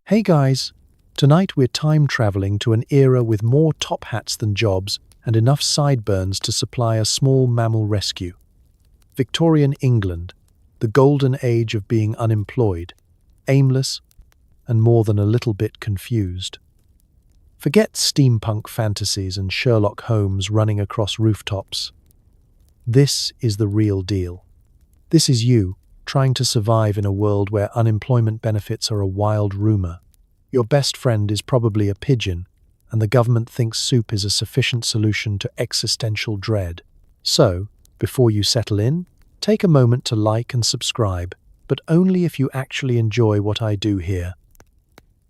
Hey guys, tonight we're time traveling to an era with more top hats than jobs and enough sideburns to supply a small mammal rescue. Victorian England, the golden age of being unemployed, aimless, and more than a little bit confused. Forget steampunk fantasies and Sherlock Holmes running across rooftops. This is the real deal. This is you, trying to survive in a world where unemployment benefits are a wild rumor. Your best friend is probably a pigeon, and the government thinks soup is a sufficient solution to existential dread. So, before you settle in, take a moment to like and subscribe, but only if you actually enjoy what I do here.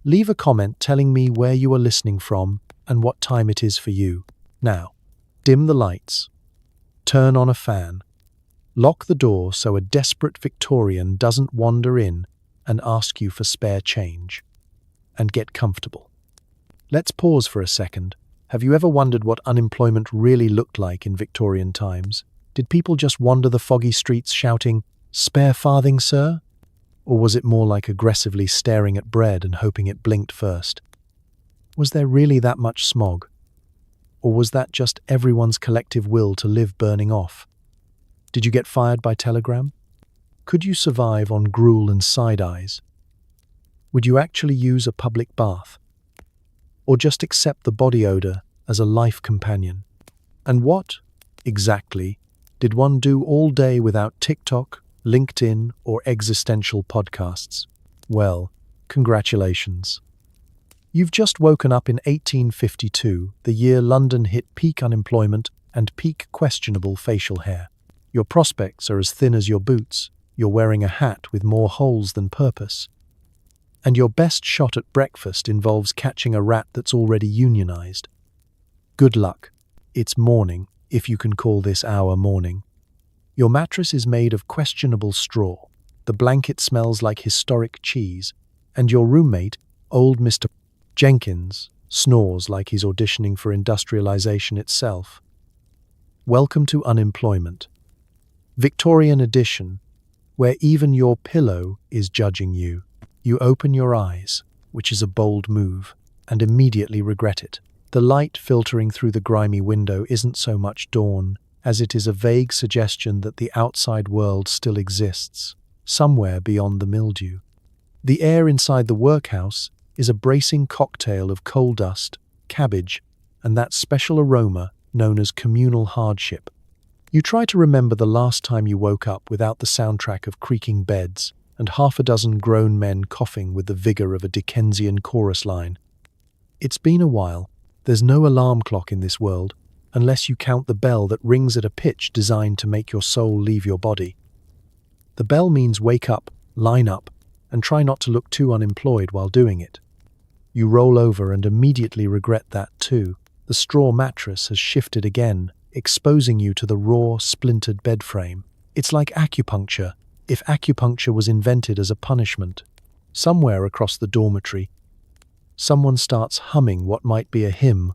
Leave a comment telling me where you are listening from and what time it is for you. Now, dim the lights. Turn on a fan. Lock the door so a desperate Victorian doesn't wander in and ask you for spare change. And get comfortable. Let's pause for a second. Have you ever wondered what unemployment really looked like in Victorian times? Did people just wander the foggy streets shouting, "Spare farthing, sir?" Or was it more like aggressively staring at bread and hoping it blinked first? Was there really that much smog? Or was that just everyone's collective will to live burning off? Did you get fired by telegram? Could you survive on gruel and side eyes? Would you actually use a public bath? Or just accept the body odor as a life companion? And what, exactly, did one do all day without TikTok, LinkedIn, or existential podcasts? Well, congratulations. You've just woken up in 1852, the year London hit peak unemployment and peak questionable facial hair. Your prospects are as thin as your boots, you're wearing a hat with more holes than purpose. And your best shot at breakfast involves catching a rat that's already unionized. Good luck. It's morning, if you can call this hour morning. Your mattress is made of questionable straw, the blanket smells like historic cheese, and your roommate, old Mr. Jenkins, snores like he's auditioning for industrialization itself. Welcome to unemployment. Victorian edition, where even your pillow is judging you. You open your eyes, which is a bold move, and immediately regret it. The light filtering through the grimy window isn't so much dawn, as it is a vague suggestion that the outside world still exists, somewhere beyond the mildew. The air inside the workhouse is a bracing cocktail of coal dust, cabbage, and that special aroma known as communal hardship. You try to remember the last time you woke up without the soundtrack of creaking beds and half a dozen grown men coughing with the vigor of a Dickensian chorus line. It's been a while. There's no alarm clock in this world, unless you count the bell that rings at a pitch designed to make your soul leave your body. The bell means wake up, line up, and try not to look too unemployed while doing it. You roll over and immediately regret that too. The straw mattress has shifted again, exposing you to the raw, splintered bed frame. It's like acupuncture, if acupuncture was invented as a punishment. Somewhere across the dormitory, someone starts humming what might be a hymn,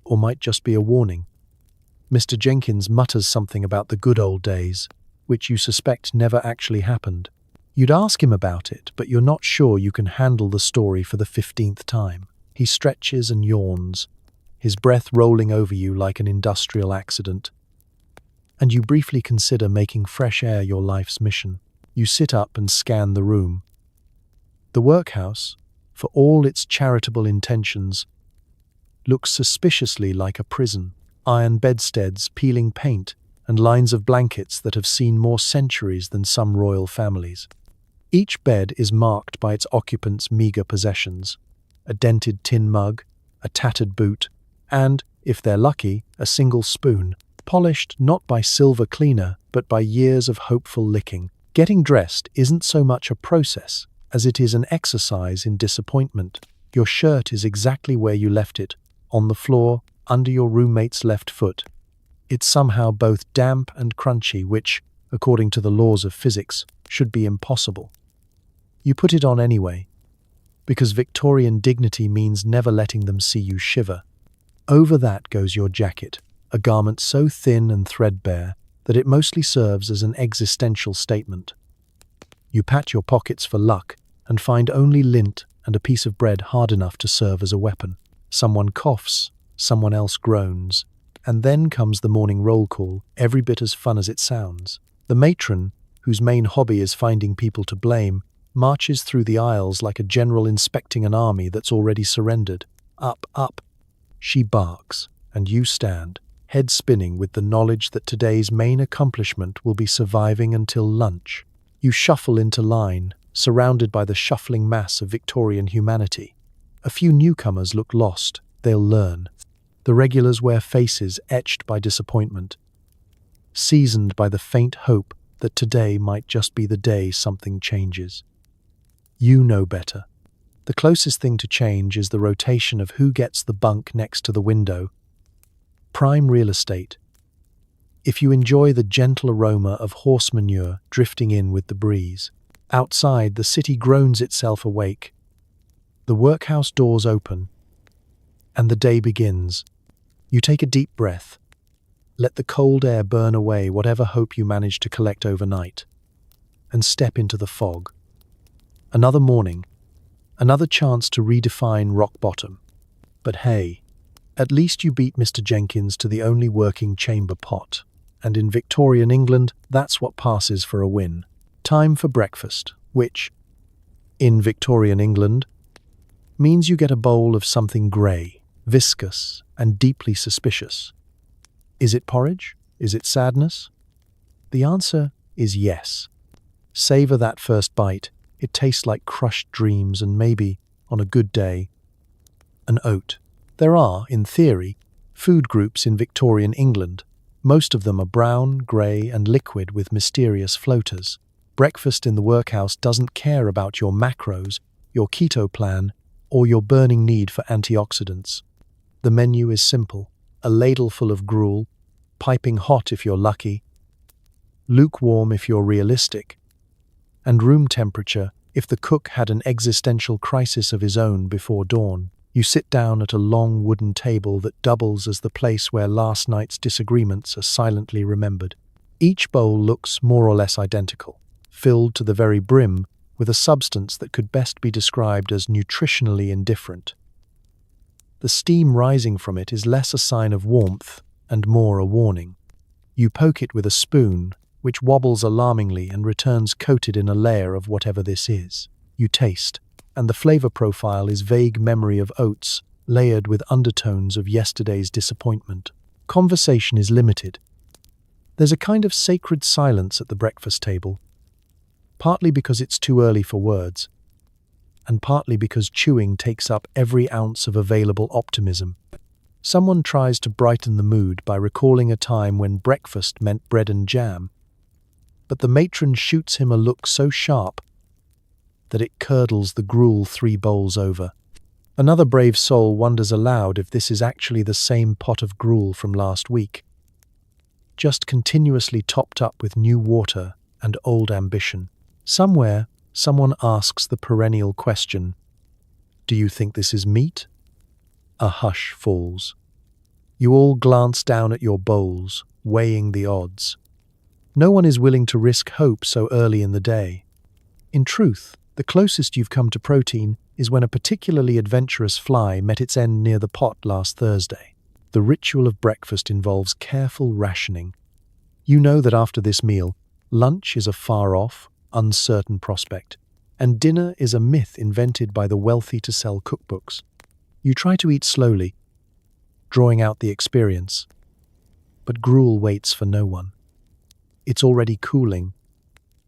or might just be a warning. Mr. Jenkins mutters something about the good old days, which you suspect never actually happened. You'd ask him about it, but you're not sure you can handle the story for the 15th time. He stretches and yawns, his breath rolling over you like an industrial accident. And you briefly consider making fresh air your life's mission. You sit up and scan the room. The workhouse, for all its charitable intentions, looks suspiciously like a prison. Iron bedsteads, peeling paint, and lines of blankets that have seen more centuries than some royal families. Each bed is marked by its occupant's meager possessions: a dented tin mug, a tattered boot, and, if they're lucky, a single spoon, polished not by silver cleaner, but by years of hopeful licking. Getting dressed isn't so much a process as it is an exercise in disappointment. Your shirt is exactly where you left it, on the floor, under your roommate's left foot. It's somehow both damp and crunchy, which, according to the laws of physics, should be impossible. You put it on anyway, because Victorian dignity means never letting them see you shiver. Over that goes your jacket, a garment so thin and threadbare that it mostly serves as an existential statement. You pat your pockets for luck and find only lint and a piece of bread hard enough to serve as a weapon. Someone coughs, someone else groans, and then comes the morning roll call, every bit as fun as it sounds. The matron, whose main hobby is finding people to blame, marches through the aisles like a general inspecting an army that's already surrendered. Up, up. She barks, and you stand, head spinning with the knowledge that today's main accomplishment will be surviving until lunch. You shuffle into line, surrounded by the shuffling mass of Victorian humanity. A few newcomers look lost. They'll learn. The regulars wear faces etched by disappointment, seasoned by the faint hope that today might just be the day something changes. You know better. The closest thing to change is the rotation of who gets the bunk next to the window. Prime real estate. If you enjoy the gentle aroma of horse manure drifting in with the breeze. Outside, the city groans itself awake. The workhouse doors open, and the day begins. You take a deep breath. Let the cold air burn away whatever hope you managed to collect overnight, and step into the fog. Another morning, another chance to redefine rock bottom. But hey, at least you beat Mr. Jenkins to the only working chamber pot, and in Victorian England, that's what passes for a win. Time for breakfast, which, in Victorian England, means you get a bowl of something grey, viscous, and deeply suspicious. Is it porridge? Is it sadness? The answer is yes. Savor that first bite. It tastes like crushed dreams and maybe, on a good day, an oat. There are, in theory, food groups in Victorian England. Most of them are brown, grey, and liquid with mysterious floaters. Breakfast in the workhouse doesn't care about your macros, your keto plan, or your burning need for antioxidants. The menu is simple: a ladle full of gruel, piping hot if you're lucky, lukewarm if you're realistic, and room temperature if the cook had an existential crisis of his own before dawn. You sit down at a long wooden table that doubles as the place where last night's disagreements are silently remembered. Each bowl looks more or less identical, filled to the very brim with a substance that could best be described as nutritionally indifferent. The steam rising from it is less a sign of warmth and more a warning. You poke it with a spoon, which wobbles alarmingly and returns coated in a layer of whatever this is. You taste, and the flavor profile is vague memory of oats layered with undertones of yesterday's disappointment. Conversation is limited. There's a kind of sacred silence at the breakfast table, partly because it's too early for words, and partly because chewing takes up every ounce of available optimism. Someone tries to brighten the mood by recalling a time when breakfast meant bread and jam, but the matron shoots him a look so sharp that it curdles the gruel 3 bowls over. Another brave soul wonders aloud if this is actually the same pot of gruel from last week, just continuously topped up with new water and old ambition. Somewhere, someone asks the perennial question, "Do you think this is meat?" A hush falls. You all glance down at your bowls, weighing the odds. No one is willing to risk hope so early in the day. In truth, the closest you've come to protein is when a particularly adventurous fly met its end near the pot last Thursday. The ritual of breakfast involves careful rationing. You know that after this meal, lunch is a far-off, uncertain prospect, and dinner is a myth invented by the wealthy to sell cookbooks. You try to eat slowly, drawing out the experience, but gruel waits for no one. It's already cooling,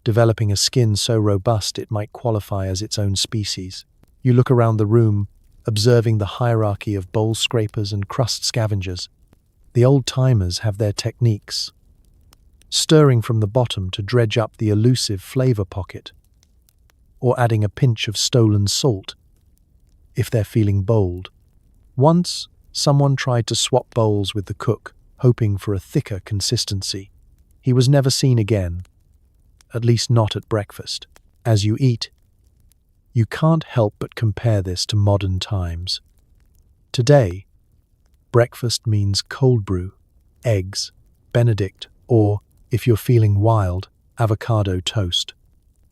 developing a skin so robust it might qualify as its own species. You look around the room, observing the hierarchy of bowl scrapers and crust scavengers. The old-timers have their techniques, stirring from the bottom to dredge up the elusive flavor pocket, or adding a pinch of stolen salt, if they're feeling bold. Once, someone tried to swap bowls with the cook, hoping for a thicker consistency. He was never seen again, at least not at breakfast. As you eat, you can't help but compare this to modern times. Today, breakfast means cold brew, eggs, Benedict, or, if you're feeling wild, avocado toast.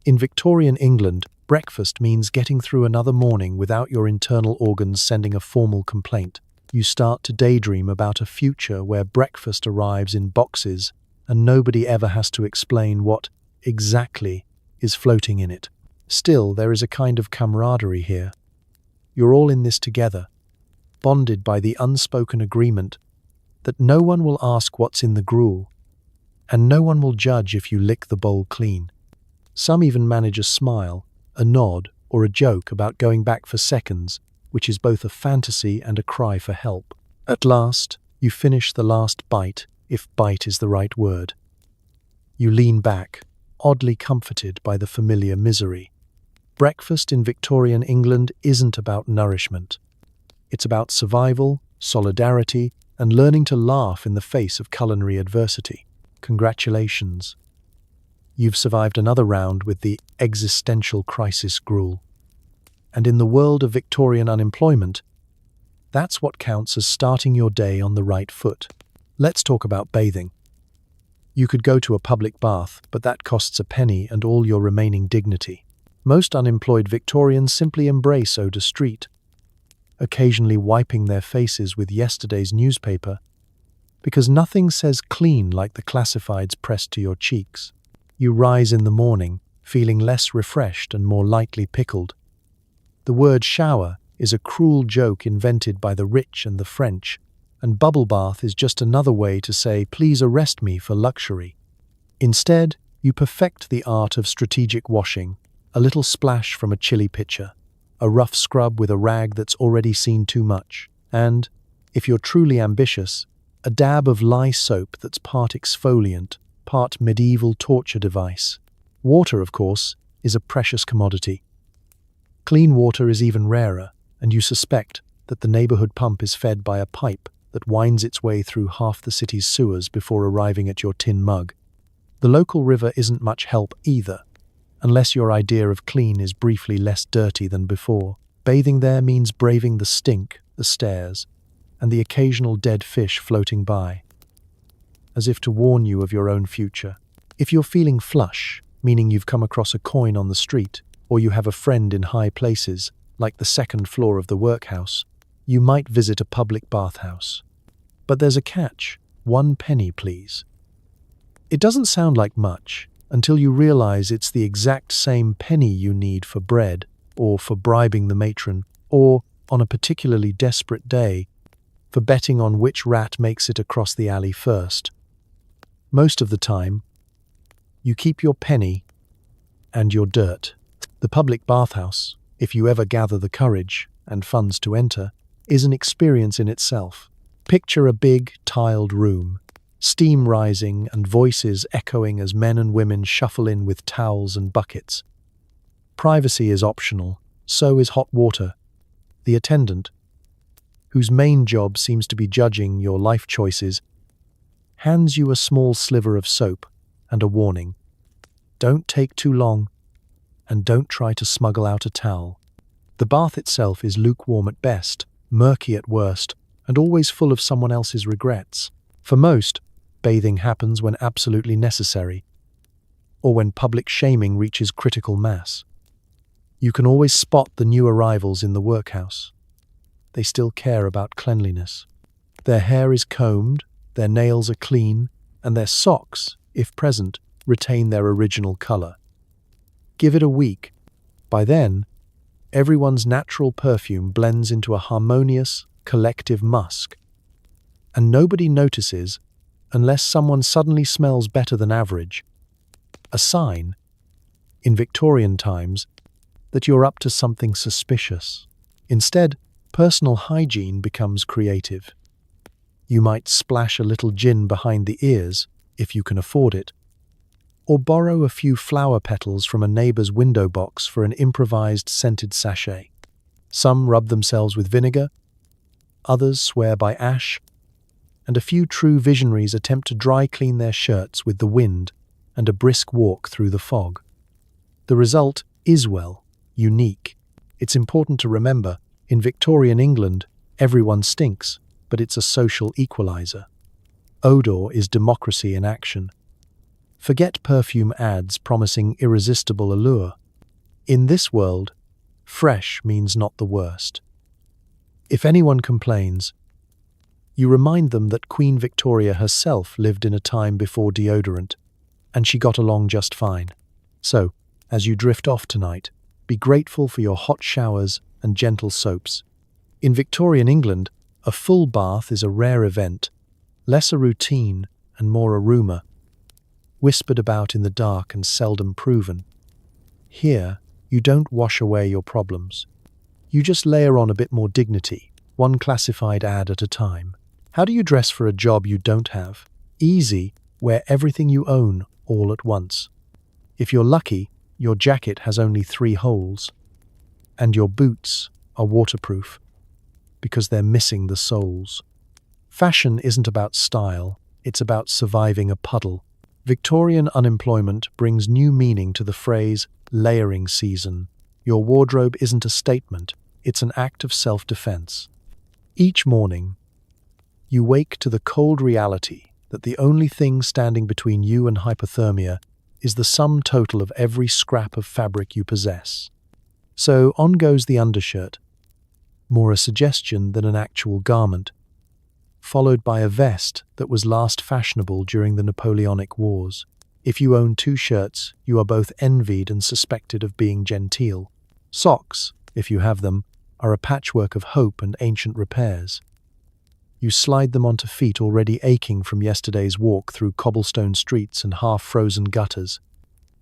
In Victorian England, Breakfast means getting through another morning without your internal organs sending a formal complaint. You start to daydream about a future where breakfast arrives in boxes and nobody ever has to explain what exactly is floating in it. Still, there is a kind of camaraderie here. You're all in this together, bonded by the unspoken agreement that no one will ask what's in the gruel, and no one will judge if you lick the bowl clean. Some even manage a smile, a nod, or a joke about going back for seconds, which is both a fantasy and a cry for help. At last, you finish the last bite, if bite is the right word. You lean back, oddly comforted by the familiar misery. Breakfast in Victorian England isn't about nourishment. It's about survival, solidarity, and learning to laugh in the face of culinary adversity. Congratulations. You've survived another round with the existential crisis gruel. And in the world of Victorian unemployment, that's what counts as starting your day on the right foot. Let's talk about bathing. You could go to a public bath, but that costs a penny and all your remaining dignity. Most unemployed Victorians simply embrace eau de street, occasionally wiping their faces with yesterday's newspaper, because nothing says clean like the classifieds pressed to your cheeks. You rise in the morning, feeling less refreshed and more lightly pickled. The word shower is a cruel joke invented by the rich and the French, and bubble bath is just another way to say, please arrest me for luxury. Instead, you perfect the art of strategic washing, a little splash from a chilli pitcher, a rough scrub with a rag that's already seen too much, and, if you're truly ambitious, a dab of lye soap that's part exfoliant, part medieval torture device. Water, of course, is a precious commodity. Clean water is even rarer, and you suspect that the neighborhood pump is fed by a pipe that winds its way through half the city's sewers before arriving at your tin mug. The local river isn't much help either, unless your idea of clean is briefly less dirty than before. Bathing there means braving the stink, the stares, and the occasional dead fish floating by, as if to warn you of your own future. If you're feeling flush, meaning you've come across a coin on the street, or you have a friend in high places, like the second floor of the Workhouse, you might visit a public bathhouse. But there's a catch. 1 penny, please. It doesn't sound like much until you realize it's the exact same penny you need for bread, or for bribing the matron, or, on a particularly desperate day, for betting on which rat makes it across the alley first. Most of the time, you keep your penny and your dirt. The public bathhouse, if you ever gather the courage and funds to enter, is an experience in itself. Picture a big, tiled room, steam rising and voices echoing as men and women shuffle in with towels and buckets. Privacy is optional, so is hot water. The attendant, whose main job seems to be judging your life choices, hands you a small sliver of soap and a warning. Don't take too long, and don't try to smuggle out a towel. The bath itself is lukewarm at best, murky at worst, and always full of someone else's regrets. For most, bathing happens when absolutely necessary, or when public shaming reaches critical mass. You can always spot the new arrivals in the workhouse. They still care about cleanliness. Their hair is combed, their nails are clean, and their socks, if present, retain their original color. Give it a week. By then, everyone's natural perfume blends into a harmonious, collective musk. And nobody notices unless someone suddenly smells better than average. A sign, in Victorian times, that you're up to something suspicious. Instead, personal hygiene becomes creative. You might splash a little gin behind the ears, if you can afford it, or borrow a few flower petals from a neighbor's window box for an improvised scented sachet. Some rub themselves with vinegar, others swear by ash, and a few true visionaries attempt to dry clean their shirts with the wind and a brisk walk through the fog. The result is, well, unique. It's important to remember, in Victorian England, everyone stinks, but it's a social equalizer. Odor is democracy in action. Forget perfume ads promising irresistible allure. In this world, fresh means not the worst. If anyone complains, you remind them that Queen Victoria herself lived in a time before deodorant, and she got along just fine. So, as you drift off tonight, be grateful for your hot showers and gentle soaps. In Victorian England, a full bath is a rare event, less a routine and more a rumour, whispered about in the dark and seldom proven. Here, you don't wash away your problems. You just layer on a bit more dignity, one classified ad at a time. How do you dress for a job you don't have? Easy, wear everything you own all at once. If you're lucky, your jacket has only 3 holes, and your boots are waterproof because they're missing the soles. Fashion isn't about style, it's about surviving a puddle. Victorian unemployment brings new meaning to the phrase layering season. Your wardrobe isn't a statement, it's an act of self-defense. Each morning, you wake to the cold reality that the only thing standing between you and hypothermia is the sum total of every scrap of fabric you possess. So on goes the undershirt, more a suggestion than an actual garment, followed by a vest that was last fashionable during the Napoleonic Wars. If you own 2 shirts, you are both envied and suspected of being genteel. Socks, if you have them, are a patchwork of hope and ancient repairs. You slide them onto feet already aching from yesterday's walk through cobblestone streets and half-frozen gutters.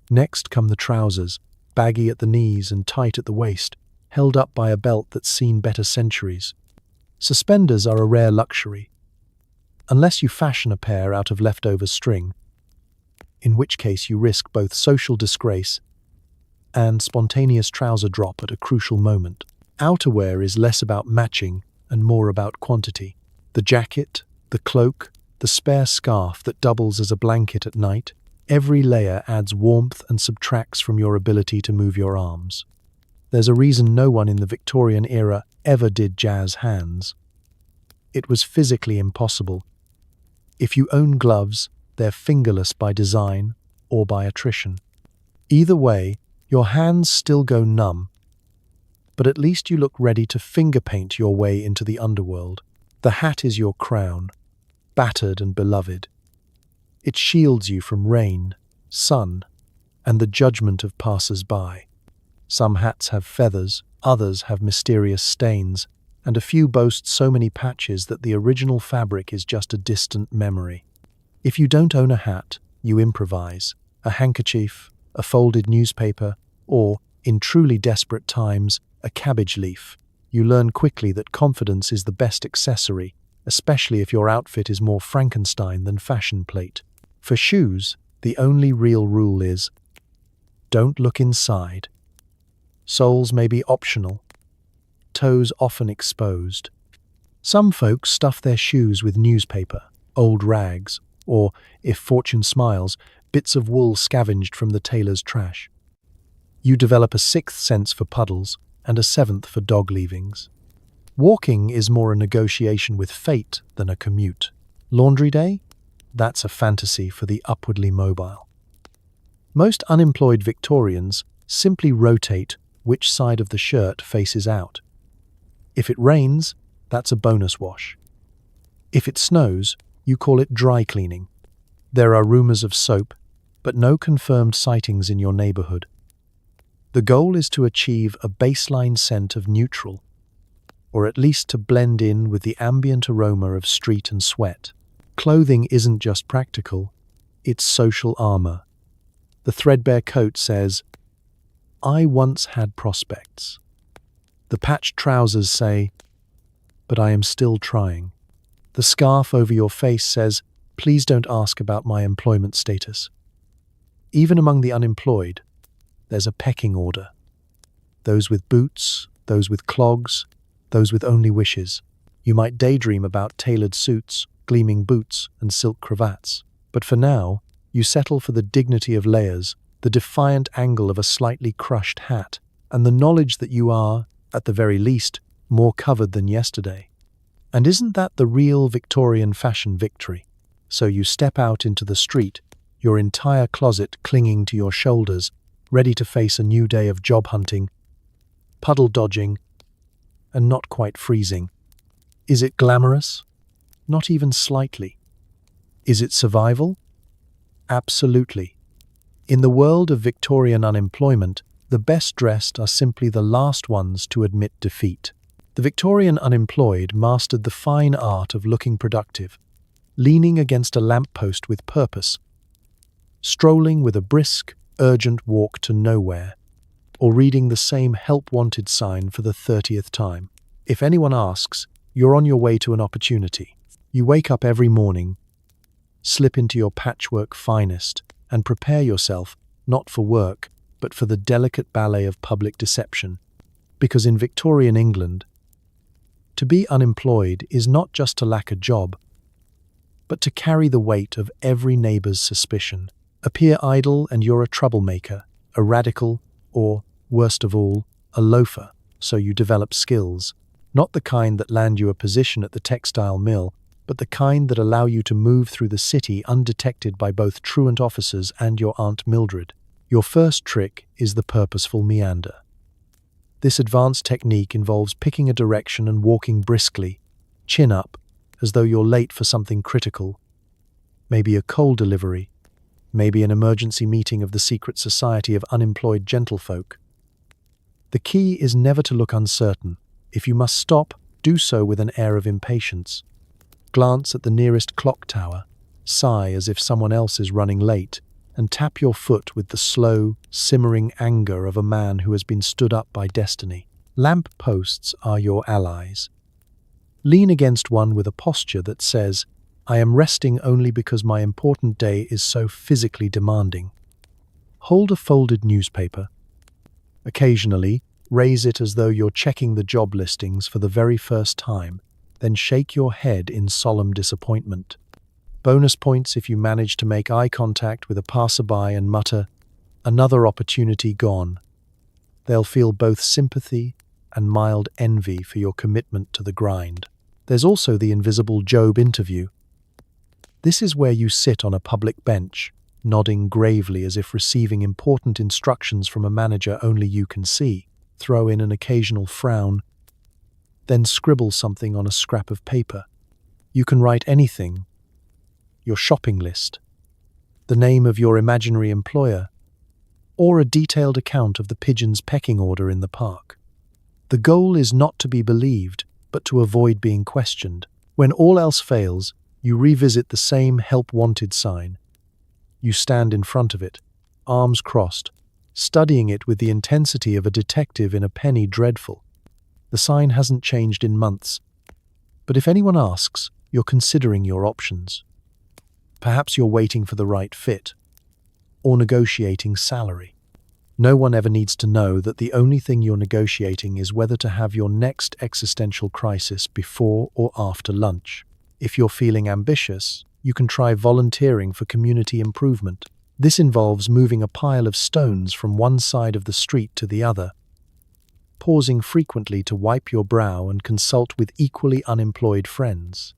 Next come the trousers, baggy at the knees and tight at the waist, held up by a belt that's seen better centuries. Suspenders are a rare luxury, unless you fashion a pair out of leftover string, in which case you risk both social disgrace and spontaneous trouser drop at a crucial moment. Outerwear is less about matching and more about quantity. The jacket, the cloak, the spare scarf that doubles as a blanket at night, every layer adds warmth and subtracts from your ability to move your arms. There's a reason no one in the Victorian era ever did jazz hands. It was physically impossible. If you own gloves, they're fingerless by design or by attrition. Either way, your hands still go numb, but at least you look ready to finger paint your way into the underworld. The hat is your crown, battered and beloved. It shields you from rain, sun, and the judgment of passers-by. Some hats have feathers, others have mysterious stains, and a few boast so many patches that the original fabric is just a distant memory. If you don't own a hat, you improvise. A handkerchief, a folded newspaper, or, in truly desperate times, a cabbage leaf. You learn quickly that confidence is the best accessory, especially if your outfit is more Frankenstein than fashion plate. For shoes, the only real rule is, don't look inside. Soles may be optional, toes often exposed. Some folks stuff their shoes with newspaper, old rags, or, if fortune smiles, bits of wool scavenged from the tailor's trash. You develop a 6th sense for puddles and a 7th for dog leavings. Walking is more a negotiation with fate than a commute. Laundry day? That's a fantasy for the upwardly mobile. Most unemployed Victorians simply rotate which side of the shirt faces out. If it rains, that's a bonus wash. If it snows, you call it dry cleaning. There are rumours of soap, but no confirmed sightings in your neighbourhood. The goal is to achieve a baseline scent of neutral, or at least to blend in with the ambient aroma of street and sweat. Clothing isn't just practical, it's social armour. The threadbare coat says, "I once had prospects." The patched trousers say, "But I am still trying." The scarf over your face says, "Please don't ask about my employment status." Even among the unemployed, there's a pecking order. Those with boots, those with clogs, those with only wishes. You might daydream about tailored suits, gleaming boots, and silk cravats. But for now, you settle for the dignity of layers, the defiant angle of a slightly crushed hat, and the knowledge that you are, at the very least, more covered than yesterday. And isn't that the real Victorian fashion victory? So you step out into the street, your entire closet clinging to your shoulders, ready to face a new day of job hunting, puddle dodging, and not quite freezing. Is it glamorous? Not even slightly. Is it survival? Absolutely. In the world of Victorian unemployment, the best dressed are simply the last ones to admit defeat. The Victorian unemployed mastered the fine art of looking productive, leaning against a lamppost with purpose, strolling with a brisk, urgent walk to nowhere, or reading the same help wanted sign for the 30th time. If anyone asks, you're on your way to an opportunity. You wake up every morning, slip into your patchwork finest, and prepare yourself not for work, but for the delicate ballet of public deception. Because in Victorian England, to be unemployed is not just to lack a job, but to carry the weight of every neighbour's suspicion. Appear idle and you're a troublemaker, a radical, or, worst of all, a loafer, so you develop skills, not the kind that land you a position at the textile mill, but the kind that allow you to move through the city undetected by both truant officers and your Aunt Mildred. Your first trick is the purposeful meander. This advanced technique involves picking a direction and walking briskly, chin up, as though you're late for something critical. Maybe a coal delivery, maybe an emergency meeting of the secret society of unemployed gentlefolk. The key is never to look uncertain. If you must stop, do so with an air of impatience. Glance at the nearest clock tower, sigh as if someone else is running late, and tap your foot with the slow, simmering anger of a man who has been stood up by destiny. Lamp posts are your allies. Lean against one with a posture that says, I am resting only because my important day is so physically demanding. Hold a folded newspaper. Occasionally, raise it as though you're checking the job listings for the very first time, then shake your head in solemn disappointment. Bonus points if you manage to make eye contact with a passerby and mutter, another opportunity gone. They'll feel both sympathy and mild envy for your commitment to the grind. There's also the invisible job interview. This is where you sit on a public bench, nodding gravely as if receiving important instructions from a manager only you can see. Throw in an occasional frown, then scribble something on a scrap of paper. You can write anything. Your shopping list, the name of your imaginary employer, or a detailed account of the pigeon's pecking order in the park. The goal is not to be believed, but to avoid being questioned. When all else fails, you revisit the same help wanted sign. You stand in front of it, arms crossed, studying it with the intensity of a detective in a penny dreadful. The sign hasn't changed in months, but if anyone asks, you're considering your options. Perhaps you're waiting for the right fit, or negotiating salary. No one ever needs to know that the only thing you're negotiating is whether to have your next existential crisis before or after lunch. If you're feeling ambitious, you can try volunteering for community improvement. This involves moving a pile of stones from one side of the street to the other, pausing frequently to wipe your brow and consult with equally unemployed friends.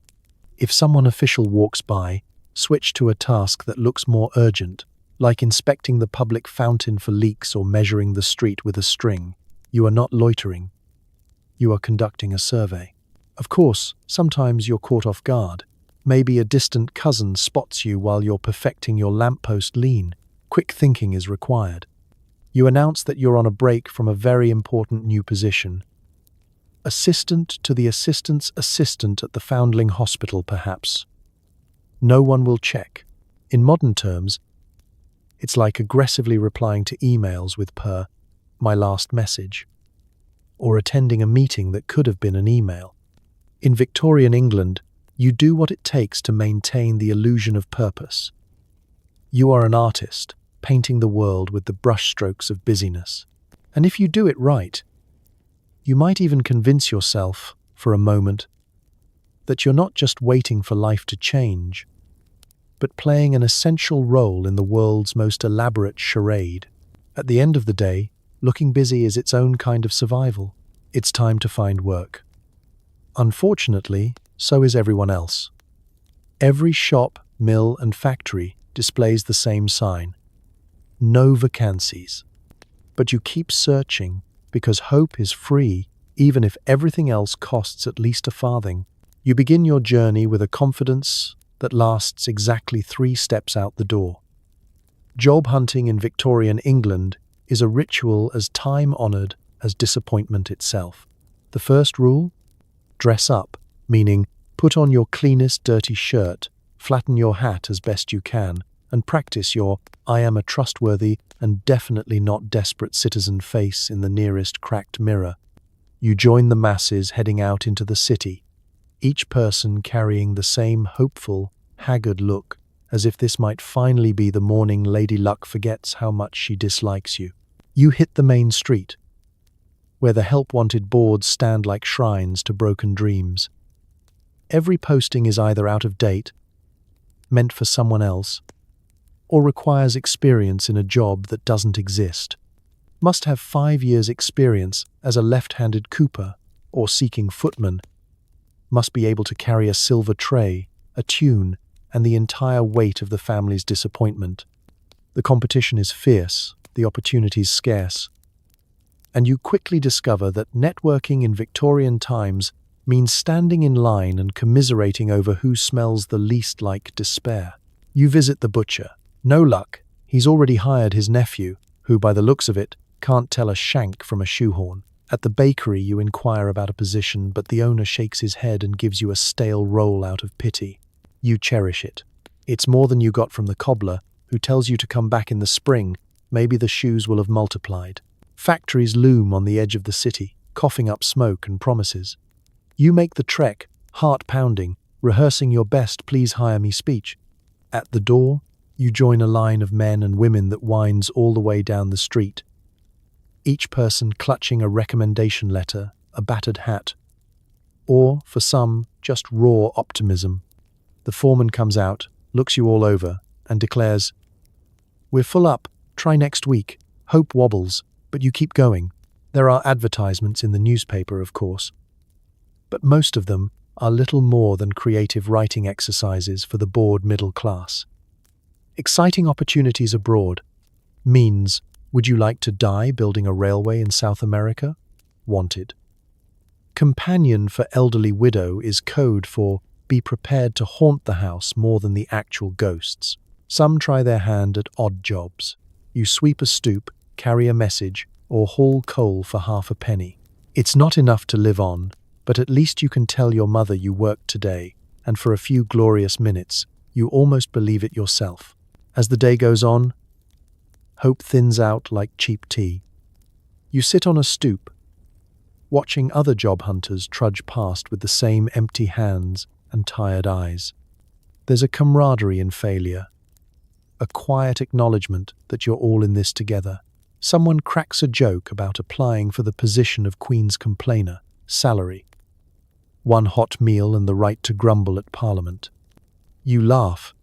If someone official walks by, switch to a task that looks more urgent, like inspecting the public fountain for leaks or measuring the street with a string. You are not loitering. You are conducting a survey. Of course, sometimes you're caught off guard. Maybe a distant cousin spots you while you're perfecting your lamppost lean. Quick thinking is required. You announce that you're on a break from a very important new position. Assistant to the assistant's assistant at the Foundling Hospital, perhaps. No one will check. In modern terms, it's like aggressively replying to emails with my last message, or attending a meeting that could have been an email. In Victorian England, you do what it takes to maintain the illusion of purpose. You are an artist, painting the world with the brushstrokes of busyness. And if you do it right, you might even convince yourself, for a moment, that you're not just waiting for life to change, but playing an essential role in the world's most elaborate charade. At the end of the day, looking busy is its own kind of survival. It's time to find work. Unfortunately, so is everyone else. Every shop, mill, and factory displays the same sign: no vacancies. But you keep searching because hope is free, even if everything else costs at least a farthing. You begin your journey with a confidence that lasts exactly 3 steps out the door. Job hunting in Victorian England is a ritual as time-honored as disappointment itself. The first rule? Dress up, meaning put on your cleanest dirty shirt, flatten your hat as best you can, and practice your "I am a trustworthy and definitely not desperate citizen" face in the nearest cracked mirror. You join the masses heading out into the city, each person carrying the same hopeful, haggard look, as if this might finally be the morning Lady Luck forgets how much she dislikes you. You hit the main street, where the help-wanted boards stand like shrines to broken dreams. Every posting is either out of date, meant for someone else, or requires experience in a job that doesn't exist. Must have 5 years' experience as a left-handed cooper or seeking footman. Must be able to carry a silver tray, a tune, and the entire weight of the family's disappointment. The competition is fierce, the opportunities scarce. And you quickly discover that networking in Victorian times means standing in line and commiserating over who smells the least like despair. You visit the butcher. No luck. He's already hired his nephew, who, by the looks of it, can't tell a shank from a shoehorn. At the bakery, you inquire about a position, but the owner shakes his head and gives you a stale roll out of pity. You cherish it. It's more than you got from the cobbler, who tells you to come back in the spring. Maybe the shoes will have multiplied. Factories loom on the edge of the city, coughing up smoke and promises. You make the trek, heart-pounding, rehearsing your best "please hire me" speech. At the door, you join a line of men and women that winds all the way down the street, each person clutching a recommendation letter, a battered hat, or, for some, just raw optimism. The foreman comes out, looks you all over, and declares, "We're full up, try next week." Hope wobbles, but you keep going. There are advertisements in the newspaper, of course, but most of them are little more than creative writing exercises for the bored middle class. Exciting opportunities abroad means, would you like to die building a railway in South America? Wanted. Companion for elderly widow is code for be prepared to haunt the house more than the actual ghosts. Some try their hand at odd jobs. You sweep a stoop, carry a message, or haul coal for half a penny. It's not enough to live on, but at least you can tell your mother you worked today, and for a few glorious minutes, you almost believe it yourself. As the day goes on, hope thins out like cheap tea. You sit on a stoop, watching other job hunters trudge past with the same empty hands and tired eyes. There's a camaraderie in failure, a quiet acknowledgement that you're all in this together. Someone cracks a joke about applying for the position of Queen's complainer, salary, one hot meal and the right to grumble at Parliament. You laugh,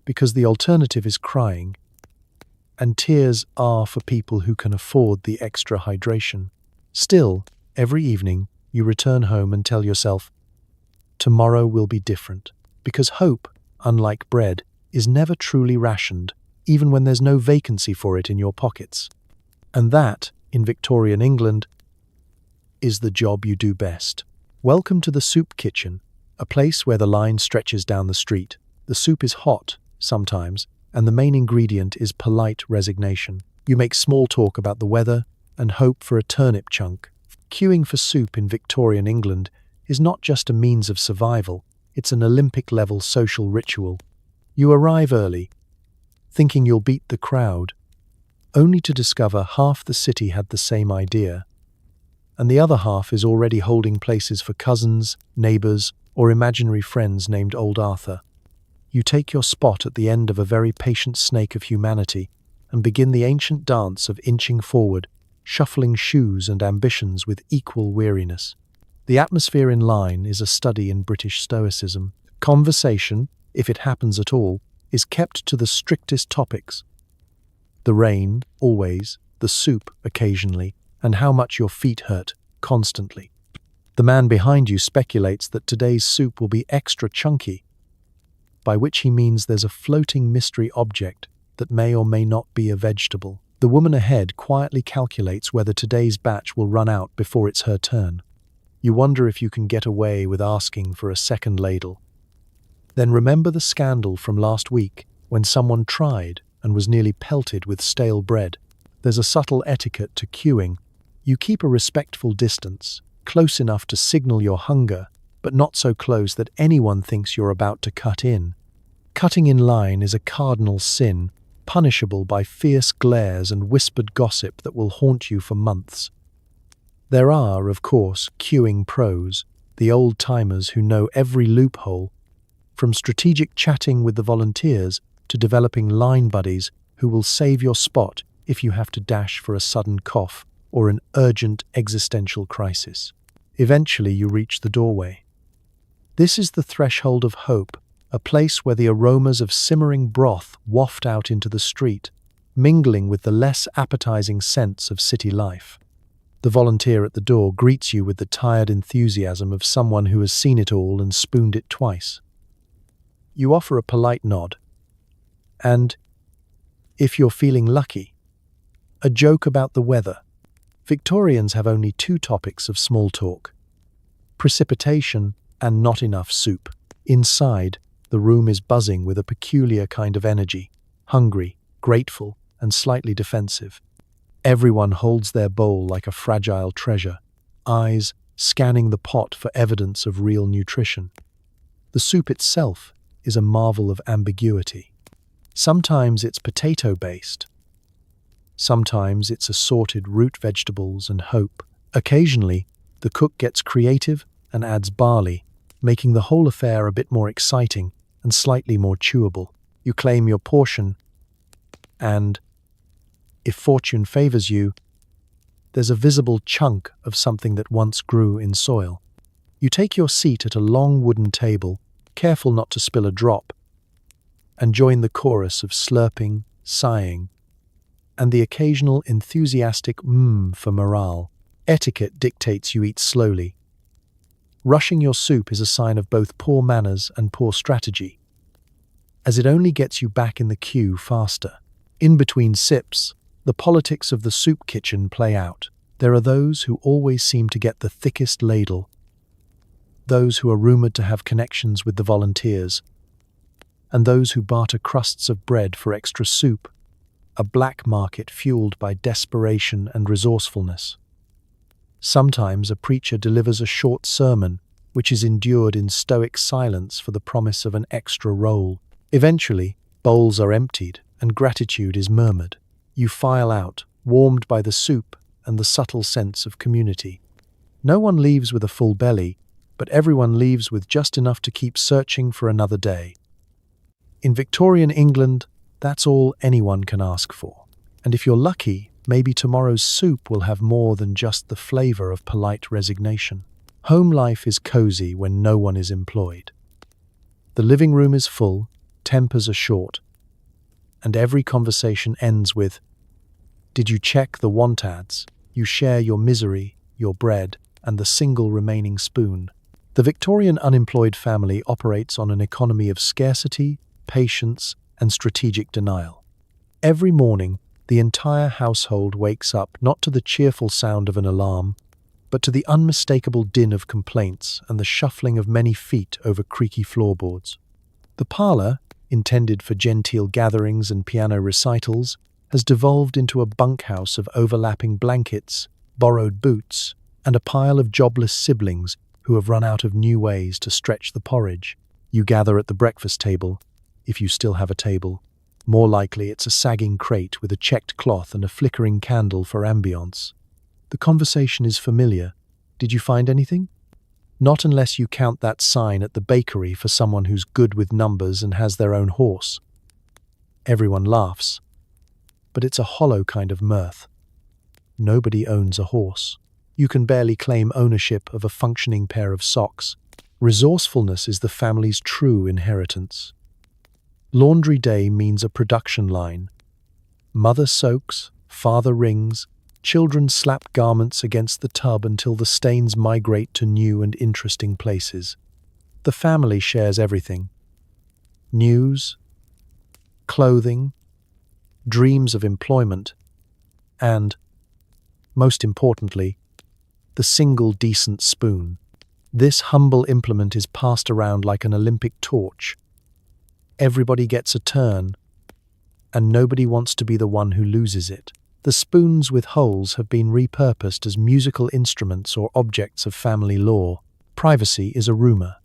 because the alternative is crying, and tears are for people who can afford the extra hydration. Still, every evening, you return home and tell yourself, tomorrow will be different, because hope, unlike bread, is never truly rationed, even when there's no vacancy for it in your pockets. And that, in Victorian England, is the job you do best. Welcome to the soup kitchen, a place where the line stretches down the street. The soup is hot, sometimes, and the main ingredient is polite resignation. You make small talk about the weather and hope for a turnip chunk. Queuing for soup in Victorian England is not just a means of survival, it's an Olympic-level social ritual. You arrive early, thinking you'll beat the crowd, only to discover half the city had the same idea, and the other half is already holding places for cousins, neighbours, or imaginary friends named Old Arthur. You take your spot at the end of a very patient snake of humanity and begin the ancient dance of inching forward, shuffling shoes and ambitions with equal weariness. The atmosphere in line is a study in British stoicism. Conversation, if it happens at all, is kept to the strictest topics. The rain, always, the soup, occasionally, and how much your feet hurt, constantly. The man behind you speculates that today's soup will be extra chunky, by which he means there's a floating mystery object that may or may not be a vegetable. The woman ahead quietly calculates whether today's batch will run out before it's her turn. You wonder if you can get away with asking for a second ladle. Then remember the scandal from last week when someone tried and was nearly pelted with stale bread. There's a subtle etiquette to queuing. You keep a respectful distance, close enough to signal your hunger, but not so close that anyone thinks you're about to cut in. Cutting in line is a cardinal sin, punishable by fierce glares and whispered gossip that will haunt you for months. There are, of course, queuing pros, the old-timers who know every loophole, from strategic chatting with the volunteers to developing line buddies who will save your spot if you have to dash for a sudden cough or an urgent existential crisis. Eventually you reach the doorway. This is the threshold of hope, a place where the aromas of simmering broth waft out into the street, mingling with the less appetizing scents of city life. The volunteer at the door greets you with the tired enthusiasm of someone who has seen it all and spooned it twice. You offer a polite nod, and, if you're feeling lucky, a joke about the weather. Victorians have only two topics of small talk: precipitation and not enough soup. Inside, the room is buzzing with a peculiar kind of energy, hungry, grateful, and slightly defensive. Everyone holds their bowl like a fragile treasure, eyes scanning the pot for evidence of real nutrition. The soup itself is a marvel of ambiguity. Sometimes it's potato-based. Sometimes it's assorted root vegetables and hope. Occasionally, the cook gets creative and adds barley, making the whole affair a bit more exciting and slightly more chewable. You claim your portion, and, if fortune favors you, there's a visible chunk of something that once grew in soil. You take your seat at a long wooden table, careful not to spill a drop, and join the chorus of slurping, sighing, and the occasional enthusiastic for morale. Etiquette dictates you eat slowly. Rushing your soup is a sign of both poor manners and poor strategy, as it only gets you back in the queue faster. In between sips, the politics of the soup kitchen play out. There are those who always seem to get the thickest ladle, those who are rumoured to have connections with the volunteers, and those who barter crusts of bread for extra soup, a black market fueled by desperation and resourcefulness. Sometimes a preacher delivers a short sermon, which is endured in stoic silence for the promise of an extra roll. Eventually, bowls are emptied and gratitude is murmured. You file out, warmed by the soup and the subtle sense of community. No one leaves with a full belly, but everyone leaves with just enough to keep searching for another day. In Victorian England, that's all anyone can ask for. And if you're lucky, maybe tomorrow's soup will have more than just the flavour of polite resignation. Home life is cosy when no one is employed. The living room is full, tempers are short, and every conversation ends with, "Did you check the want ads?" You share your misery, your bread, and the single remaining spoon. The Victorian unemployed family operates on an economy of scarcity, patience, and strategic denial. Every morning, the entire household wakes up not to the cheerful sound of an alarm, but to the unmistakable din of complaints and the shuffling of many feet over creaky floorboards. The parlour, intended for genteel gatherings and piano recitals, has devolved into a bunkhouse of overlapping blankets, borrowed boots, and a pile of jobless siblings who have run out of new ways to stretch the porridge. You gather at the breakfast table, if you still have a table. More likely it's a sagging crate with a checked cloth and a flickering candle for ambience. The conversation is familiar. Did you find anything? Not unless you count that sign at the bakery for someone who's good with numbers and has their own horse. Everyone laughs, but it's a hollow kind of mirth. Nobody owns a horse. You can barely claim ownership of a functioning pair of socks. Resourcefulness is the family's true inheritance. Laundry day means a production line. Mother soaks, father wrings, children slap garments against the tub until the stains migrate to new and interesting places. The family shares everything. News, clothing, dreams of employment, and, most importantly, the single decent spoon. This humble implement is passed around like an Olympic torch. Everybody gets a turn, and nobody wants to be the one who loses it. The spoons with holes have been repurposed as musical instruments or objects of family lore. Privacy is a rumor.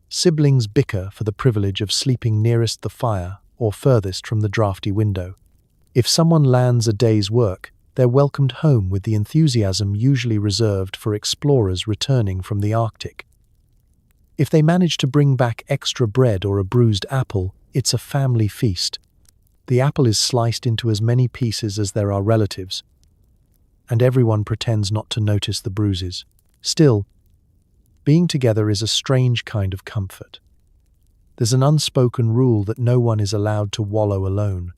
Siblings bicker for the privilege of sleeping nearest the fire or furthest from the drafty window. If someone lands a day's work, they're welcomed home with the enthusiasm usually reserved for explorers returning from the Arctic. If they manage to bring back extra bread or a bruised apple, it's a family feast. The apple is sliced into as many pieces as there are relatives, and everyone pretends not to notice the bruises. Still, being together is a strange kind of comfort. There's an unspoken rule that no one is allowed to wallow alone.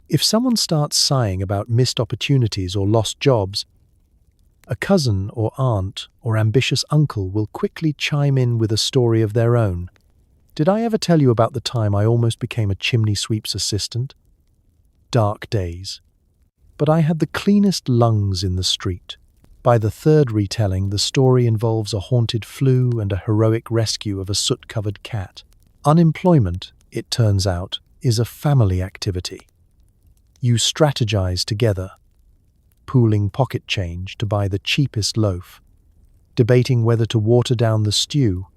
If someone starts sighing about missed opportunities or lost jobs, a cousin or aunt or ambitious uncle will quickly chime in with a story of their own. Did I ever tell you about the time I almost became a chimney sweep's assistant? Dark days. But I had the cleanest lungs in the street. By the third retelling, the story involves a haunted flue and a heroic rescue of a soot-covered cat. Unemployment, it turns out, is a family activity. You strategize together, pooling pocket change to buy the cheapest loaf, debating whether to water down the stew,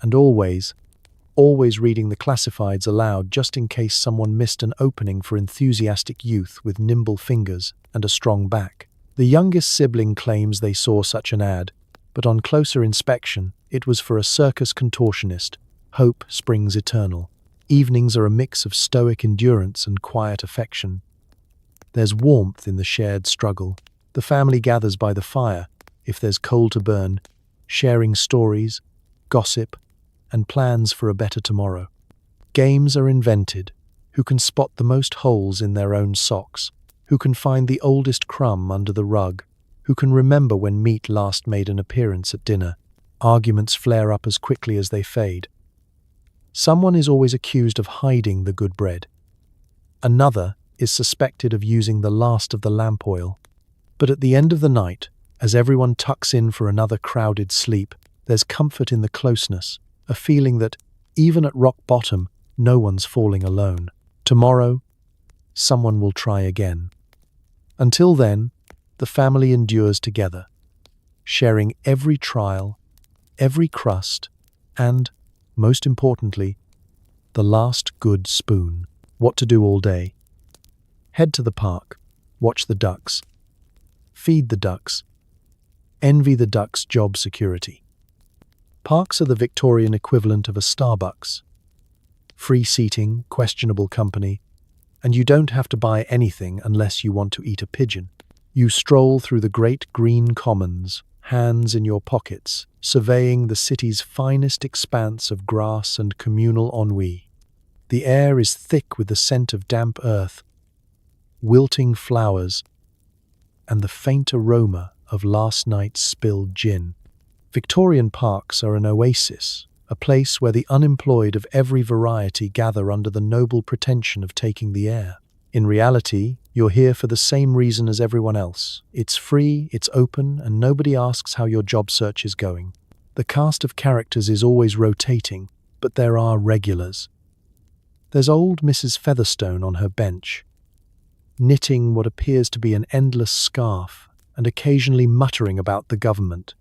and always reading the classifieds aloud just in case someone missed an opening for enthusiastic youth with nimble fingers and a strong back. The youngest sibling claims they saw such an ad, but on closer inspection, it was for a circus contortionist. Hope springs eternal. Evenings are a mix of stoic endurance and quiet affection. There's warmth in the shared struggle. The family gathers by the fire, if there's coal to burn, sharing stories, gossip, and plans for a better tomorrow. Games are invented. Who can spot the most holes in their own socks? Who can find the oldest crumb under the rug? Who can remember when meat last made an appearance at dinner? Arguments flare up as quickly as they fade. Someone is always accused of hiding the good bread. Another is suspected of using the last of the lamp oil. But at the end of the night, as everyone tucks in for another crowded sleep, there's comfort in the closeness, a feeling that, even at rock bottom, no one's falling alone. Tomorrow, someone will try again. Until then, the family endures together, sharing every trial, every crust, and, most importantly, the last good spoon. What to do all day? Head to the park, watch the ducks, feed the ducks, envy the ducks' job security. Parks are the Victorian equivalent of a Starbucks. Free seating, questionable company, and you don't have to buy anything unless you want to eat a pigeon. You stroll through the great green commons, hands in your pockets, surveying the city's finest expanse of grass and communal ennui. The air is thick with the scent of damp earth, wilting flowers, and the faint aroma of last night's spilled gin. Victorian parks are an oasis, a place where the unemployed of every variety gather under the noble pretension of taking the air. In reality, you're here for the same reason as everyone else. It's free, it's open, and nobody asks how your job search is going. The cast of characters is always rotating, but there are regulars. There's old Mrs. Featherstone on her bench, knitting what appears to be an endless scarf and occasionally muttering about the government.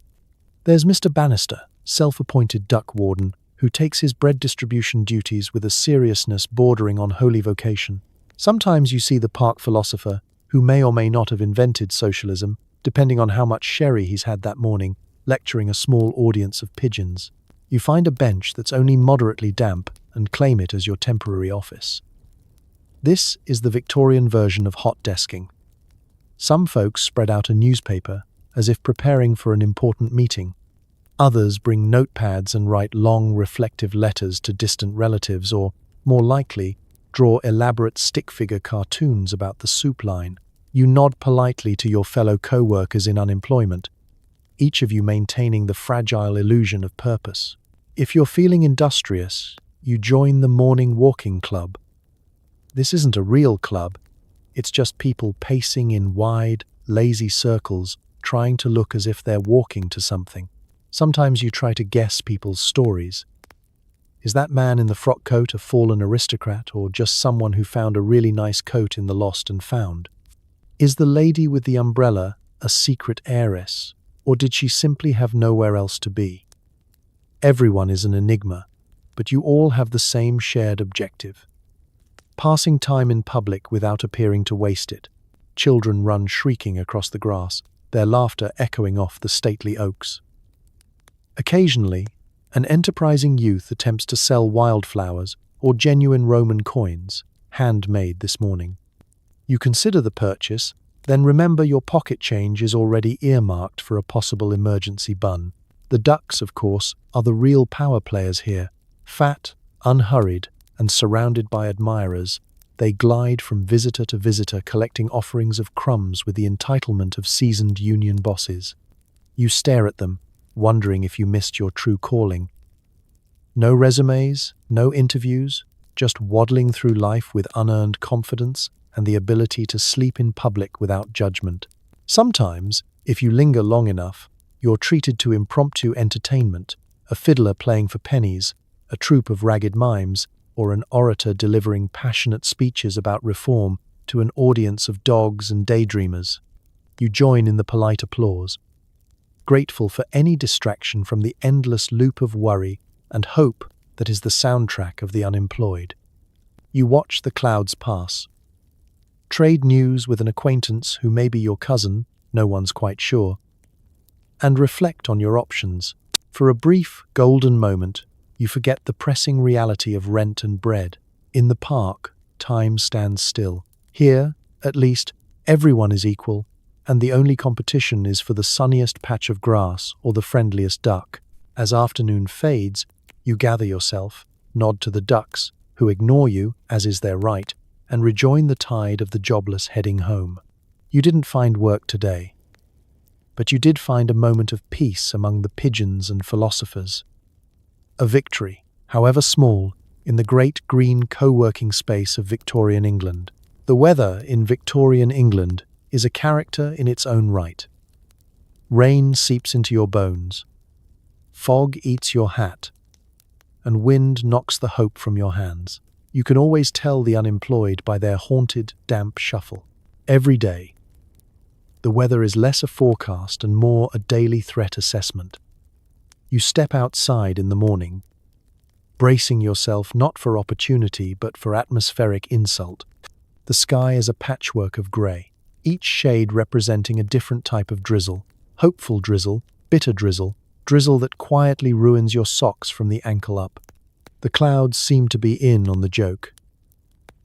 There's Mr. Bannister, self-appointed duck warden, who takes his bread distribution duties with a seriousness bordering on holy vocation. Sometimes you see the park philosopher, who may or may not have invented socialism, depending on how much sherry he's had that morning, lecturing a small audience of pigeons. You find a bench that's only moderately damp and claim it as your temporary office. This is the Victorian version of hot desking. Some folks spread out a newspaper, as if preparing for an important meeting. Others bring notepads and write long, reflective letters to distant relatives or, more likely, draw elaborate stick-figure cartoons about the soup line. You nod politely to your fellow co-workers in unemployment, each of you maintaining the fragile illusion of purpose. If you're feeling industrious, you join the morning walking club. This isn't a real club. It's just people pacing in wide, lazy circles, trying to look as if they're walking to something. Sometimes you try to guess people's stories. Is that man in the frock coat a fallen aristocrat or just someone who found a really nice coat in the lost and found? Is the lady with the umbrella a secret heiress, or did she simply have nowhere else to be? Everyone is an enigma, but you all have the same shared objective. Passing time in public without appearing to waste it. Children run shrieking across the grass, their laughter echoing off the stately oaks. Occasionally, an enterprising youth attempts to sell wildflowers or genuine Roman coins, handmade this morning. You consider the purchase, then remember your pocket change is already earmarked for a possible emergency bun. The ducks, of course, are the real power players here. Fat, unhurried, and surrounded by admirers, they glide from visitor to visitor collecting offerings of crumbs with the entitlement of seasoned union bosses. You stare at them, wondering if you missed your true calling. No resumes, no interviews, just waddling through life with unearned confidence and the ability to sleep in public without judgment. Sometimes, if you linger long enough, you're treated to impromptu entertainment, a fiddler playing for pennies, a troupe of ragged mimes, or an orator delivering passionate speeches about reform to an audience of dogs and daydreamers. You join in the polite applause, grateful for any distraction from the endless loop of worry and hope that is the soundtrack of the unemployed. You watch the clouds pass. Trade news with an acquaintance who may be your cousin, no one's quite sure, and reflect on your options. For a brief, golden moment, you forget the pressing reality of rent and bread. In the park, time stands still. Here, at least, everyone is equal, and the only competition is for the sunniest patch of grass or the friendliest duck. As afternoon fades, you gather yourself, nod to the ducks, who ignore you, as is their right, and rejoin the tide of the jobless heading home. You didn't find work today, but you did find a moment of peace among the pigeons and philosophers. A victory, however small, in the great green co-working space of Victorian England. The weather in Victorian England is a character in its own right. Rain seeps into your bones, fog eats your hat, and wind knocks the hope from your hands. You can always tell the unemployed by their haunted, damp shuffle. Every day, the weather is less a forecast and more a daily threat assessment. You step outside in the morning, bracing yourself not for opportunity but for atmospheric insult. The sky is a patchwork of grey, each shade representing a different type of drizzle. Hopeful drizzle, bitter drizzle, drizzle that quietly ruins your socks from the ankle up. The clouds seem to be in on the joke,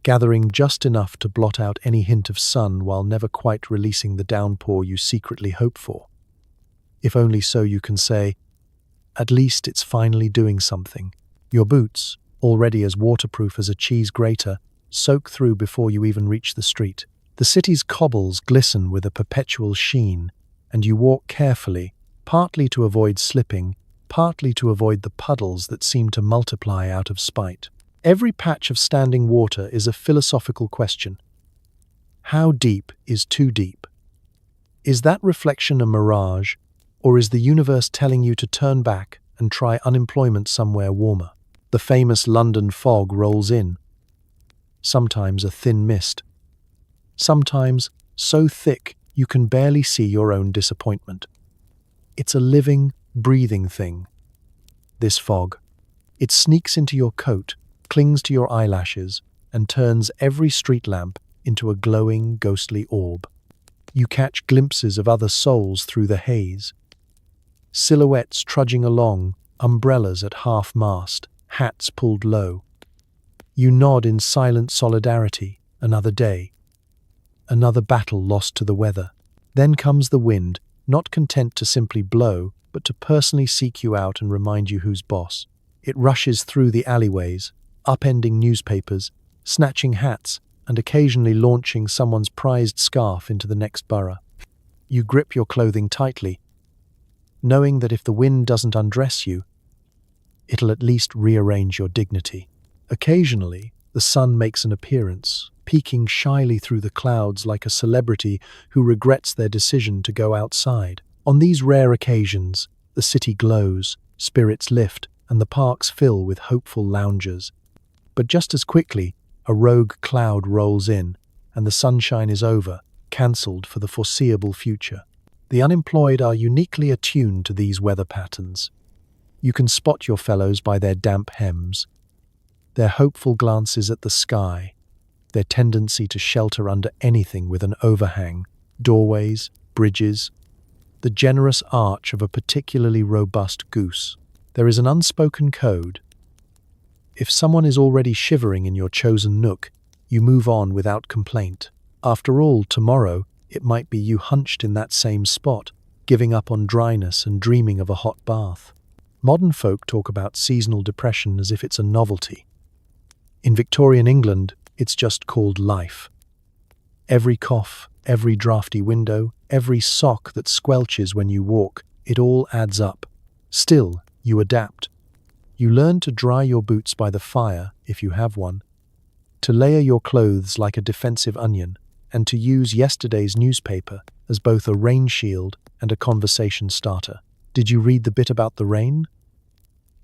gathering just enough to blot out any hint of sun while never quite releasing the downpour you secretly hope for. If only so you can say, at least it's finally doing something. Your boots, already as waterproof as a cheese grater, soak through before you even reach the street. The city's cobbles glisten with a perpetual sheen, and you walk carefully, partly to avoid slipping, partly to avoid the puddles that seem to multiply out of spite. Every patch of standing water is a philosophical question. How deep is too deep? Is that reflection a mirage, or is the universe telling you to turn back and try unemployment somewhere warmer? The famous London fog rolls in, sometimes a thin mist, sometimes so thick you can barely see your own disappointment. It's a living, breathing thing, this fog. It sneaks into your coat, clings to your eyelashes, and turns every street lamp into a glowing, ghostly orb. You catch glimpses of other souls through the haze. Silhouettes trudging along, umbrellas at half-mast, hats pulled low. You nod in silent solidarity. Another day. Another battle lost to the weather. Then comes the wind, not content to simply blow, but to personally seek you out and remind you who's boss. It rushes through the alleyways, upending newspapers, snatching hats, and occasionally launching someone's prized scarf into the next borough. You grip your clothing tightly, knowing that if the wind doesn't undress you, it'll at least rearrange your dignity. Occasionally, the sun makes an appearance, peeking shyly through the clouds like a celebrity who regrets their decision to go outside. On these rare occasions, the city glows, spirits lift, and the parks fill with hopeful loungers. But just as quickly, a rogue cloud rolls in, and the sunshine is over, cancelled for the foreseeable future. The unemployed are uniquely attuned to these weather patterns. You can spot your fellows by their damp hems, their hopeful glances at the sky, their tendency to shelter under anything with an overhang, doorways, bridges, the generous arch of a particularly robust goose. There is an unspoken code. If someone is already shivering in your chosen nook, you move on without complaint. After all, tomorrow, it might be you hunched in that same spot, giving up on dryness and dreaming of a hot bath. Modern folk talk about seasonal depression as if it's a novelty. In Victorian England, it's just called life. Every cough, every drafty window, every sock that squelches when you walk, it all adds up. Still, you adapt. You learn to dry your boots by the fire, if you have one, to layer your clothes like a defensive onion, and to use yesterday's newspaper as both a rain shield and a conversation starter. Did you read the bit about the rain?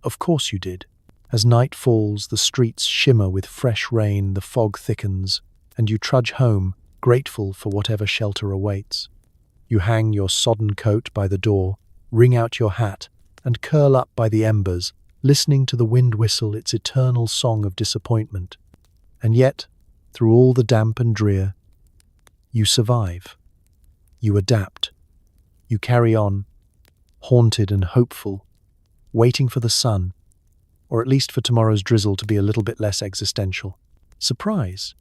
Of course you did. As night falls, the streets shimmer with fresh rain, the fog thickens, and you trudge home, grateful for whatever shelter awaits. You hang your sodden coat by the door, wring out your hat, and curl up by the embers, listening to the wind whistle its eternal song of disappointment. And yet, through all the damp and drear, you survive. You adapt. You carry on, haunted and hopeful, waiting for the sun, or at least for tomorrow's drizzle to be a little bit less existential. Surprise!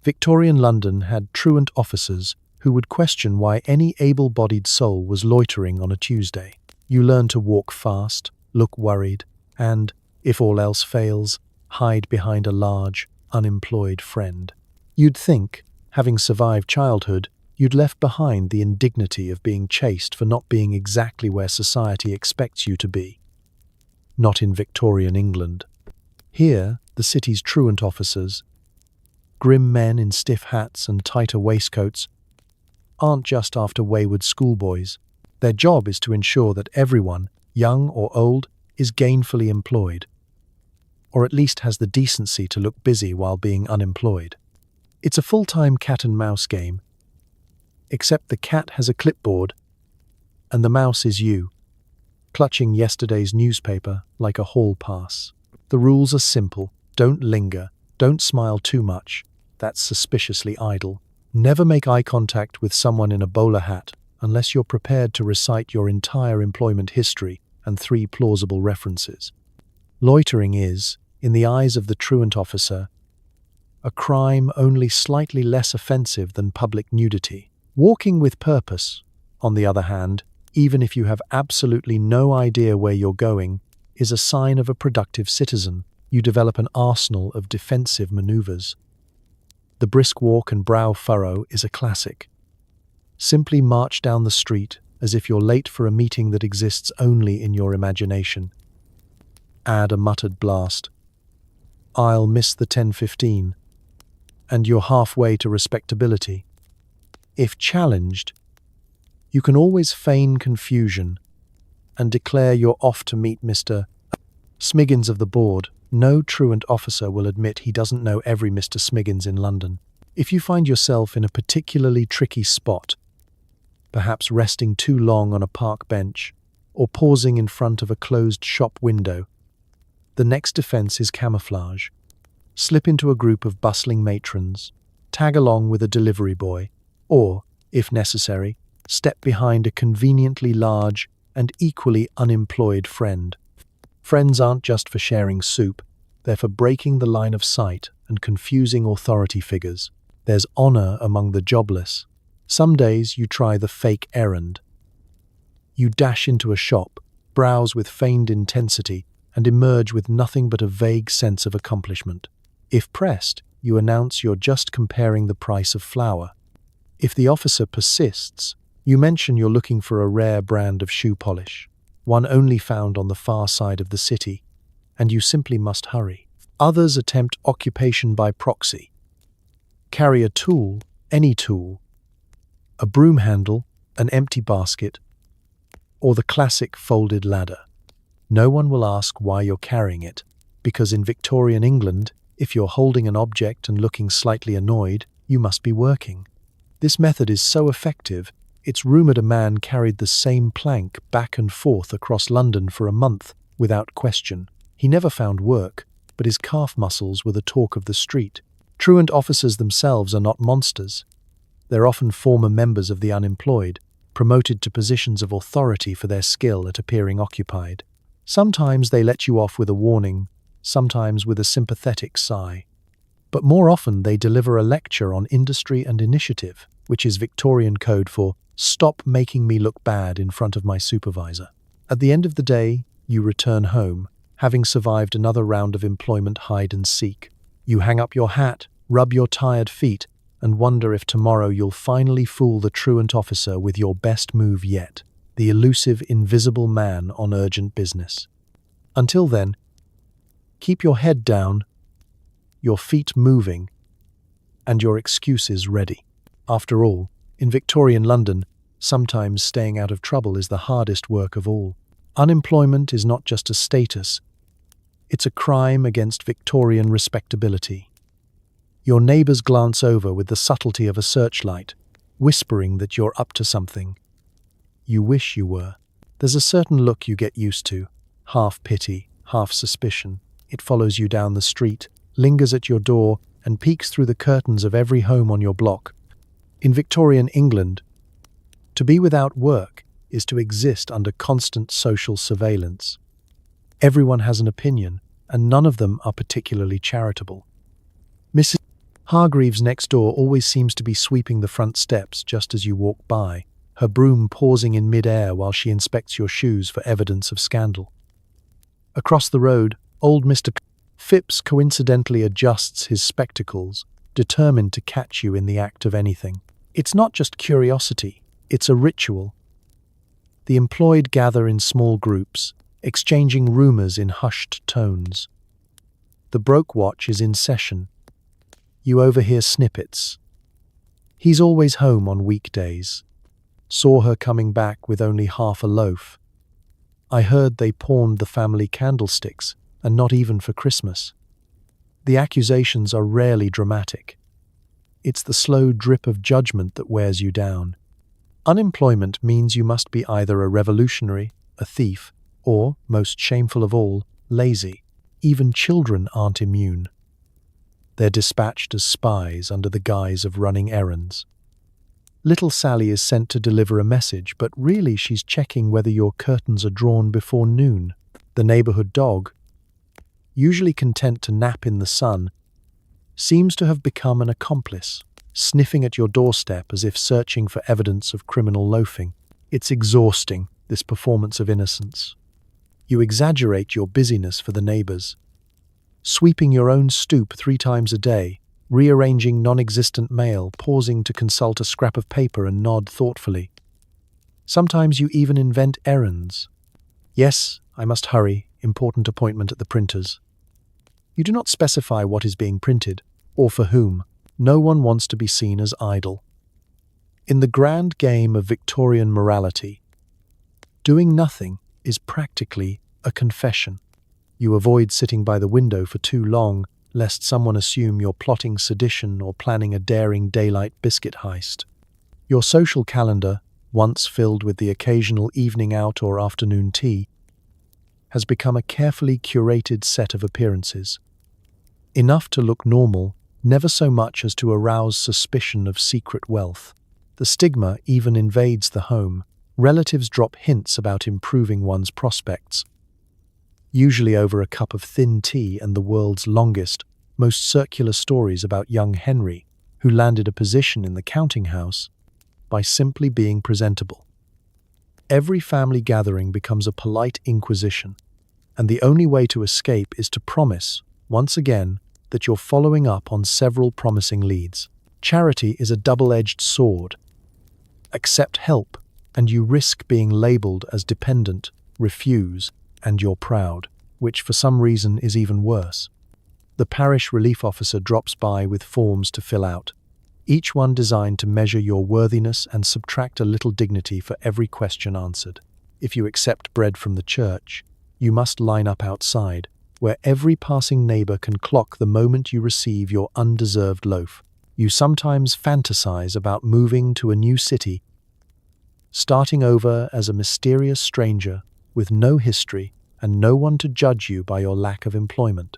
Victorian London had truant officers who would question why any able-bodied soul was loitering on a Tuesday. You learn to walk fast, look worried, and, if all else fails, hide behind a large, unemployed friend. You'd think, having survived childhood, you'd left behind the indignity of being chased for not being exactly where society expects you to be. Not in Victorian England. Here, the city's truant officers, grim men in stiff hats and tighter waistcoats, aren't just after wayward schoolboys. Their job is to ensure that everyone, young or old, is gainfully employed, or at least has the decency to look busy while being unemployed. It's a full-time cat-and-mouse game, except the cat has a clipboard, and the mouse is you, clutching yesterday's newspaper like a hall pass. The rules are simple. Don't linger. Don't smile too much. That's suspiciously idle. Never make eye contact with someone in a bowler hat unless you're prepared to recite your entire employment history and 3 plausible references. Loitering is, in the eyes of the truant officer, a crime only slightly less offensive than public nudity. Walking with purpose, on the other hand, even if you have absolutely no idea where you're going, is a sign of a productive citizen. You develop an arsenal of defensive maneuvers. The brisk walk and brow furrow is a classic. Simply march down the street as if you're late for a meeting that exists only in your imagination. Add a muttered blast. I'll miss the 10:15. And you're halfway to respectability. If challenged, you can always feign confusion and declare you're off to meet Mr. Smiggins of the board. No truant officer will admit he doesn't know every Mr. Smiggins in London. If you find yourself in a particularly tricky spot, perhaps resting too long on a park bench or pausing in front of a closed shop window, the next defense is camouflage. Slip into a group of bustling matrons, tag along with a delivery boy, or, if necessary, step behind a conveniently large and equally unemployed friend. Friends aren't just for sharing soup, they're for breaking the line of sight and confusing authority figures. There's honor among the jobless. Some days you try the fake errand. You dash into a shop, browse with feigned intensity, and emerge with nothing but a vague sense of accomplishment. If pressed, you announce you're just comparing the price of flour. If the officer persists, you mention you're looking for a rare brand of shoe polish, one only found on the far side of the city, and you simply must hurry. Others attempt occupation by proxy. Carry a tool, any tool, a broom handle, an empty basket, or the classic folded ladder. No one will ask why you're carrying it, because in Victorian England, if you're holding an object and looking slightly annoyed, you must be working. This method is so effective, it's rumoured a man carried the same plank back and forth across London for a month without question. He never found work, but his calf muscles were the talk of the street. Truant officers themselves are not monsters. They're often former members of the unemployed, promoted to positions of authority for their skill at appearing occupied. Sometimes they let you off with a warning, sometimes with a sympathetic sigh. But more often they deliver a lecture on industry and initiative, which is Victorian code for "stop making me look bad in front of my supervisor." At the end of the day, you return home, having survived another round of employment hide and seek. You hang up your hat, rub your tired feet, and wonder if tomorrow you'll finally fool the truant officer with your best move yet, the elusive invisible man on urgent business. Until then, keep your head down, your feet moving, and your excuses ready. After all, in Victorian London, sometimes staying out of trouble is the hardest work of all. Unemployment is not just a status, it's a crime against Victorian respectability. Your neighbours glance over with the subtlety of a searchlight, whispering that you're up to something. You wish you were. There's a certain look you get used to, half pity, half suspicion. It follows you down the street, lingers at your door, and peeks through the curtains of every home on your block. In Victorian England, to be without work is to exist under constant social surveillance. Everyone has an opinion, and none of them are particularly charitable. Mrs. Hargreaves next door always seems to be sweeping the front steps just as you walk by, her broom pausing in mid-air while she inspects your shoes for evidence of scandal. Across the road, old Mr. Phipps coincidentally adjusts his spectacles, determined to catch you in the act of anything. It's not just curiosity, it's a ritual. The employed gather in small groups, exchanging rumours in hushed tones. The broke watch is in session. You overhear snippets. He's always home on weekdays. Saw her coming back with only half a loaf. I heard they pawned the family candlesticks, and not even for Christmas. The accusations are rarely dramatic. It's the slow drip of judgment that wears you down. Unemployment means you must be either a revolutionary, a thief, or, most shameful of all, lazy. Even children aren't immune. They're dispatched as spies under the guise of running errands. Little Sally is sent to deliver a message, but really she's checking whether your curtains are drawn before noon. The neighbourhood dog, usually content to nap in the sun, seems to have become an accomplice, sniffing at your doorstep as if searching for evidence of criminal loafing. It's exhausting, this performance of innocence. You exaggerate your busyness for the neighbours, sweeping your own stoop 3 times a day, rearranging non-existent mail, pausing to consult a scrap of paper and nod thoughtfully. Sometimes you even invent errands. Yes, I must hurry, important appointment at the printer's. You do not specify what is being printed, or for whom. No one wants to be seen as idle. In the grand game of Victorian morality, doing nothing is practically a confession. You avoid sitting by the window for too long, lest someone assume you're plotting sedition or planning a daring daylight biscuit heist. Your social calendar, once filled with the occasional evening out or afternoon tea, has become a carefully curated set of appearances. Enough to look normal, never so much as to arouse suspicion of secret wealth. The stigma even invades the home. Relatives drop hints about improving one's prospects, usually over a cup of thin tea and the world's longest, most circular stories about young Henry, who landed a position in the counting house by simply being presentable. Every family gathering becomes a polite inquisition, and the only way to escape is to promise, once again, that you're following up on several promising leads. Charity is a double-edged sword. Accept help, and you risk being labelled as dependent, refuse, and you're proud, which for some reason is even worse. The parish relief officer drops by with forms to fill out, each one designed to measure your worthiness and subtract a little dignity for every question answered. If you accept bread from the church, you must line up outside, where every passing neighbor can clock the moment you receive your undeserved loaf. You sometimes fantasize about moving to a new city, starting over as a mysterious stranger with no history and no one to judge you by your lack of employment.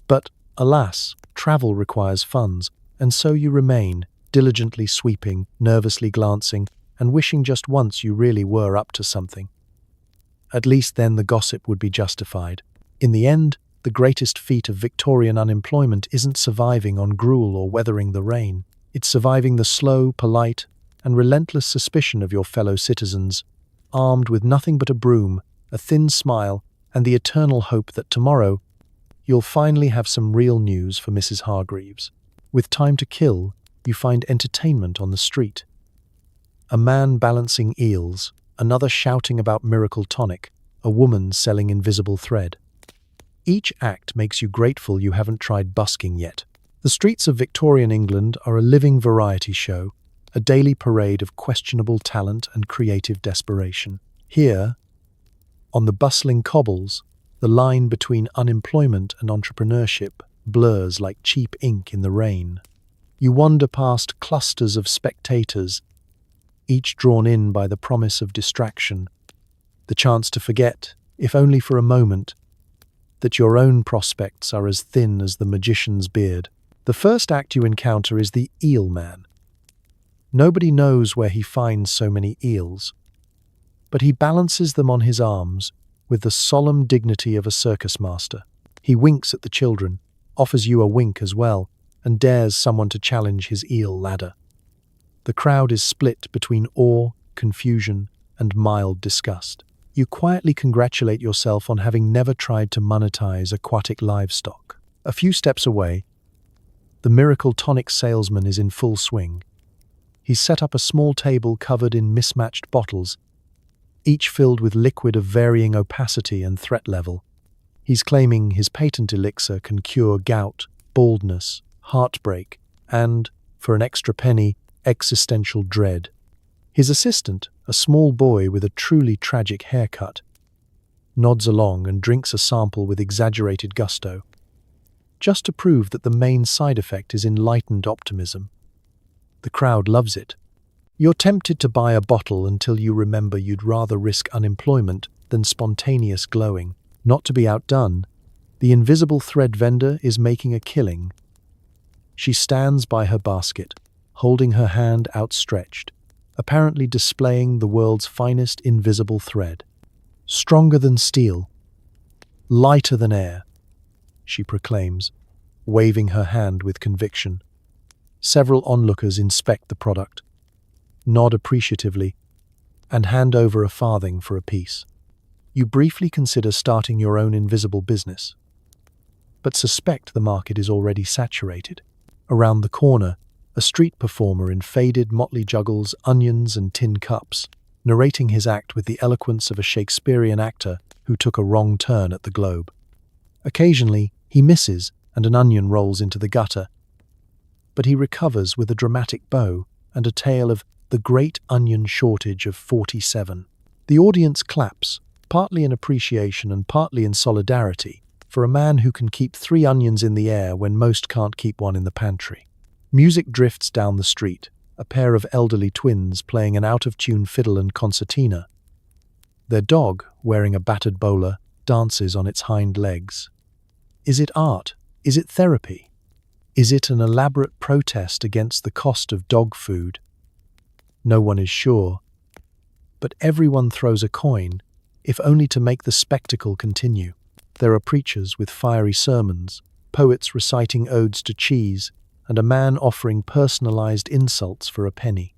But, alas, travel requires funds, and so you remain, diligently sweeping, nervously glancing, and wishing just once you really were up to something. At least then the gossip would be justified. In the end, the greatest feat of Victorian unemployment isn't surviving on gruel or weathering the rain. It's surviving the slow, polite, and relentless suspicion of your fellow citizens, armed with nothing but a broom, a thin smile, and the eternal hope that tomorrow you'll finally have some real news for Mrs. Hargreaves. With time to kill, you find entertainment on the street. A man balancing eels, another shouting about miracle tonic, a woman selling invisible thread. Each act makes you grateful you haven't tried busking yet. The streets of Victorian England are a living variety show, a daily parade of questionable talent and creative desperation. Here, on the bustling cobbles, the line between unemployment and entrepreneurship blurs like cheap ink in the rain. You wander past clusters of spectators, each drawn in by the promise of distraction, the chance to forget, if only for a moment, that your own prospects are as thin as the magician's beard. The first act you encounter is the eel man. Nobody knows where he finds so many eels, but he balances them on his arms with the solemn dignity of a circus master. He winks at the children, offers you a wink as well, and dares someone to challenge his eel ladder. The crowd is split between awe, confusion, and mild disgust. You quietly congratulate yourself on having never tried to monetize aquatic livestock. A few steps away, the miracle tonic salesman is in full swing. He's set up a small table covered in mismatched bottles, each filled with liquid of varying opacity and threat level. He's claiming his patent elixir can cure gout, baldness, heartbreak, and, for an extra penny, existential dread. His assistant, a small boy with a truly tragic haircut, nods along and drinks a sample with exaggerated gusto, just to prove that the main side effect is enlightened optimism. The crowd loves it. You're tempted to buy a bottle until you remember you'd rather risk unemployment than spontaneous glowing. Not to be outdone, the invisible thread vendor is making a killing. She stands by her basket, holding her hand outstretched, apparently displaying the world's finest invisible thread. Stronger than steel, lighter than air, she proclaims, waving her hand with conviction. Several onlookers inspect the product, nod appreciatively, and hand over a farthing for a piece. You briefly consider starting your own invisible business, but suspect the market is already saturated. Around the corner, a street performer in faded motley juggles onions and tin cups, narrating his act with the eloquence of a Shakespearean actor who took a wrong turn at the Globe. Occasionally, he misses and an onion rolls into the gutter, but he recovers with a dramatic bow and a tale of the great onion shortage of 47. The audience claps, partly in appreciation and partly in solidarity, for a man who can keep 3 onions in the air when most can't keep one in the pantry. Music drifts down the street, a pair of elderly twins playing an out-of-tune fiddle and concertina. Their dog, wearing a battered bowler, dances on its hind legs. Is it art? Is it therapy? Is it an elaborate protest against the cost of dog food? No one is sure, but everyone throws a coin, if only to make the spectacle continue. There are preachers with fiery sermons, poets reciting odes to cheese, and a man offering personalized insults for a penny.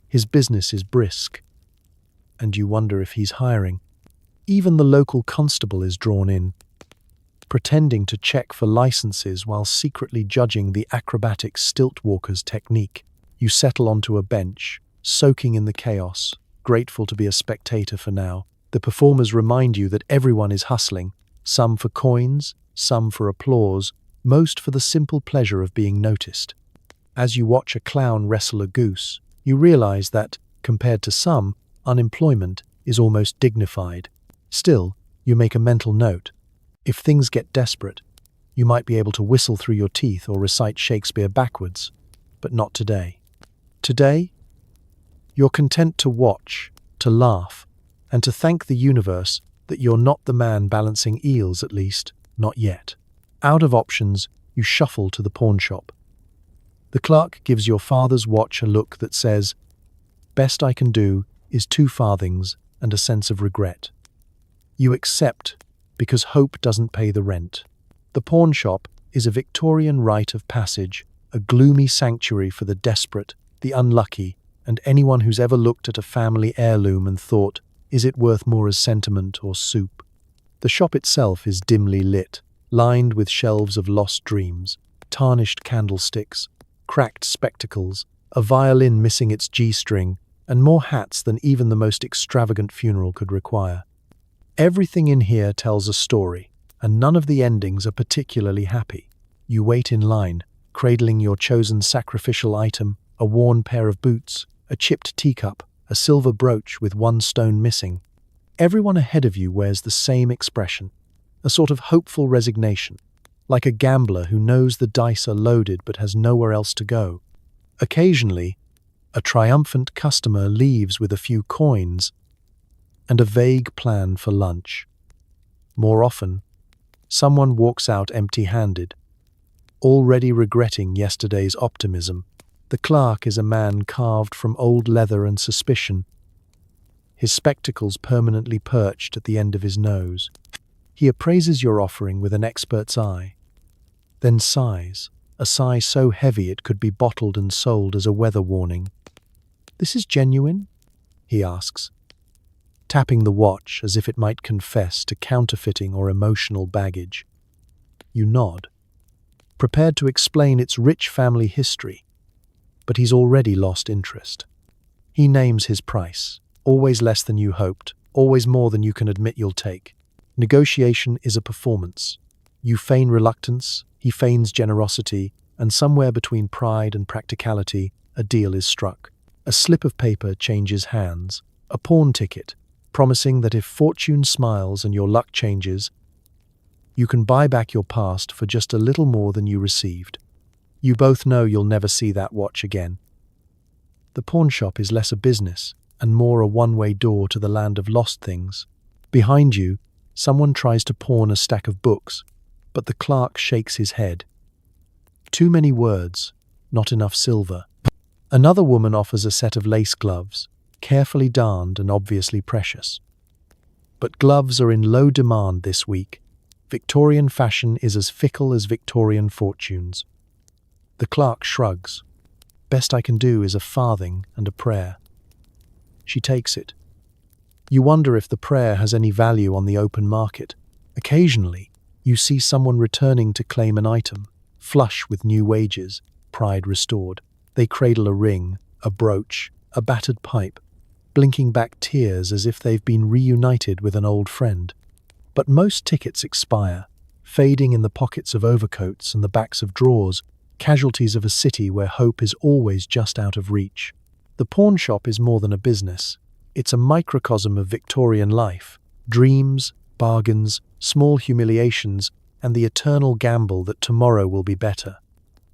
His business is brisk, and you wonder if he's hiring. Even the local constable is drawn in, pretending to check for licenses while secretly judging the acrobatic stilt walker's technique. You settle onto a bench, soaking in the chaos, grateful to be a spectator for now. The performers remind you that everyone is hustling, some for coins, some for applause, most for the simple pleasure of being noticed. As you watch a clown wrestle a goose, you realize that, compared to some, unemployment is almost dignified. Still, you make a mental note. If things get desperate, you might be able to whistle through your teeth or recite Shakespeare backwards, but not today. Today, you're content to watch, to laugh, and to thank the universe that you're not the man balancing eels, at least, not yet. Out of options, you shuffle to the pawn shop. The clerk gives your father's watch a look that says, "Best I can do is 2 farthings and a sense of regret." You accept because hope doesn't pay the rent. The pawn shop is a Victorian rite of passage, a gloomy sanctuary for the desperate, the unlucky, and anyone who's ever looked at a family heirloom and thought, is it worth more as sentiment or soup? The shop itself is dimly lit, lined with shelves of lost dreams, tarnished candlesticks, cracked spectacles, a violin missing its G-string, and more hats than even the most extravagant funeral could require. Everything in here tells a story, and none of the endings are particularly happy. You wait in line, cradling your chosen sacrificial item, a worn pair of boots, a chipped teacup, a silver brooch with 1 stone missing. Everyone ahead of you wears the same expression, a sort of hopeful resignation, like a gambler who knows the dice are loaded but has nowhere else to go. Occasionally, a triumphant customer leaves with a few coins and a vague plan for lunch. More often, someone walks out empty-handed, already regretting yesterday's optimism. The clerk is a man carved from old leather and suspicion, his spectacles permanently perched at the end of his nose. He appraises your offering with an expert's eye, then sighs, a sigh so heavy it could be bottled and sold as a weather warning. "This is genuine?" he asks, tapping the watch as if it might confess to counterfeiting or emotional baggage. You nod, prepared to explain its rich family history, but he's already lost interest. He names his price, always less than you hoped, always more than you can admit you'll take. Negotiation is a performance. You feign reluctance, he feigns generosity, and somewhere between pride and practicality, a deal is struck. A slip of paper changes hands, a pawn ticket, promising that if fortune smiles and your luck changes, you can buy back your past for just a little more than you received. You both know you'll never see that watch again. The pawn shop is less a business and more a one-way door to the land of lost things. Behind you, someone tries to pawn a stack of books, but the clerk shakes his head. Too many words, not enough silver. Another woman offers a set of lace gloves, carefully darned and obviously precious. But gloves are in low demand this week. Victorian fashion is as fickle as Victorian fortunes. The clerk shrugs. "Best I can do is a farthing and a prayer." She takes it. You wonder if the prayer has any value on the open market. Occasionally, you see someone returning to claim an item, flush with new wages, pride restored. They cradle a ring, a brooch, a battered pipe, blinking back tears as if they've been reunited with an old friend. But most tickets expire, fading in the pockets of overcoats and the backs of drawers, casualties of a city where hope is always just out of reach. The pawn shop is more than a business. It's a microcosm of Victorian life, dreams, bargains, small humiliations, and the eternal gamble that tomorrow will be better.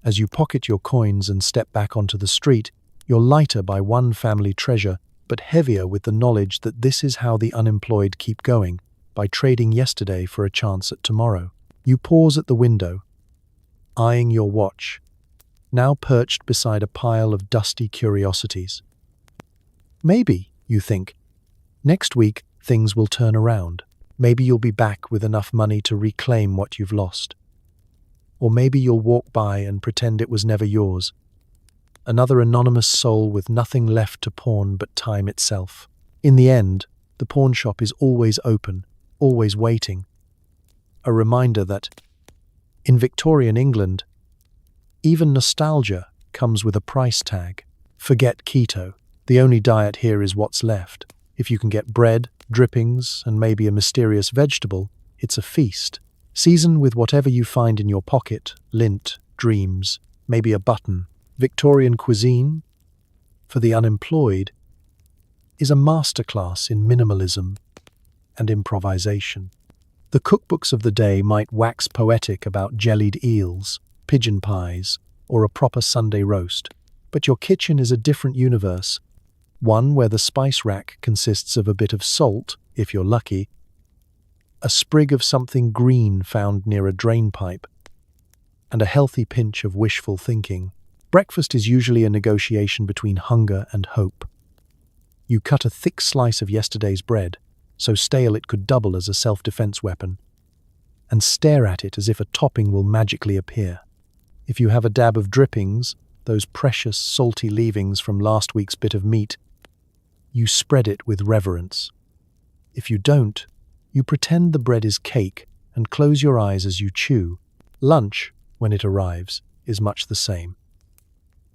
As you pocket your coins and step back onto the street, you're lighter by one family treasure, but heavier with the knowledge that this is how the unemployed keep going, by trading yesterday for a chance at tomorrow. You pause at the window, eyeing your watch, now perched beside a pile of dusty curiosities. Maybe, you think, next week things will turn around. Maybe you'll be back with enough money to reclaim what you've lost. Or maybe you'll walk by and pretend it was never yours. Another anonymous soul with nothing left to pawn but time itself. In the end, the pawn shop is always open, always waiting. A reminder that, in Victorian England, even nostalgia comes with a price tag. Forget keto. The only diet here is what's left. If you can get bread, drippings, and maybe a mysterious vegetable, it's a feast. Season with whatever you find in your pocket, lint, dreams, maybe a button. Victorian cuisine, for the unemployed, is a masterclass in minimalism and improvisation. The cookbooks of the day might wax poetic about jellied eels, pigeon pies, or a proper Sunday roast, but your kitchen is a different universe, one where the spice rack consists of a bit of salt, if you're lucky, a sprig of something green found near a drain pipe, and a healthy pinch of wishful thinking. Breakfast is usually a negotiation between hunger and hope. You cut a thick slice of yesterday's bread, so stale it could double as a self-defense weapon, and stare at it as if a topping will magically appear. If you have a dab of drippings, those precious salty leavings from last week's bit of meat, you spread it with reverence. If you don't, you pretend the bread is cake and close your eyes as you chew. Lunch, when it arrives, is much the same.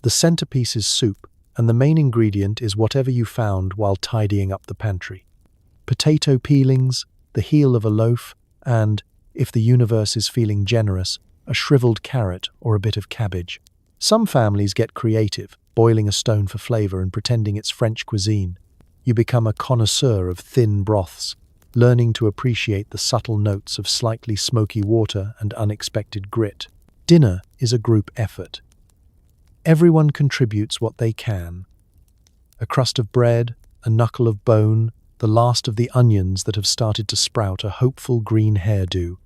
The centerpiece is soup, and the main ingredient is whatever you found while tidying up the pantry. Potato peelings, the heel of a loaf, and, if the universe is feeling generous, a shriveled carrot or a bit of cabbage. Some families get creative, boiling a stone for flavor and pretending it's French cuisine. You become a connoisseur of thin broths, learning to appreciate the subtle notes of slightly smoky water and unexpected grit. Dinner is a group effort. Everyone contributes what they can. A crust of bread, a knuckle of bone, the last of the onions that have started to sprout a hopeful green hairdo.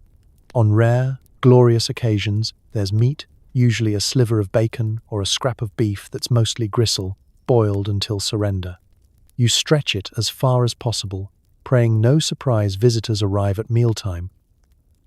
On rare, glorious occasions, there's meat, usually a sliver of bacon or a scrap of beef that's mostly gristle, boiled until surrender. You stretch it as far as possible, praying no surprise visitors arrive at mealtime.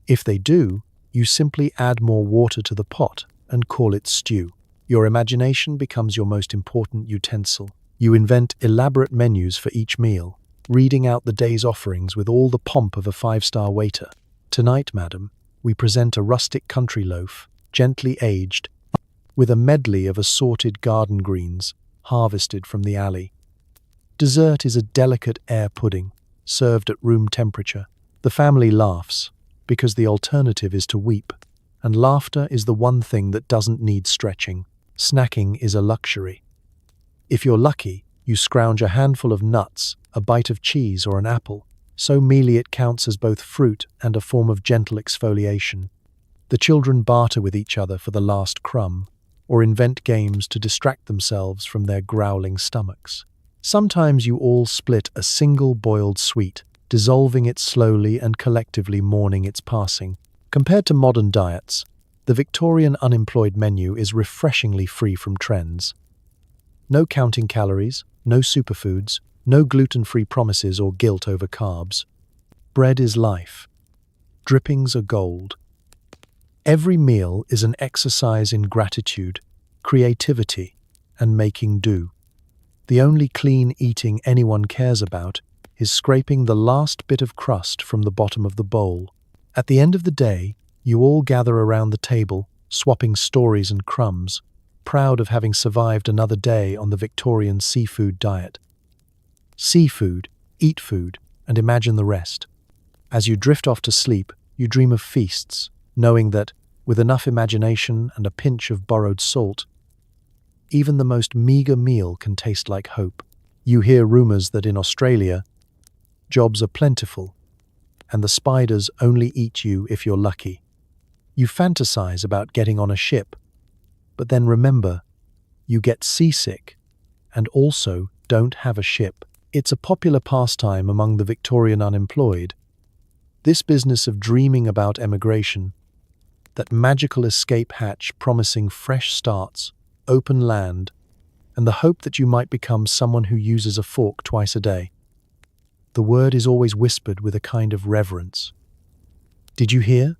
If they do, you simply add more water to the pot and call it stew. Your imagination becomes your most important utensil. You invent elaborate menus for each meal, reading out the day's offerings with all the pomp of a five-star waiter. Tonight, madam, we present a rustic country loaf, gently aged, with a medley of assorted garden greens, harvested from the alley. Dessert is a delicate air pudding, served at room temperature. The family laughs, because the alternative is to weep, and laughter is the one thing that doesn't need stretching. Snacking is a luxury. If you're lucky, you scrounge a handful of nuts, a bite of cheese or an apple, so mealy it counts as both fruit and a form of gentle exfoliation. The children barter with each other for the last crumb, or invent games to distract themselves from their growling stomachs. Sometimes you all split a single boiled sweet, dissolving it slowly and collectively mourning its passing. Compared to modern diets, the Victorian unemployed menu is refreshingly free from trends. No counting calories, no superfoods, no gluten-free promises or guilt over carbs. Bread is life. Drippings are gold. Every meal is an exercise in gratitude, creativity, and making do. The only clean eating anyone cares about is scraping the last bit of crust from the bottom of the bowl. At the end of the day, you all gather around the table, swapping stories and crumbs, proud of having survived another day on the Victorian seafood diet. Seafood, eat food, and imagine the rest. As you drift off to sleep, you dream of feasts, knowing that, with enough imagination and a pinch of borrowed salt, even the most meager meal can taste like hope. You hear rumors that in Australia, jobs are plentiful, and the spiders only eat you if you're lucky. You fantasize about getting on a ship, but then remember, you get seasick and also don't have a ship. It's a popular pastime among the Victorian unemployed. This business of dreaming about emigration, that magical escape hatch promising fresh starts, open land, and the hope that you might become someone who uses a fork twice a day. The word is always whispered with a kind of reverence. Did you hear?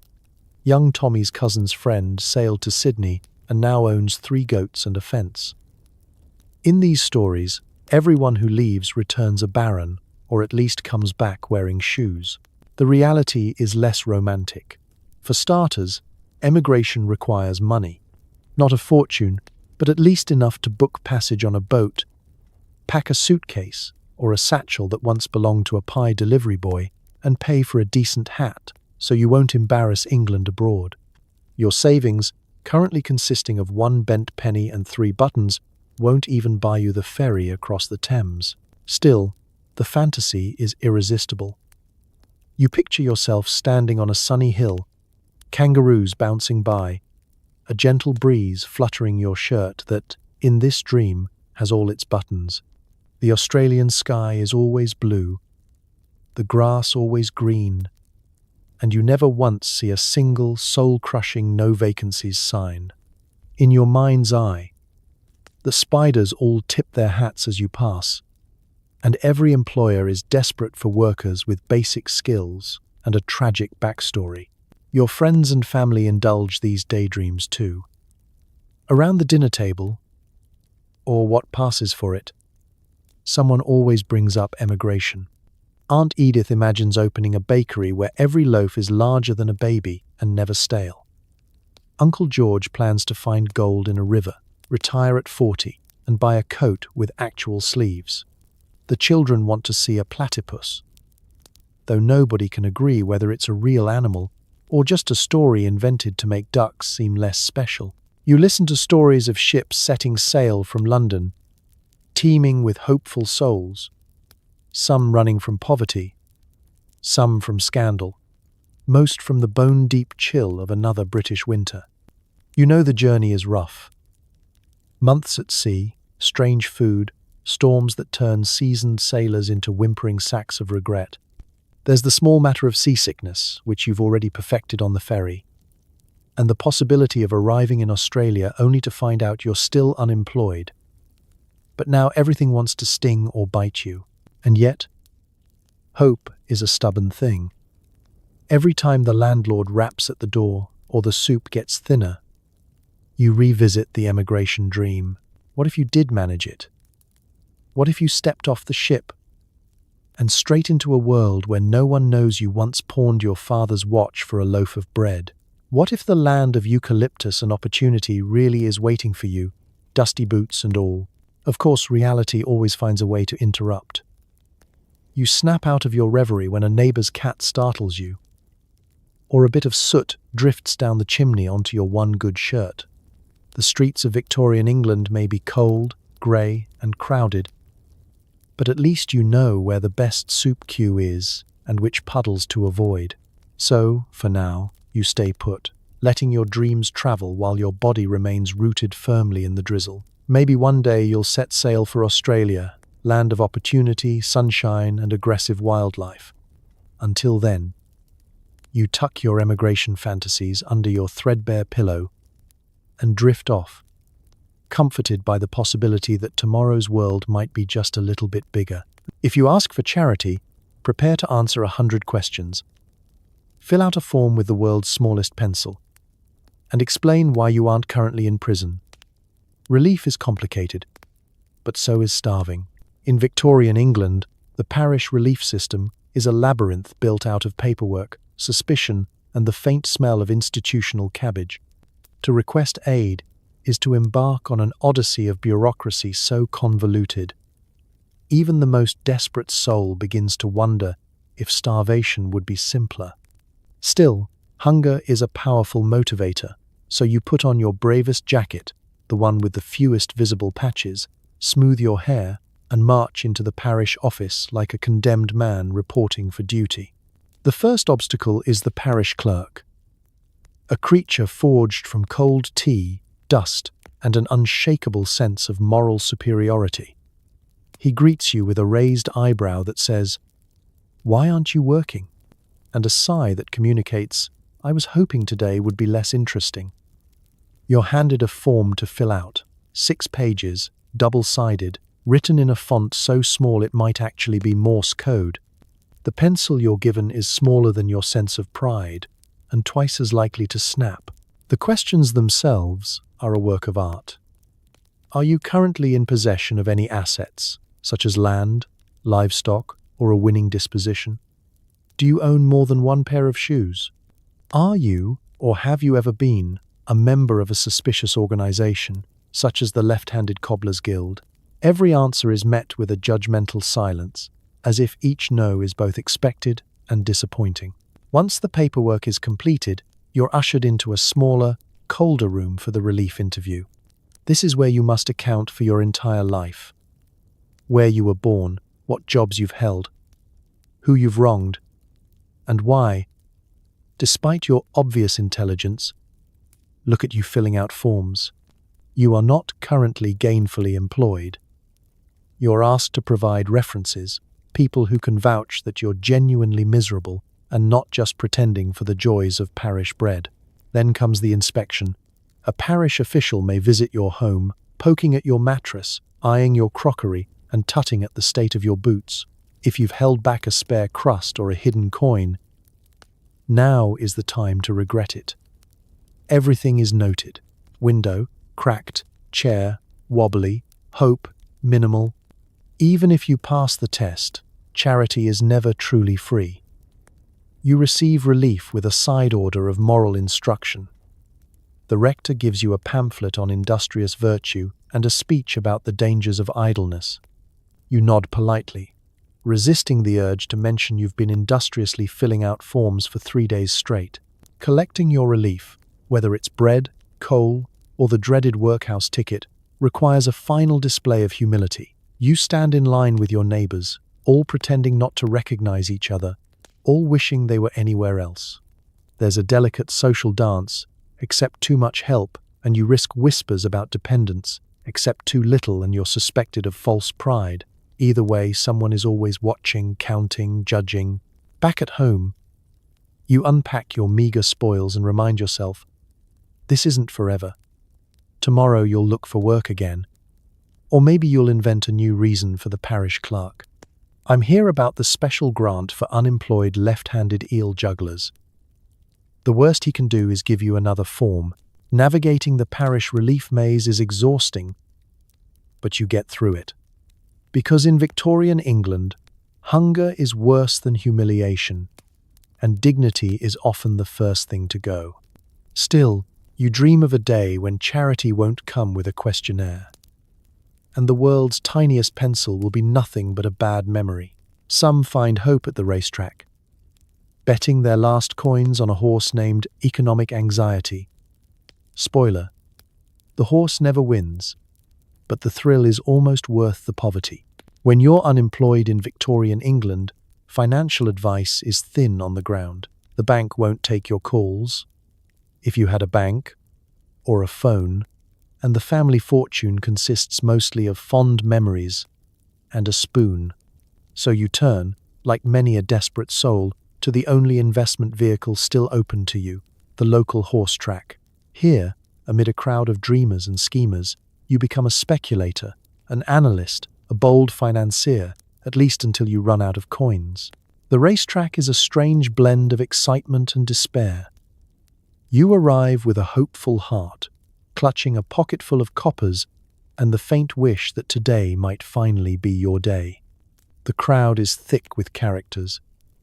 Young Tommy's cousin's friend sailed to Sydney and now owns 3 goats and a fence. In these stories, everyone who leaves returns a baron, or at least comes back wearing shoes. The reality is less romantic. For starters, emigration requires money. Not a fortune, but at least enough to book passage on a boat, pack a suitcase or a satchel that once belonged to a pie delivery boy, and pay for a decent hat so you won't embarrass England abroad. Your savings currently consisting of 1 bent penny and 3 buttons, won't even buy you the ferry across the Thames. Still, the fantasy is irresistible. You picture yourself standing on a sunny hill, kangaroos bouncing by, a gentle breeze fluttering your shirt that, in this dream, has all its buttons. The Australian sky is always blue, the grass always green, and you never once see a single soul-crushing no vacancies sign. In your mind's eye, the spiders all tip their hats as you pass, and every employer is desperate for workers with basic skills and a tragic backstory. Your friends and family indulge these daydreams too. Around the dinner table, or what passes for it, someone always brings up emigration. Aunt Edith imagines opening a bakery where every loaf is larger than a baby and never stale. Uncle George plans to find gold in a river, retire at 40, and buy a coat with actual sleeves. The children want to see a platypus, though nobody can agree whether it's a real animal or just a story invented to make ducks seem less special. You listen to stories of ships setting sail from London, teeming with hopeful souls, some running from poverty, some from scandal, most from the bone-deep chill of another British winter. You know the journey is rough. Months at sea, strange food, storms that turn seasoned sailors into whimpering sacks of regret. There's the small matter of seasickness, which you've already perfected on the ferry, and the possibility of arriving in Australia only to find out you're still unemployed. But now everything wants to sting or bite you. And yet, hope is a stubborn thing. Every time the landlord raps at the door or the soup gets thinner, you revisit the emigration dream. What if you did manage it? What if you stepped off the ship and straight into a world where no one knows you once pawned your father's watch for a loaf of bread? What if the land of eucalyptus and opportunity really is waiting for you, dusty boots and all? Of course, reality always finds a way to interrupt. You snap out of your reverie when a neighbour's cat startles you, or a bit of soot drifts down the chimney onto your one good shirt. The streets of Victorian England may be cold, grey, and crowded, but at least you know where the best soup queue is and which puddles to avoid. So, for now, you stay put, letting your dreams travel while your body remains rooted firmly in the drizzle. Maybe one day you'll set sail for Australia, land of opportunity, sunshine, and aggressive wildlife. Until then, you tuck your emigration fantasies under your threadbare pillow and drift off, comforted by the possibility that tomorrow's world might be just a little bit bigger. If you ask for charity, prepare to answer 100 questions. Fill out a form with the world's smallest pencil, and explain why you aren't currently in prison. Relief is complicated, but so is starving. In Victorian England, the Parish relief system is a labyrinth built out of paperwork, suspicion, and the faint smell of institutional cabbage. To request aid is to embark on an odyssey of bureaucracy so convoluted. Even the most desperate soul begins to wonder if starvation would be simpler. Still, hunger is a powerful motivator, so you put on your bravest jacket, the one with the fewest visible patches, smooth your hair, and march into the parish office like a condemned man reporting for duty. The first obstacle is the parish clerk, a creature forged from cold tea, dust, and an unshakable sense of moral superiority. He greets you with a raised eyebrow that says, "Why aren't you working?" and a sigh that communicates, "I was hoping today would be less interesting." You're handed a form to fill out, 6 pages, double-sided, written in a font so small it might actually be Morse code. The pencil you're given is smaller than your sense of pride, and twice as likely to snap. The questions themselves are a work of art. Are you currently in possession of any assets, such as land, livestock, or a winning disposition? Do you own more than 1 pair of shoes? Are you, or have you ever been, a member of a suspicious organization, such as the Left-Handed Cobblers Guild? Every answer is met with a judgmental silence, as if each no is both expected and disappointing. Once the paperwork is completed, you're ushered into a smaller, colder room for the relief interview. This is where you must account for your entire life. Where you were born, what jobs you've held, who you've wronged, and why. Despite your obvious intelligence, look at you filling out forms. You are not currently gainfully employed. You're asked to provide references, people who can vouch that you're genuinely miserable and not just pretending for the joys of parish bread. Then comes the inspection. A parish official may visit your home, poking at your mattress, eyeing your crockery, and tutting at the state of your boots. If you've held back a spare crust or a hidden coin, now is the time to regret it. Everything is noted. Window, cracked, chair, wobbly, hope, minimal. Even if you pass the test, charity is never truly free. You receive relief with a side order of moral instruction. The rector gives you a pamphlet on industrious virtue and a speech about the dangers of idleness. You nod politely, resisting the urge to mention you've been industriously filling out forms for 3 days straight. Collecting your relief, whether it's bread, coal, or the dreaded workhouse ticket, requires a final display of humility. You stand in line with your neighbors, all pretending not to recognize each other, all wishing they were anywhere else. There's a delicate social dance. Accept too much help, and you risk whispers about dependence. Accept too little, and you're suspected of false pride. Either way, someone is always watching, counting, judging. Back at home, you unpack your meager spoils and remind yourself, this isn't forever. Tomorrow you'll look for work again. Or maybe you'll invent a new reason for the parish clerk. I'm here about the special grant for unemployed left-handed eel jugglers. The worst he can do is give you another form. Navigating the parish relief maze is exhausting, but you get through it. Because in Victorian England, hunger is worse than humiliation, and dignity is often the first thing to go. Still, you dream of a day when charity won't come with a questionnaire, and the world's tiniest pencil will be nothing but a bad memory. Some find hope at the racetrack, betting their last coins on a horse named Economic Anxiety. Spoiler: the horse never wins, but the thrill is almost worth the poverty. When you're unemployed in Victorian England, financial advice is thin on the ground. The bank won't take your calls, if you had a bank or a phone, and the family fortune consists mostly of fond memories and a spoon. So you turn, like many a desperate soul, to the only investment vehicle still open to you, the local horse track. Here, amid a crowd of dreamers and schemers, you become a speculator, an analyst, a bold financier, at least until you run out of coins. The racetrack is a strange blend of excitement and despair. You arrive with a hopeful heart, clutching a pocketful of coppers and the faint wish that today might finally be your day. The crowd is thick with characters,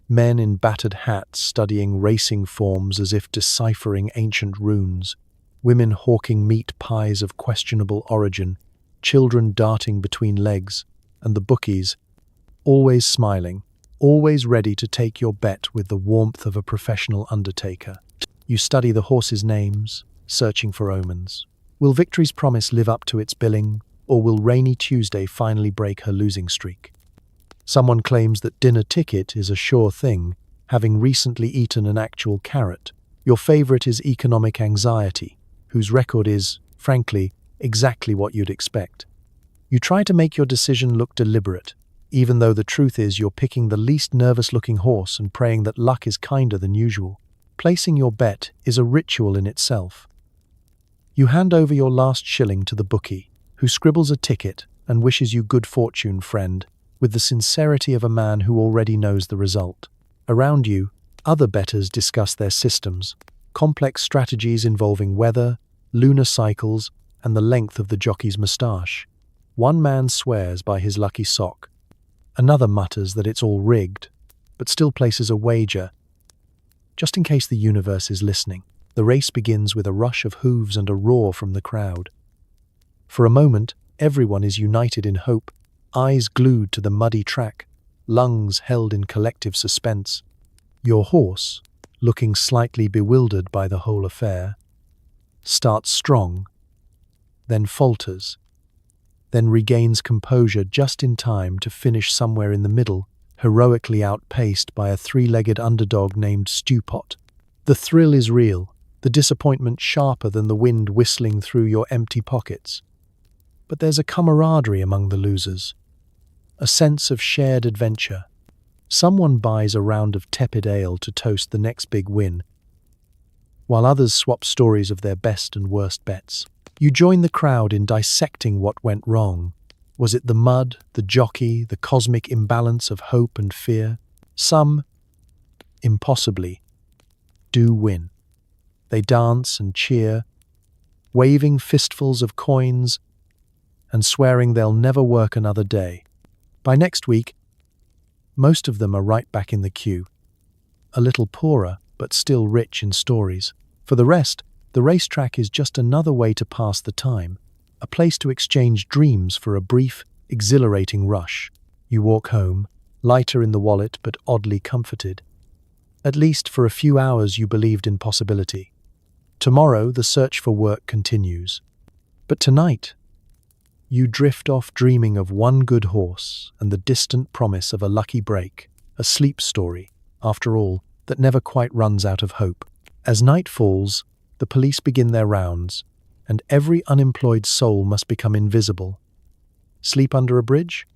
men in battered hats studying racing forms as if deciphering ancient runes, women hawking meat pies of questionable origin, children darting between legs, and the bookies, always smiling, always ready to take your bet with the warmth of a professional undertaker. You study the horses' names, searching for omens. Will Victory's Promise live up to its billing, or will Rainy Tuesday finally break her losing streak? Someone claims that dinner ticket is a sure thing, having recently eaten an actual carrot. Your favorite is Economic Anxiety, whose record is, frankly, exactly what you'd expect. You try to make your decision look deliberate, even though the truth is you're picking the least nervous-looking horse and praying that luck is kinder than usual. Placing your bet is a ritual in itself. You hand over your last shilling to the bookie, who scribbles a ticket and wishes you good fortune, friend, with the sincerity of a man who already knows the result. Around you, other bettors discuss their systems, complex strategies involving weather, lunar cycles, and the length of the jockey's moustache. One man swears by his lucky sock. Another mutters that it's all rigged, but still places a wager, just in case the universe is listening. The race begins with a rush of hooves and a roar from the crowd. For a moment, everyone is united in hope, eyes glued to the muddy track, lungs held in collective suspense. Your horse, looking slightly bewildered by the whole affair, starts strong, then falters, then regains composure just in time to finish somewhere in the middle, heroically outpaced by a three-legged underdog named Stewpot. The thrill is real, the disappointment sharper than the wind whistling through your empty pockets. But there's a camaraderie among the losers, a sense of shared adventure. Someone buys a round of tepid ale to toast the next big win, while others swap stories of their best and worst bets. You join the crowd in dissecting what went wrong. Was it the mud, the jockey, the cosmic imbalance of hope and fear? Some, impossibly, do win. They dance and cheer, waving fistfuls of coins and swearing they'll never work another day. By next week, most of them are right back in the queue, a little poorer but still rich in stories. For the rest, the racetrack is just another way to pass the time, a place to exchange dreams for a brief, exhilarating rush. You walk home, lighter in the wallet but oddly comforted. At least for a few hours you believed in possibility. Tomorrow the search for work continues. But tonight, you drift off dreaming of one good horse and the distant promise of a lucky break, a sleep story, after all, that never quite runs out of hope. As night falls, the police begin their rounds, and every unemployed soul must become invisible. Sleep under a bridge?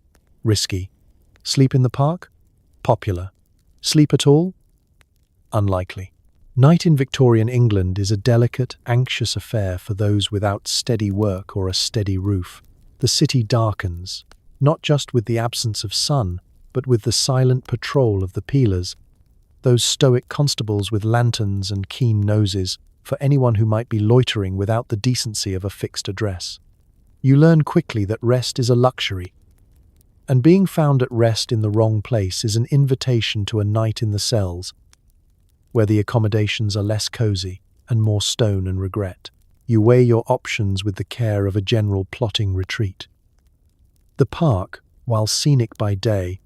Risky. Sleep in the park? Popular. Sleep at all? Unlikely. Night in Victorian England is a delicate, anxious affair for those without steady work or a steady roof. The city darkens, not just with the absence of sun, but with the silent patrol of the peelers, those stoic constables with lanterns and keen noses for anyone who might be loitering without the decency of a fixed address. You learn quickly that rest is a luxury, and being found at rest in the wrong place is an invitation to a night in the cells, where the accommodations are less cozy and more stone and regret. You weigh your options with the care of a general plotting retreat. The park, while scenic by day,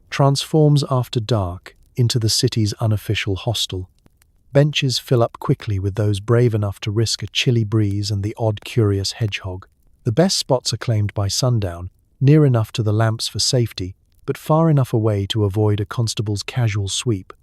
transforms after dark into the city's unofficial hostel. Benches fill up quickly with those brave enough to risk a chilly breeze and the odd curious hedgehog. The best spots are claimed by sundown, near enough to the lamps for safety, but far enough away to avoid a constable's casual sweep.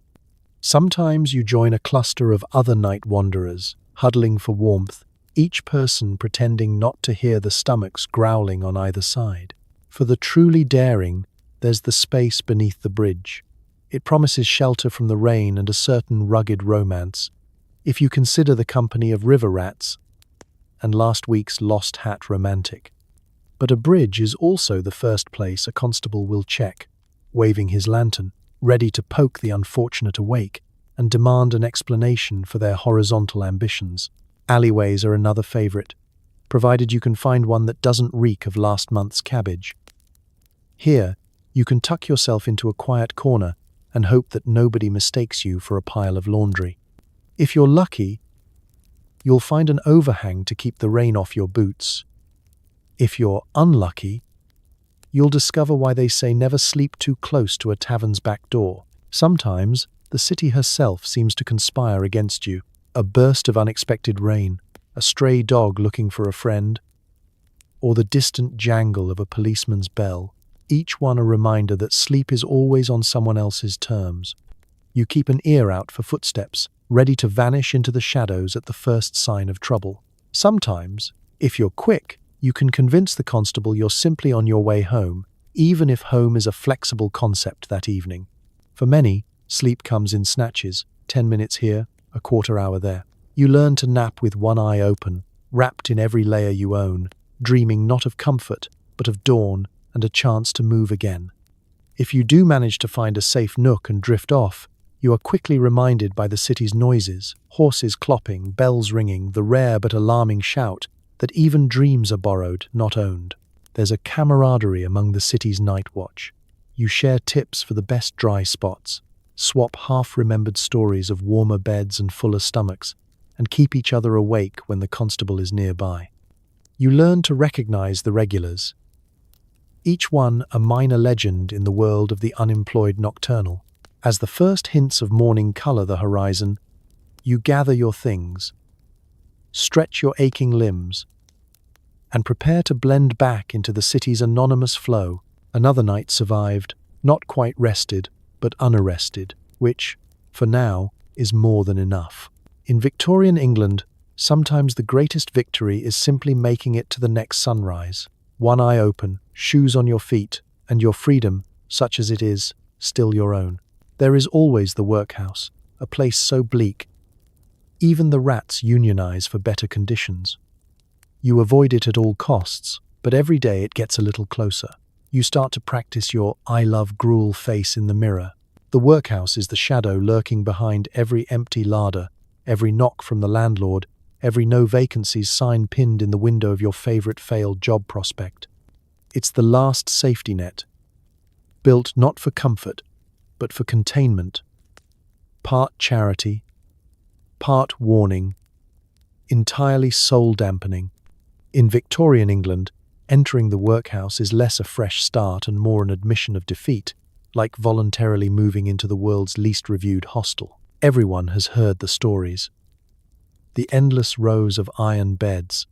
Sometimes you join a cluster of other night wanderers, huddling for warmth, each person pretending not to hear the stomachs growling on either side. For the truly daring, there's the space beneath the bridge. It promises shelter from the rain and a certain rugged romance, if you consider the company of river rats and last week's lost hat romantic. But a bridge is also the first place a constable will check, waving his lantern, ready to poke the unfortunate awake and demand an explanation for their horizontal ambitions. Alleyways are another favorite, provided you can find one that doesn't reek of last month's cabbage. Here, you can tuck yourself into a quiet corner and hope that nobody mistakes you for a pile of laundry. If you're lucky, you'll find an overhang to keep the rain off your boots. If you're unlucky, you'll discover why they say never sleep too close to a tavern's back door. Sometimes, the city herself seems to conspire against you. A burst of unexpected rain, a stray dog looking for a friend, or the distant jangle of a policeman's bell, each one a reminder that sleep is always on someone else's terms. You keep an ear out for footsteps, ready to vanish into the shadows at the first sign of trouble. Sometimes, if you're quick, you can convince the constable you're simply on your way home, even if home is a flexible concept that evening. For many, sleep comes in snatches, 10 minutes here, a quarter hour there. You learn to nap with one eye open, wrapped in every layer you own, dreaming not of comfort, but of dawn and a chance to move again. If you do manage to find a safe nook and drift off, you are quickly reminded by the city's noises, horses clopping, bells ringing, the rare but alarming shout, that even dreams are borrowed, not owned. There's a camaraderie among the city's night watch. You share tips for the best dry spots, swap half-remembered stories of warmer beds and fuller stomachs, and keep each other awake when the constable is nearby. You learn to recognize the regulars, each one a minor legend in the world of the unemployed nocturnal. As the first hints of morning color the horizon, you gather your things, stretch your aching limbs, and prepare to blend back into the city's anonymous flow. Another night survived, not quite rested, but unarrested, which, for now, is more than enough. In Victorian England, sometimes the greatest victory is simply making it to the next sunrise. One eye open, shoes on your feet, and your freedom, such as it is, still your own. There is always the workhouse, a place so bleak. Even the rats unionize for better conditions. You avoid it at all costs, but every day it gets a little closer. You start to practice your "I love gruel" face in the mirror. The workhouse is the shadow lurking behind every empty larder, every knock from the landlord, every no vacancies sign pinned in the window of your favorite failed job prospect. It's the last safety net, built not for comfort, but for containment. Part charity, part warning, entirely soul-dampening. In Victorian England, entering the workhouse is less a fresh start and more an admission of defeat, like voluntarily moving into the world's least reviewed hostel. Everyone has heard the stories. The endless rows of iron beds,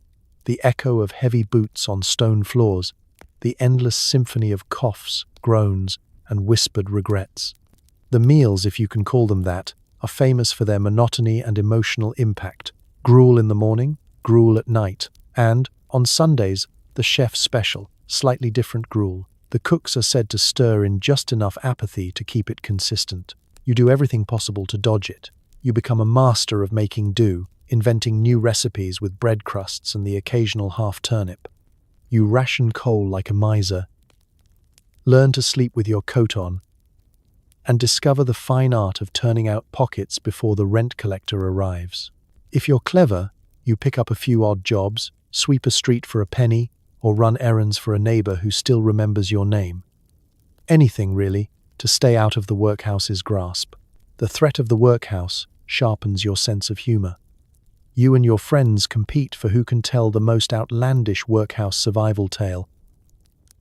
the echo of heavy boots on stone floors, the endless symphony of coughs, groans, and whispered regrets. The meals, if you can call them that, are famous for their monotony and emotional impact. Gruel in the morning, gruel at night, and, on Sundays, the chef's special, slightly different gruel. The cooks are said to stir in just enough apathy to keep it consistent. You do everything possible to dodge it. You become a master of making do, inventing new recipes with bread crusts and the occasional half turnip. You ration coal like a miser, learn to sleep with your coat on, and discover the fine art of turning out pockets before the rent collector arrives. If you're clever, you pick up a few odd jobs, sweep a street for a penny, or run errands for a neighbor who still remembers your name. Anything, really, to stay out of the workhouse's grasp. The threat of the workhouse sharpens your sense of humor. You and your friends compete for who can tell the most outlandish workhouse survival tale.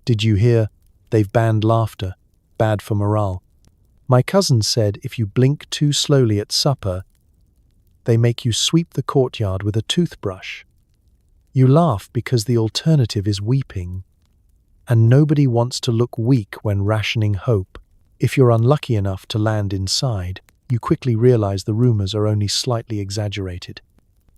Did you hear? They've banned laughter. Bad for morale. My cousin said if you blink too slowly at supper, they make you sweep the courtyard with a toothbrush. You laugh because the alternative is weeping. And nobody wants to look weak when rationing hope. If you're unlucky enough to land inside, you quickly realize the rumors are only slightly exaggerated.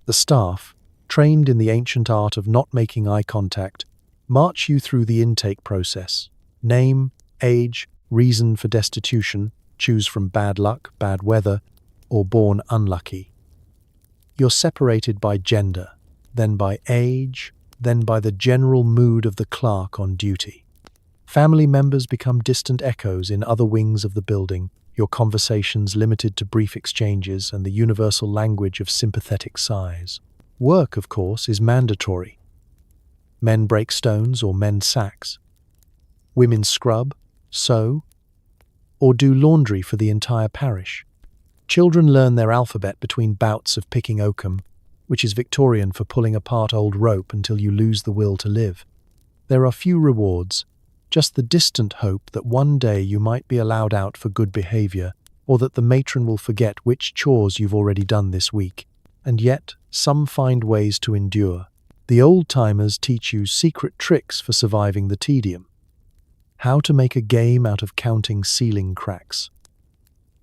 The staff, trained in the ancient art of not making eye contact, march you through the intake process. Name, age, reason for destitution, choose from bad luck, bad weather, or born unlucky. You're separated by gender, then by age, then by the general mood of the clerk on duty. Family members become distant echoes in other wings of the building, your conversations limited to brief exchanges and the universal language of sympathetic sighs. Work, of course, is mandatory. Men break stones or mend sacks. Women scrub, sew, or do laundry for the entire parish. Children learn their alphabet between bouts of picking oakum, which is Victorian for pulling apart old rope until you lose the will to live. There are few rewards, just the distant hope that one day you might be allowed out for good behavior, or that the matron will forget which chores you've already done this week. And yet, some find ways to endure. The old-timers teach you secret tricks for surviving the tedium. How to make a game out of counting ceiling cracks.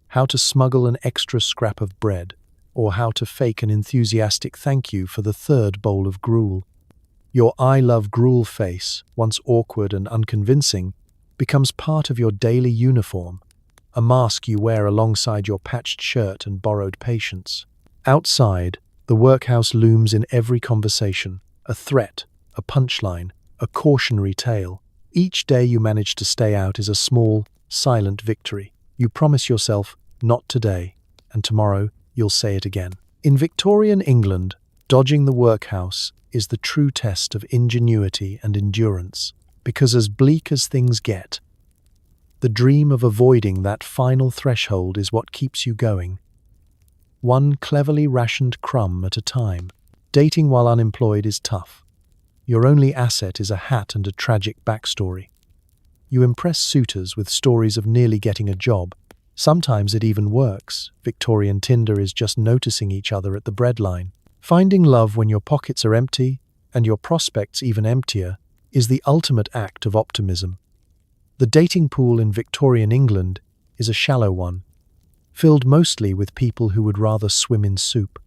How to smuggle an extra scrap of bread, or how to fake an enthusiastic thank you for the third bowl of gruel. Your "I love gruel" face, once awkward and unconvincing, becomes part of your daily uniform, a mask you wear alongside your patched shirt and borrowed patience. Outside, the workhouse looms in every conversation, a threat, a punchline, a cautionary tale. Each day you manage to stay out is a small, silent victory. You promise yourself, not today, and tomorrow you'll say it again. In Victorian England, dodging the workhouse is the true test of ingenuity and endurance, because as bleak as things get, the dream of avoiding that final threshold is what keeps you going. One cleverly rationed crumb at a time. Dating while unemployed is tough. Your only asset is a hat and a tragic backstory. You impress suitors with stories of nearly getting a job. Sometimes it even works. Victorian Tinder is just noticing each other at the breadline. Finding love when your pockets are empty and your prospects even emptier is the ultimate act of optimism. The dating pool in Victorian England is a shallow one, filled mostly with people who would rather swim in soup.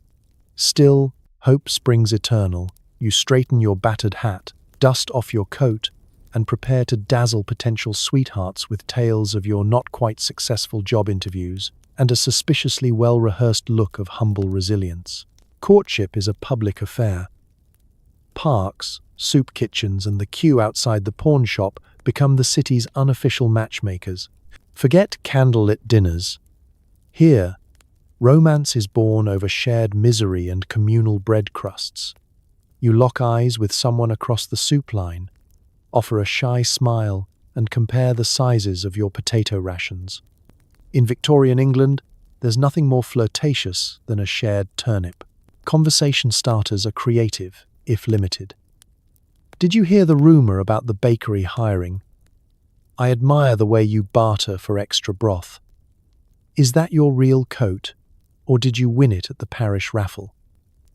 Still, hope springs eternal. You straighten your battered hat, dust off your coat, and prepare to dazzle potential sweethearts with tales of your not-quite-successful job interviews and a suspiciously well-rehearsed look of humble resilience. Courtship is a public affair. Parks, soup kitchens, and the queue outside the pawn shop become the city's unofficial matchmakers. Forget candlelit dinners. Here, romance is born over shared misery and communal bread crusts. You lock eyes with someone across the soup line, offer a shy smile, and compare the sizes of your potato rations. In Victorian England, there's nothing more flirtatious than a shared turnip. Conversation starters are creative, if limited. Did you hear the rumor about the bakery hiring? I admire the way you barter for extra broth. Is that your real coat, or did you win it at the parish raffle?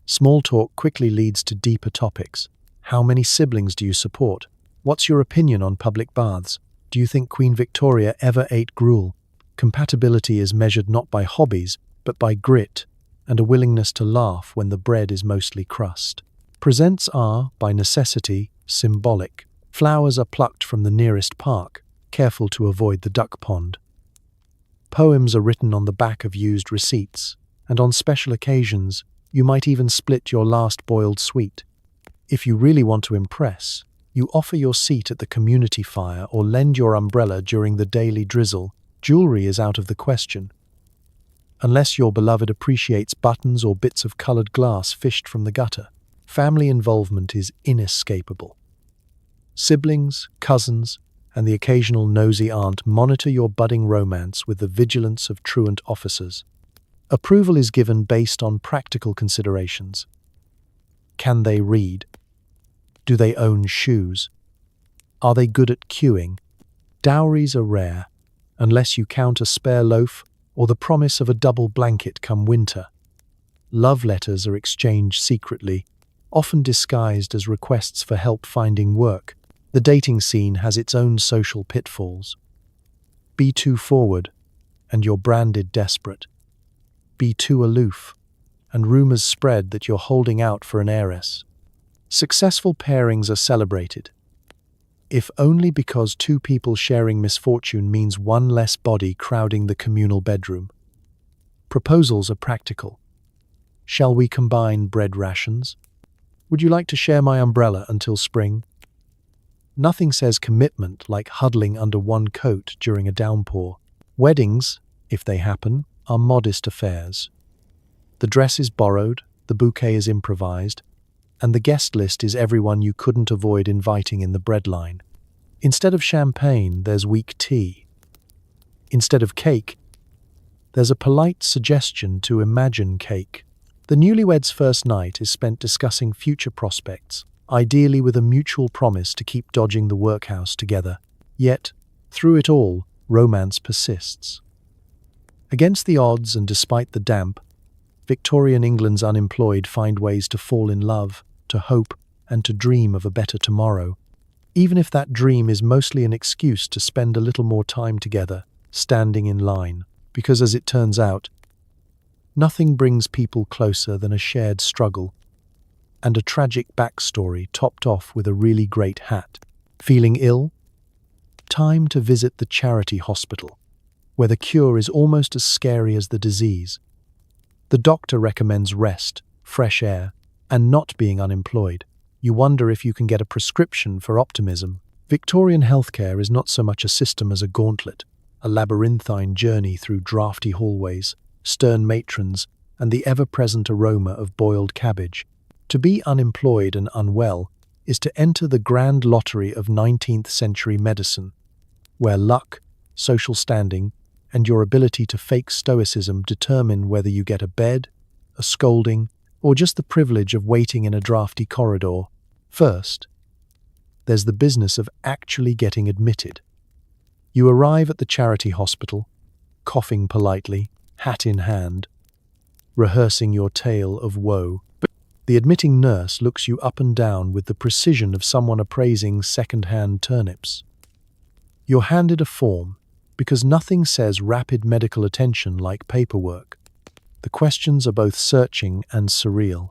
Small talk quickly leads to deeper topics. How many siblings do you support? What's your opinion on public baths? Do you think Queen Victoria ever ate gruel? Compatibility is measured not by hobbies, but by grit and a willingness to laugh when the bread is mostly crust. Presents are, by necessity, symbolic. Flowers are plucked from the nearest park, careful to avoid the duck pond. Poems are written on the back of used receipts, and on special occasions, you might even split your last boiled sweet. If you really want to impress, you offer your seat at the community fire or lend your umbrella during the daily drizzle. Jewelry is out of the question. Unless your beloved appreciates buttons or bits of colored glass fished from the gutter, family involvement is inescapable. Siblings, cousins, and the occasional nosy aunt monitor your budding romance with the vigilance of truant officers. Approval is given based on practical considerations. Can they read? Do they own shoes? Are they good at queuing? Dowries are rare, unless you count a spare loaf or the promise of a double blanket come winter. Love letters are exchanged secretly, often disguised as requests for help finding work. The dating scene has its own social pitfalls. Be too forward, and you're branded desperate. Be too aloof, and rumors spread that you're holding out for an heiress. Successful pairings are celebrated, if only because two people sharing misfortune means one less body crowding the communal bedroom. Proposals are practical. Shall we combine bread rations? Would you like to share my umbrella until spring? Nothing says commitment like huddling under one coat during a downpour. Weddings, if they happen, are modest affairs. The dress is borrowed, the bouquet is improvised, and the guest list is everyone you couldn't avoid inviting in the breadline. Instead of champagne, there's weak tea. Instead of cake, there's a polite suggestion to imagine cake. The newlyweds' first night is spent discussing future prospects, ideally with a mutual promise to keep dodging the workhouse together. Yet, through it all, romance persists. Against the odds and despite the damp, Victorian England's unemployed find ways to fall in love, to hope, and to dream of a better tomorrow, even if that dream is mostly an excuse to spend a little more time together, standing in line, because as it turns out, nothing brings people closer than a shared struggle, and a tragic backstory topped off with a really great hat. Feeling ill? Time to visit the charity hospital, where the cure is almost as scary as the disease. The doctor recommends rest, fresh air, and not being unemployed. You wonder if you can get a prescription for optimism. Victorian healthcare is not so much a system as a gauntlet, a labyrinthine journey through drafty hallways, stern matrons, and the ever-present aroma of boiled cabbage. To be unemployed and unwell is to enter the grand lottery of 19th century medicine, where luck, social standing, and your ability to fake stoicism determine whether you get a bed, a scolding, or just the privilege of waiting in a drafty corridor. First, there's the business of actually getting admitted. You arrive at the charity hospital, coughing politely, hat in hand, rehearsing your tale of woe. The admitting nurse looks you up and down with the precision of someone appraising second-hand turnips. You're handed a form because nothing says rapid medical attention like paperwork. The questions are both searching and surreal.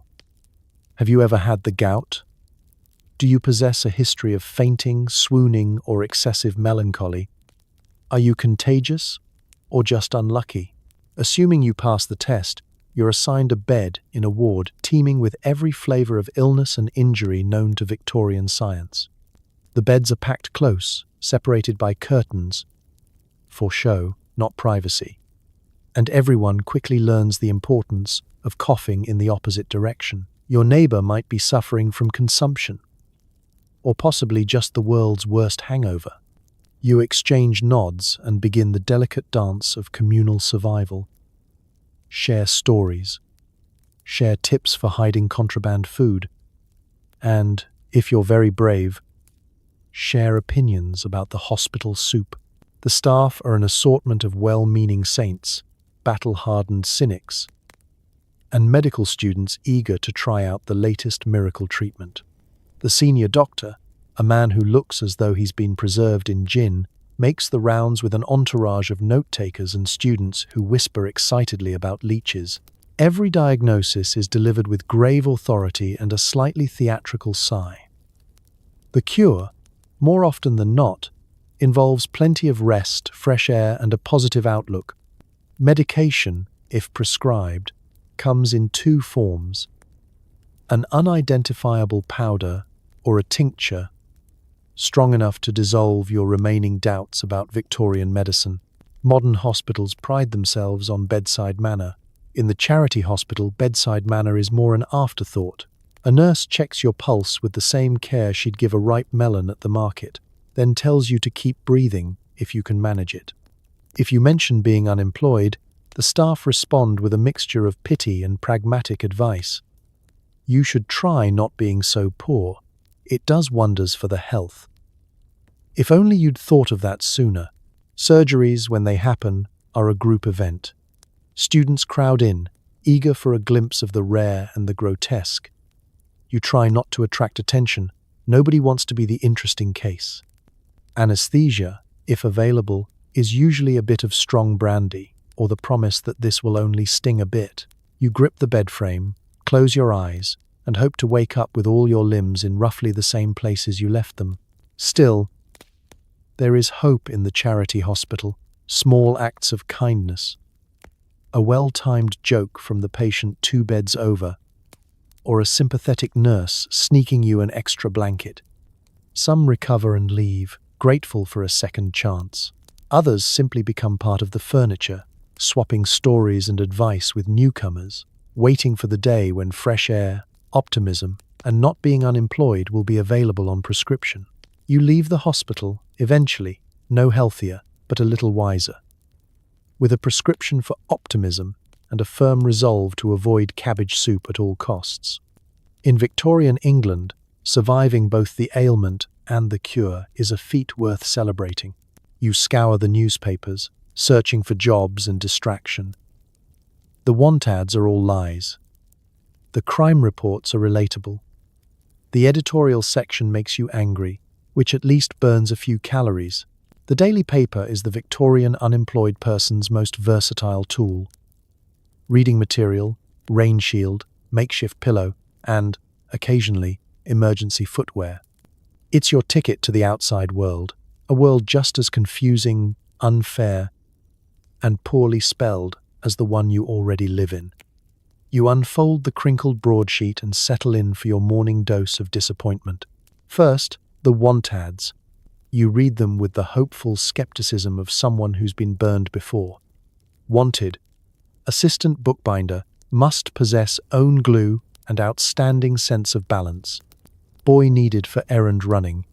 Have you ever had the gout? Do you possess a history of fainting, swooning, or excessive melancholy? Are you contagious or just unlucky? Assuming you pass the test, you're assigned a bed in a ward teeming with every flavor of illness and injury known to Victorian science. The beds are packed close, separated by curtains, for show, not privacy. And everyone quickly learns the importance of coughing in the opposite direction. Your neighbor might be suffering from consumption, or possibly just the world's worst hangover. You exchange nods and begin the delicate dance of communal survival. Share stories, share tips for hiding contraband food, and, if you're very brave, share opinions about the hospital soup. The staff are an assortment of well-meaning saints, battle-hardened cynics, and medical students eager to try out the latest miracle treatment. The senior doctor, a man who looks as though he's been preserved in gin, makes the rounds with an entourage of note-takers and students who whisper excitedly about leeches. Every diagnosis is delivered with grave authority and a slightly theatrical sigh. The cure, more often than not, involves plenty of rest, fresh air, and a positive outlook. Medication, if prescribed, comes in two forms: an unidentifiable powder or a tincture, strong enough to dissolve your remaining doubts about Victorian medicine. Modern hospitals pride themselves on bedside manner. In the charity hospital, bedside manner is more an afterthought. A nurse checks your pulse with the same care she'd give a ripe melon at the market, then tells you to keep breathing if you can manage it. If you mention being unemployed, the staff respond with a mixture of pity and pragmatic advice. You should try not being so poor. It does wonders for the health. If only you'd thought of that sooner. Surgeries, when they happen, are a group event. Students crowd in, eager for a glimpse of the rare and the grotesque. You try not to attract attention. Nobody wants to be the interesting case. Anesthesia, if available, is usually a bit of strong brandy, or the promise that this will only sting a bit. You grip the bed frame, close your eyes, and hope to wake up with all your limbs in roughly the same places you left them. Still, there is hope in the charity hospital, small acts of kindness, a well-timed joke from the patient 2 beds over, or a sympathetic nurse sneaking you an extra blanket. Some recover and leave, grateful for a second chance. Others simply become part of the furniture, swapping stories and advice with newcomers, waiting for the day when fresh air, optimism, and not being unemployed will be available on prescription. You leave the hospital, eventually, no healthier, but a little wiser, with a prescription for optimism and a firm resolve to avoid cabbage soup at all costs. In Victorian England, surviving both the ailment and the cure is a feat worth celebrating. You scour the newspapers, searching for jobs and distraction. The want ads are all lies. The crime reports are relatable. The editorial section makes you angry, which at least burns a few calories. The daily paper is the Victorian unemployed person's most versatile tool. Reading material, rain shield, makeshift pillow, and, occasionally, emergency footwear. It's your ticket to the outside world, a world just as confusing, unfair, and poorly spelled as the one you already live in. You unfold the crinkled broadsheet and settle in for your morning dose of disappointment. First, the want ads. You read them with the hopeful skepticism of someone who's been burned before. Wanted. Assistant bookbinder, must possess own glue and outstanding sense of balance. Boy needed for errand running.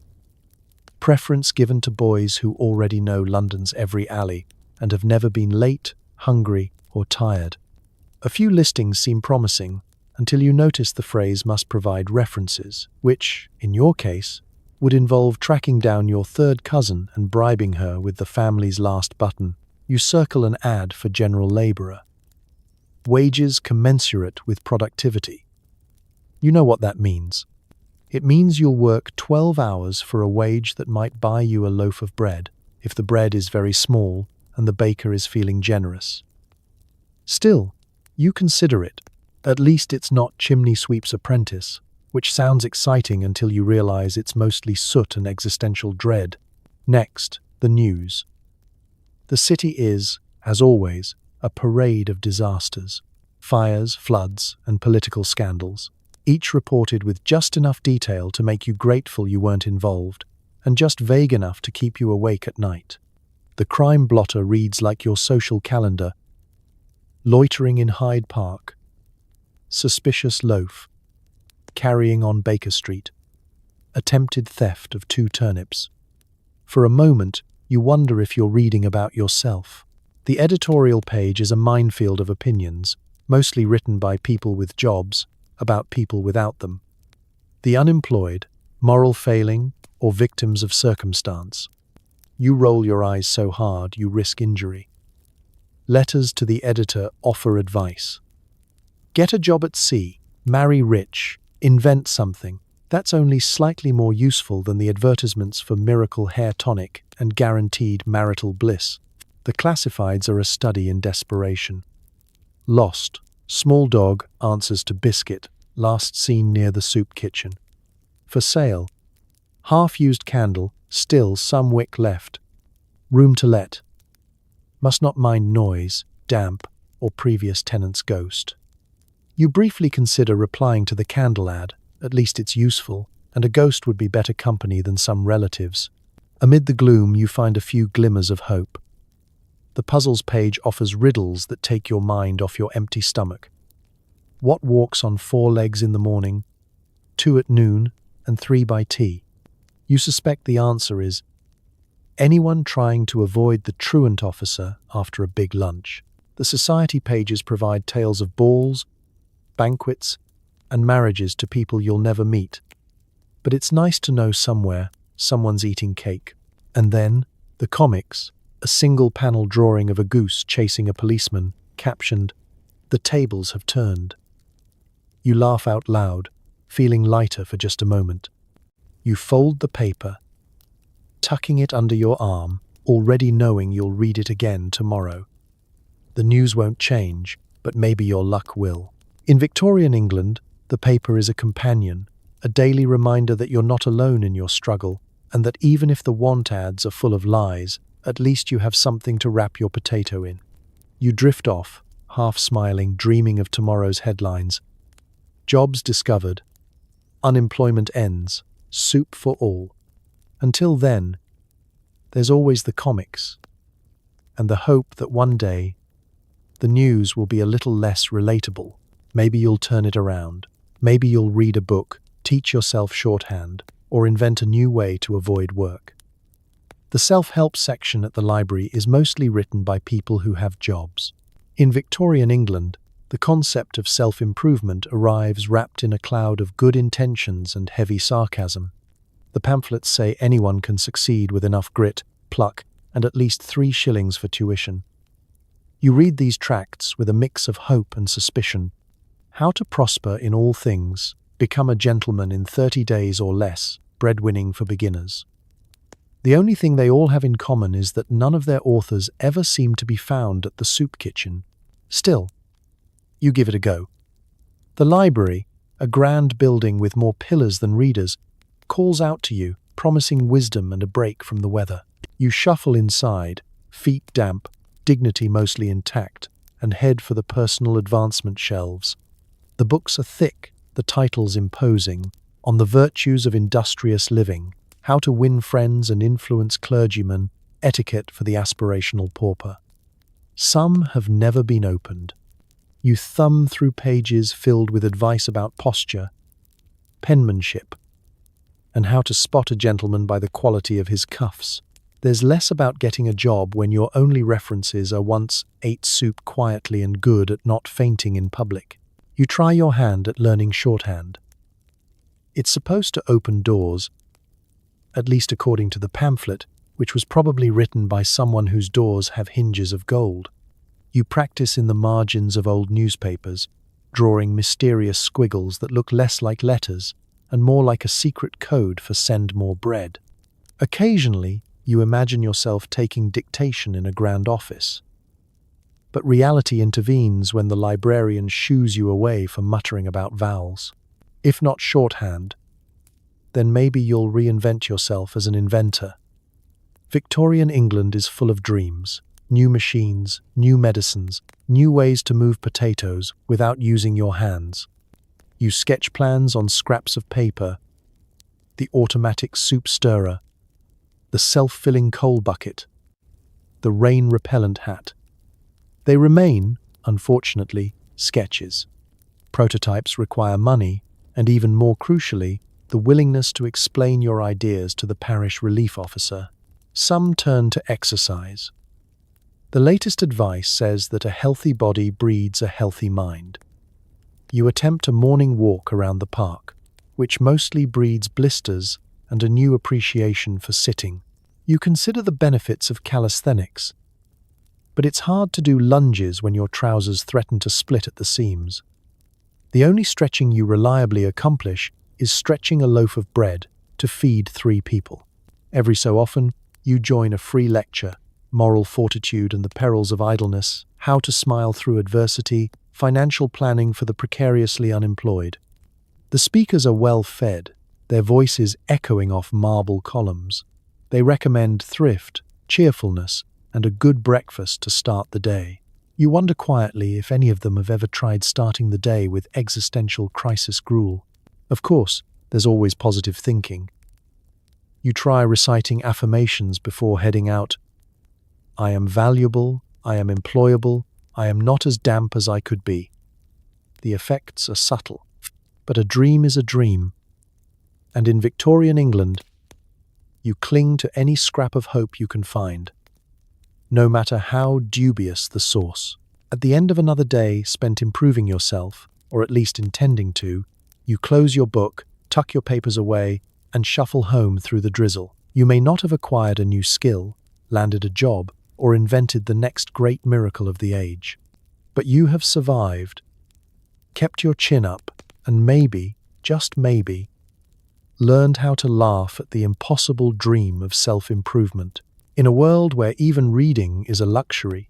Preference given to boys who already know London's every alley and have never been late, hungry, or tired. A few listings seem promising until you notice the phrase must provide references, which, in your case, would involve tracking down your third cousin and bribing her with the family's last button. You circle an ad for general labourer. Wages commensurate with productivity. You know what that means. It means you'll work 12 hours for a wage that might buy you a loaf of bread, if the bread is very small and the baker is feeling generous. Still, you consider it. At least it's not chimney sweep's apprentice, which sounds exciting until you realize it's mostly soot and existential dread. Next, the news. The city is, as always, a parade of disasters. Fires, floods, and political scandals, each reported with just enough detail to make you grateful you weren't involved, and just vague enough to keep you awake at night. The crime blotter reads like your social calendar. Loitering in Hyde Park. Suspicious loaf. Carrying on Baker Street. Attempted theft of 2 turnips. For a moment, you wonder if you're reading about yourself. The editorial page is a minefield of opinions, mostly written by people with jobs, about people without them. The unemployed, moral failing, or victims of circumstance. You roll your eyes so hard you risk injury. Letters to the editor offer advice. Get a job at sea, marry rich, invent something. That's only slightly more useful than the advertisements for miracle hair tonic and guaranteed marital bliss. The classifieds are a study in desperation. Lost. Small dog answers to biscuit, last seen near the soup kitchen. For sale. Half-used candle, still some wick left. Room to let. Must not mind noise, damp, or previous tenant's ghost. You briefly consider replying to the candle ad, at least it's useful, and a ghost would be better company than some relatives. Amid the gloom you find a few glimmers of hope. The puzzles page offers riddles that take your mind off your empty stomach. What walks on 4 legs in the morning, 2 at noon, and 3 by tea? You suspect the answer is anyone trying to avoid the truant officer after a big lunch. The society pages provide tales of balls, banquets, and marriages to people you'll never meet. But it's nice to know somewhere someone's eating cake. And then, the comics, a single panel drawing of a goose chasing a policeman, captioned, "The tables have turned." You laugh out loud, feeling lighter for just a moment. You fold the paper, tucking it under your arm, already knowing you'll read it again tomorrow. The news won't change, but maybe your luck will. In Victorian England, the paper is a companion, a daily reminder that you're not alone in your struggle, and that even if the want ads are full of lies, at least you have something to wrap your potato in. You drift off, half smiling, dreaming of tomorrow's headlines. Jobs discovered. Unemployment ends. Soup for all. Until then, there's always the comics, and the hope that one day, the news will be a little less relatable. Maybe you'll turn it around. Maybe you'll read a book, teach yourself shorthand, or invent a new way to avoid work. The self-help section at the library is mostly written by people who have jobs. In Victorian England, the concept of self-improvement arrives wrapped in a cloud of good intentions and heavy sarcasm. The pamphlets say anyone can succeed with enough grit, pluck, and at least 3 shillings for tuition. You read these tracts with a mix of hope and suspicion. How to prosper in all things, become a gentleman in 30 days or less, breadwinning for beginners. The only thing they all have in common is that none of their authors ever seem to be found at the soup kitchen. Still, you give it a go. The library, a grand building with more pillars than readers, calls out to you, promising wisdom and a break from the weather. You shuffle inside, feet damp, dignity mostly intact, and head for the personal advancement shelves. The books are thick, the titles imposing, on the virtues of industrious living, how to win friends and influence clergymen, etiquette for the aspirational pauper. Some have never been opened. You thumb through pages filled with advice about posture, penmanship, and how to spot a gentleman by the quality of his cuffs. There's less about getting a job when your only references are once ate soup quietly and good at not fainting in public. You try your hand at learning shorthand. It's supposed to open doors, at least according to the pamphlet, which was probably written by someone whose doors have hinges of gold. You practice in the margins of old newspapers, drawing mysterious squiggles that look less like letters and more like a secret code for send more bread. Occasionally, you imagine yourself taking dictation in a grand office. But reality intervenes when the librarian shoos you away for muttering about vowels. If not shorthand, then maybe you'll reinvent yourself as an inventor. Victorian England is full of dreams, new machines, new medicines, new ways to move potatoes without using your hands. You sketch plans on scraps of paper, the automatic soup stirrer, the self-filling coal bucket, the rain-repellent hat. They remain, unfortunately, sketches. Prototypes require money, and even more crucially, the willingness to explain your ideas to the parish relief officer. Some turn to exercise. The latest advice says that a healthy body breeds a healthy mind. You attempt a morning walk around the park, which mostly breeds blisters and a new appreciation for sitting. You consider the benefits of calisthenics, but it's hard to do lunges when your trousers threaten to split at the seams. The only stretching you reliably accomplish is stretching a loaf of bread to feed 3 people. Every so often, you join a free lecture, Moral Fortitude and the Perils of Idleness, How to Smile Through Adversity, Financial Planning for the Precariously Unemployed. The speakers are well fed, their voices echoing off marble columns. They recommend thrift, cheerfulness, and a good breakfast to start the day. You wonder quietly if any of them have ever tried starting the day with existential crisis gruel. Of course, there's always positive thinking. You try reciting affirmations before heading out. I am valuable, I am employable, I am not as damp as I could be. The effects are subtle, but a dream is a dream. And in Victorian England, you cling to any scrap of hope you can find, no matter how dubious the source. At the end of another day spent improving yourself, or at least intending to, you close your book, tuck your papers away, and shuffle home through the drizzle. You may not have acquired a new skill, landed a job, or invented the next great miracle of the age. But you have survived, kept your chin up, and maybe, just maybe, learned how to laugh at the impossible dream of self-improvement. In a world where even reading is a luxury,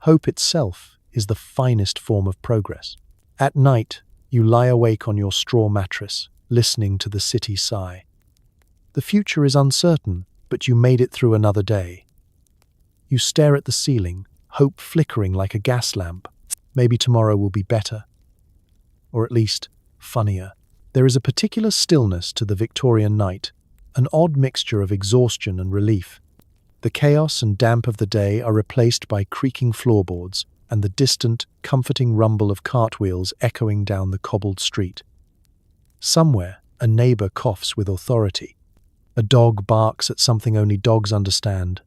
hope itself is the finest form of progress. At night, you lie awake on your straw mattress, listening to the city sigh. The future is uncertain, but you made it through another day. You stare at the ceiling, hope flickering like a gas lamp. Maybe tomorrow will be better, or at least funnier. There is a particular stillness to the Victorian night, an odd mixture of exhaustion and relief. The chaos and damp of the day are replaced by creaking floorboards and the distant, comforting rumble of cartwheels echoing down the cobbled street. Somewhere, a neighbor coughs with authority. A dog barks at something only dogs understand.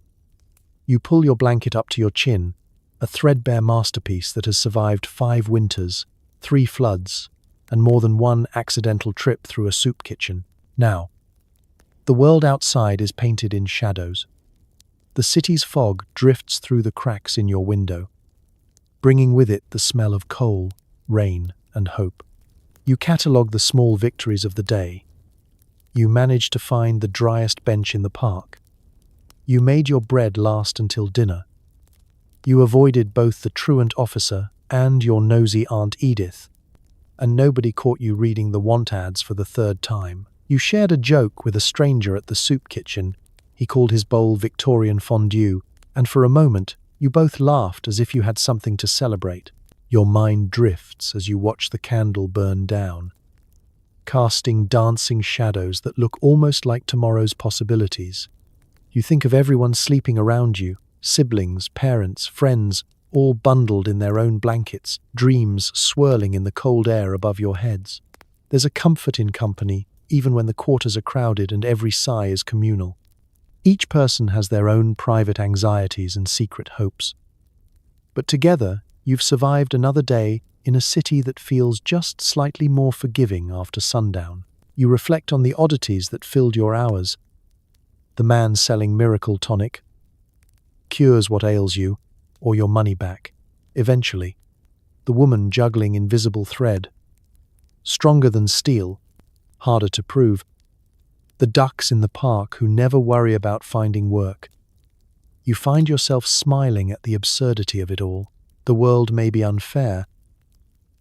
You pull your blanket up to your chin, a threadbare masterpiece that has survived 5 winters, 3 floods, and more than 1 accidental trip through a soup kitchen. Now, the world outside is painted in shadows. The city's fog drifts through the cracks in your window, bringing with it the smell of coal, rain, and hope. You catalogue the small victories of the day. You managed to find the driest bench in the park. You made your bread last until dinner. You avoided both the truant officer and your nosy Aunt Edith, and nobody caught you reading the want ads for the 3rd time. You shared a joke with a stranger at the soup kitchen. He called his bowl Victorian fondue, and for a moment, you both laughed as if you had something to celebrate. Your mind drifts as you watch the candle burn down, casting dancing shadows that look almost like tomorrow's possibilities. You think of everyone sleeping around you, siblings, parents, friends, all bundled in their own blankets, dreams swirling in the cold air above your heads. There's a comfort in company, even when the quarters are crowded and every sigh is communal. Each person has their own private anxieties and secret hopes. But together, you've survived another day in a city that feels just slightly more forgiving after sundown. You reflect on the oddities that filled your hours. The man selling miracle tonic cures what ails you, or your money back, eventually. the woman juggling invisible thread. Stronger than steel, harder to prove. The ducks in the park who never worry about finding work. You find yourself smiling at the absurdity of it all. The world may be unfair,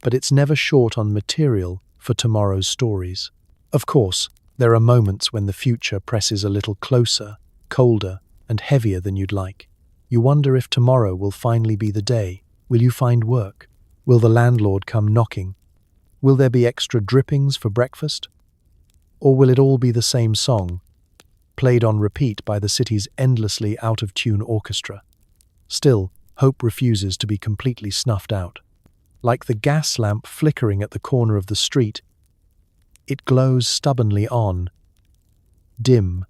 but it's never short on material for tomorrow's stories. Of course, there are moments when the future presses a little closer, colder, and heavier than you'd like. You wonder if tomorrow will finally be the day. Will you find work? Will the landlord come knocking? Will there be extra drippings for breakfast? Or will it all be the same song, played on repeat by the city's endlessly out-of-tune orchestra? Still, hope refuses to be completely snuffed out. Like the gas lamp flickering at the corner of the street, it glows stubbornly on, dim,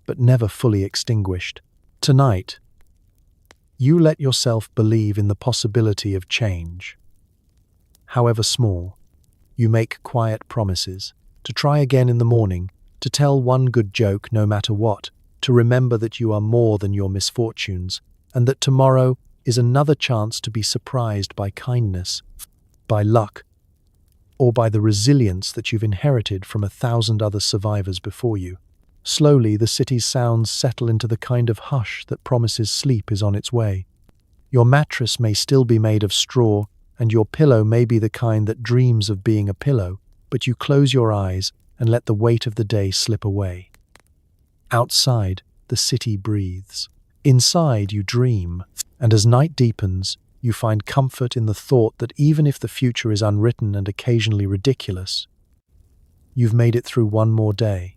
but never fully extinguished. Tonight, you let yourself believe in the possibility of change. However small, you make quiet promises to try again in the morning, to tell one good joke no matter what, to remember that you are more than your misfortunes, and that tomorrow is another chance to be surprised by kindness, by luck, or by the resilience that you've inherited from 1,000 other survivors before you. Slowly, the city's sounds settle into the kind of hush that promises sleep is on its way. Your mattress may still be made of straw, and your pillow may be the kind that dreams of being a pillow, but you close your eyes and let the weight of the day slip away. Outside, the city breathes. Inside, you dream, and as night deepens, you find comfort in the thought that even if the future is unwritten and occasionally ridiculous, you've made it through one more day.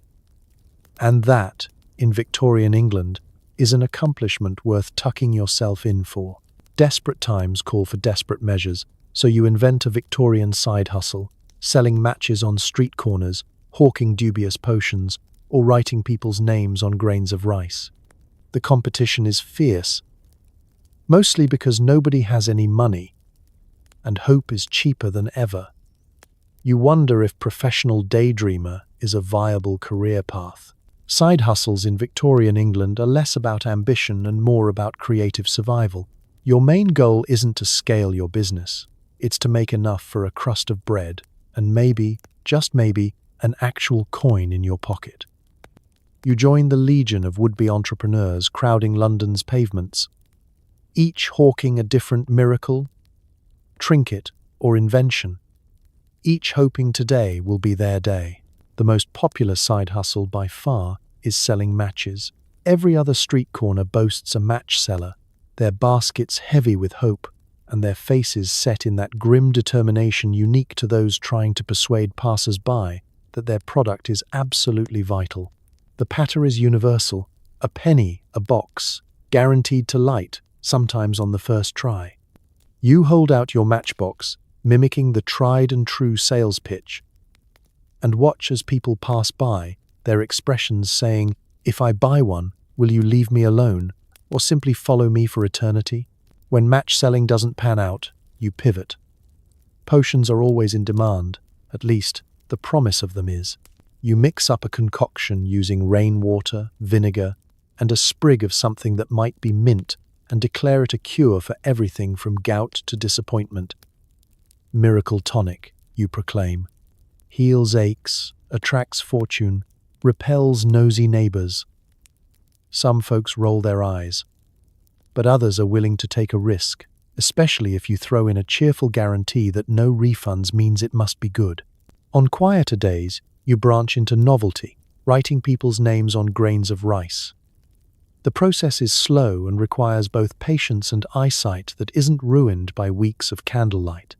And that, in Victorian England, is an accomplishment worth tucking yourself in for. Desperate times call for desperate measures, so you invent a Victorian side hustle, selling matches on street corners, hawking dubious potions, or writing people's names on grains of rice. The competition is fierce, mostly because nobody has any money, and hope is cheaper than ever. You wonder if professional daydreamer is a viable career path. Side hustles in Victorian England are less about ambition and more about creative survival. Your main goal isn't to scale your business. It's to make enough for a crust of bread and maybe, just maybe, an actual coin in your pocket. You join the legion of would-be entrepreneurs crowding London's pavements, each hawking a different miracle, trinket, or invention, each hoping today will be their day. The most popular side hustle by far is selling matches. Every other street corner boasts a match seller, their baskets heavy with hope, and their faces set in that grim determination unique to those trying to persuade passers-by that their product is absolutely vital. The patter is universal, a penny, a box, guaranteed to light, sometimes on the first try. You hold out your matchbox, mimicking the tried-and-true sales pitch, and watch as people pass by, their expressions saying, "If I buy one, will you leave me alone, or simply follow me for eternity?" When match selling doesn't pan out, you pivot. Potions are always in demand, at least the promise of them is. You mix up a concoction using rainwater, vinegar, and a sprig of something that might be mint and declare it a cure for everything from gout to disappointment. Miracle tonic, you proclaim. Heals aches, attracts fortune, repels nosy neighbors. Some folks roll their eyes, but others are willing to take a risk, especially if you throw in a cheerful guarantee that no refunds means it must be good. On quieter days, you branch into novelty, writing people's names on grains of rice. The process is slow and requires both patience and eyesight that isn't ruined by weeks of candlelight.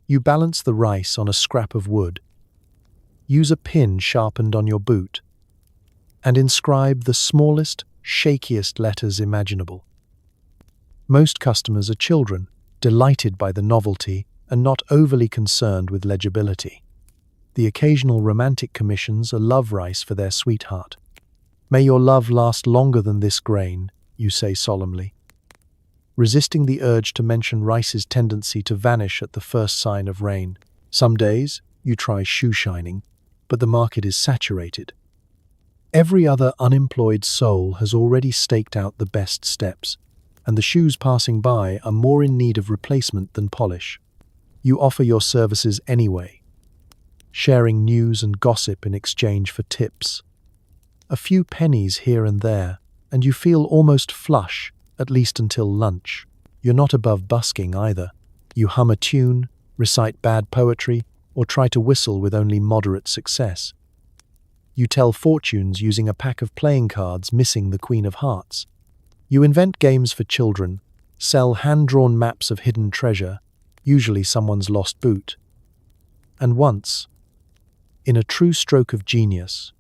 You balance the rice on a scrap of wood, use a pin sharpened on your boot, and inscribe the smallest, shakiest letters imaginable. Most customers are children, delighted by the novelty and not overly concerned with legibility. The occasional romantic commissions a love rice for their sweetheart. "May your love last longer than this grain," you say solemnly, resisting the urge to mention rice's tendency to vanish at the first sign of rain. Some days, you try shoe shining, but the market is saturated. Every other unemployed soul has already staked out the best steps, and the shoes passing by are more in need of replacement than polish. You offer your services anyway, sharing news and gossip in exchange for tips. A few pennies here and there, and you feel almost flush, at least until lunch. You're not above busking either. You hum a tune, recite bad poetry, or try to whistle with only moderate success. You tell fortunes using a pack of playing cards missing the Queen of Hearts. You invent games for children, sell hand-drawn maps of hidden treasure, usually someone's lost boot. And once, in a true stroke of genius,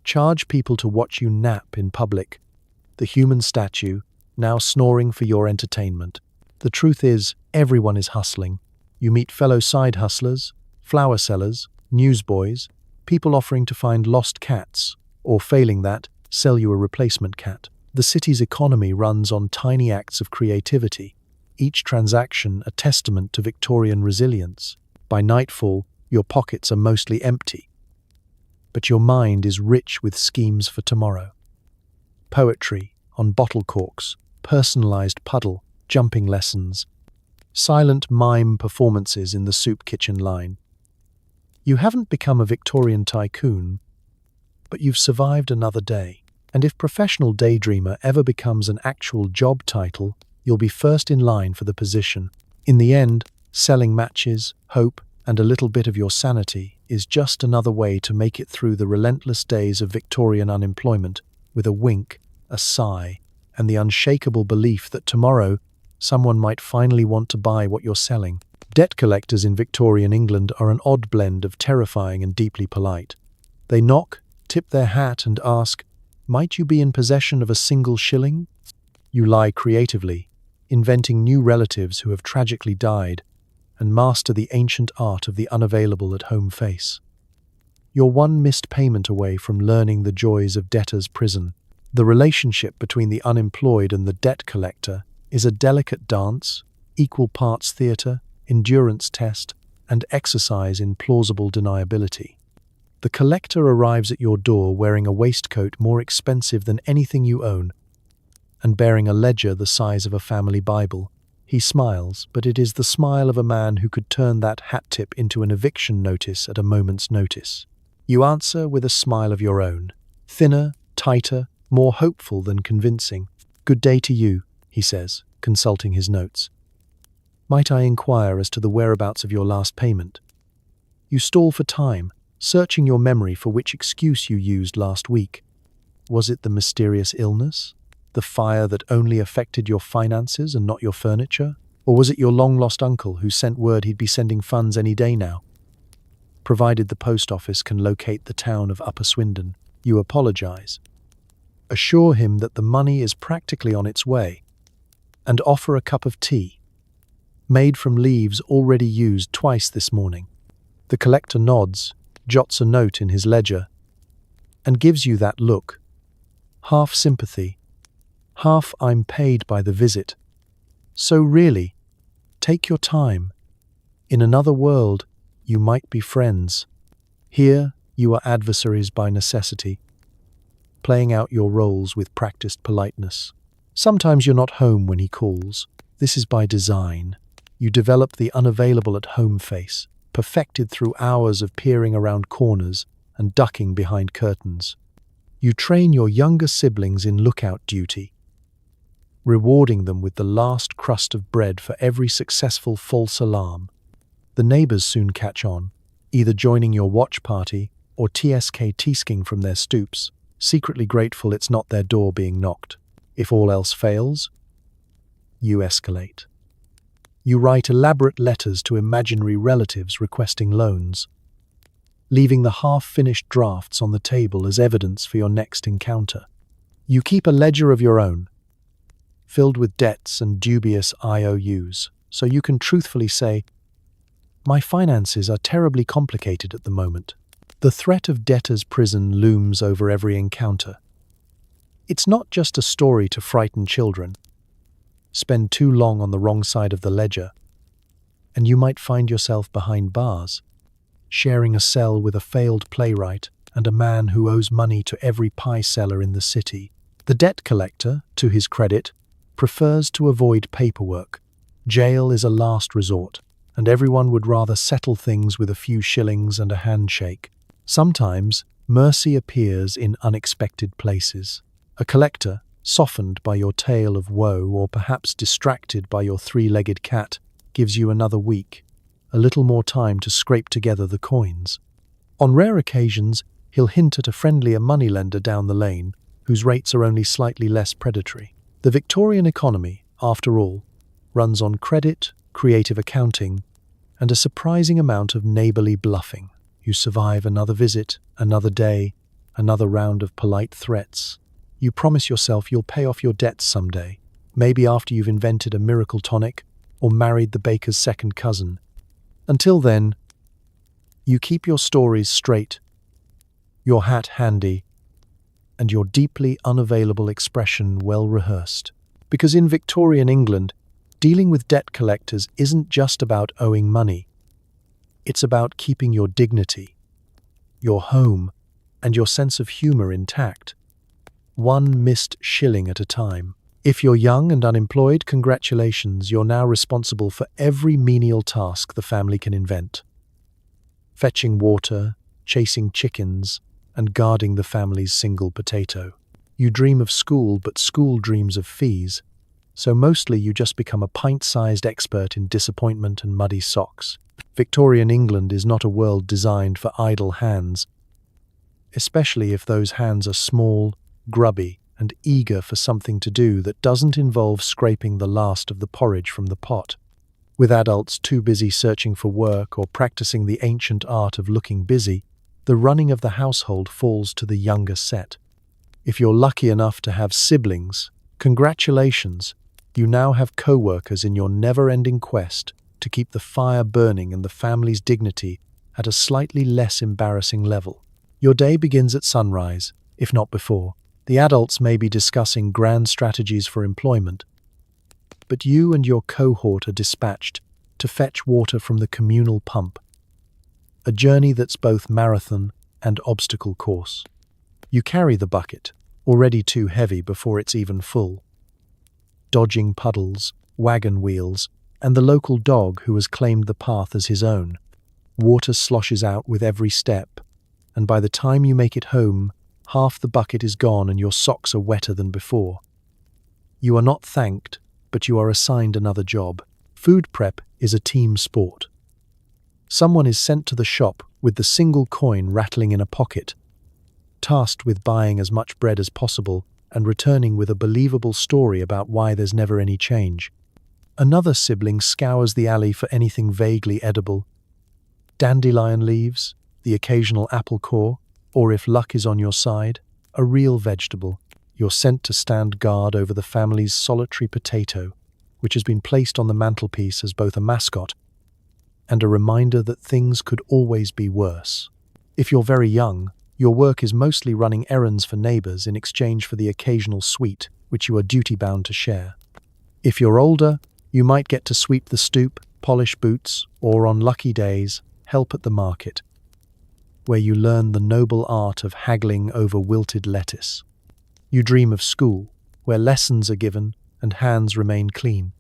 charge people to watch you nap in public, the human statue, now snoring for your entertainment. The truth is, everyone is hustling. You meet fellow side hustlers, flower sellers, newsboys, people offering to find lost cats, or failing that, sell you a replacement cat. The city's economy runs on tiny acts of creativity, each transaction a testament to Victorian resilience. By nightfall, your pockets are mostly empty, but your mind is rich with schemes for tomorrow. Poetry on bottle corks, personalized puddle, jumping lessons, silent mime performances in the soup kitchen line. You haven't become a Victorian tycoon, but you've survived another day. And if professional daydreamer ever becomes an actual job title, you'll be first in line for the position. In the end, selling matches, hope, and a little bit of your sanity is just another way to make it through the relentless days of Victorian unemployment with a wink, a sigh, and the unshakable belief that tomorrow someone might finally want to buy what you're selling. Debt collectors in Victorian England are an odd blend of terrifying and deeply polite. They knock, tip their hat, and ask, "Might you be in possession of a single shilling?" You lie creatively, inventing new relatives who have tragically died, and master the ancient art of the unavailable at home face. You're one missed payment away from learning the joys of debtor's prison. The relationship between the unemployed and the debt collector is a delicate dance, equal parts theatre, endurance test, and exercise in plausible deniability. The collector arrives at your door wearing a waistcoat more expensive than anything you own, and bearing a ledger the size of a family Bible. He smiles, but it is the smile of a man who could turn that hat tip into an eviction notice at a moment's notice. You answer with a smile of your own, thinner, tighter, more hopeful than convincing. "Good day to you," he says, consulting his notes. "Might I inquire as to the whereabouts of your last payment?" You stall for time, searching your memory for which excuse you used last week. Was it the mysterious illness? The fire that only affected your finances and not your furniture? Or was it your long-lost uncle who sent word he'd be sending funds any day now? Provided the post office can locate the town of Upper Swindon, you apologize. Assure him that the money is practically on its way, and offer a cup of tea, made from leaves already used twice this morning. The collector nods, jots a note in his ledger, and gives you that look. Half sympathy, half "I'm paid by the visit." So really, take your time. In another world, you might be friends. Here, you are adversaries by necessity, playing out your roles with practiced politeness. Sometimes you're not home when he calls. This is by design. You develop the unavailable at home face, perfected through hours of peering around corners and ducking behind curtains. You train your younger siblings in lookout duty, rewarding them with the last crust of bread for every successful false alarm. The neighbors soon catch on, either joining your watch party or TSK-tisking from their stoops, secretly grateful it's not their door being knocked. If all else fails, you escalate. You write elaborate letters to imaginary relatives requesting loans, leaving the half-finished drafts on the table as evidence for your next encounter. You keep a ledger of your own, filled with debts and dubious IOUs, so you can truthfully say, "My finances are terribly complicated at the moment." The threat of debtor's prison looms over every encounter. It's not just a story to frighten children. Spend too long on the wrong side of the ledger, and you might find yourself behind bars, sharing a cell with a failed playwright and a man who owes money to every pie seller in the city. The debt collector, to his credit, prefers to avoid paperwork. Jail is a last resort, and everyone would rather settle things with a few shillings and a handshake. Sometimes, mercy appears in unexpected places. A collector, softened by your tale of woe or perhaps distracted by your three-legged cat, gives you another week, a little more time to scrape together the coins. On rare occasions, he'll hint at a friendlier moneylender down the lane, whose rates are only slightly less predatory. The Victorian economy, after all, runs on credit, creative accounting, and a surprising amount of neighbourly bluffing. You survive another visit, another day, another round of polite threats. You promise yourself you'll pay off your debts someday, maybe after you've invented a miracle tonic or married the baker's second cousin. Until then, you keep your stories straight, your hat handy, and your deeply unavailable expression well rehearsed. Because in Victorian England, dealing with debt collectors isn't just about owing money. It's about keeping your dignity, your home, and your sense of humour intact, one missed shilling at a time. If you're young and unemployed, congratulations, you're now responsible for every menial task the family can invent. Fetching water, chasing chickens, and guarding the family's single potato. You dream of school, but school dreams of fees, so mostly you just become a pint-sized expert in disappointment and muddy socks. Victorian England is not a world designed for idle hands, especially if those hands are small, grubby, and eager for something to do that doesn't involve scraping the last of the porridge from the pot. With adults too busy searching for work or practicing the ancient art of looking busy, the running of the household falls to the younger set. If you're lucky enough to have siblings, congratulations, you now have co-workers in your never-ending quest to keep the fire burning and the family's dignity at a slightly less embarrassing level. Your day begins at sunrise, if not before. The adults may be discussing grand strategies for employment, but you and your cohort are dispatched to fetch water from the communal pump, a journey that's both marathon and obstacle course. You carry the bucket, already too heavy before it's even full, dodging puddles, wagon wheels, and the local dog who has claimed the path as his own. Water sloshes out with every step, and by the time you make it home, half the bucket is gone and your socks are wetter than before. You are not thanked, but you are assigned another job. Food prep is a team sport. Someone is sent to the shop with the single coin rattling in a pocket, tasked with buying as much bread as possible and returning with a believable story about why there's never any change. Another sibling scours the alley for anything vaguely edible. Dandelion leaves, the occasional apple core, or if luck is on your side, a real vegetable. You're sent to stand guard over the family's solitary potato, which has been placed on the mantelpiece as both a mascot and a reminder that things could always be worse. If you're very young, your work is mostly running errands for neighbours in exchange for the occasional sweet, which you are duty-bound to share. If you're older, you might get to sweep the stoop, polish boots, or on lucky days, help at the market, where you learn the noble art of haggling over wilted lettuce. You dream of school, where lessons are given and hands remain clean.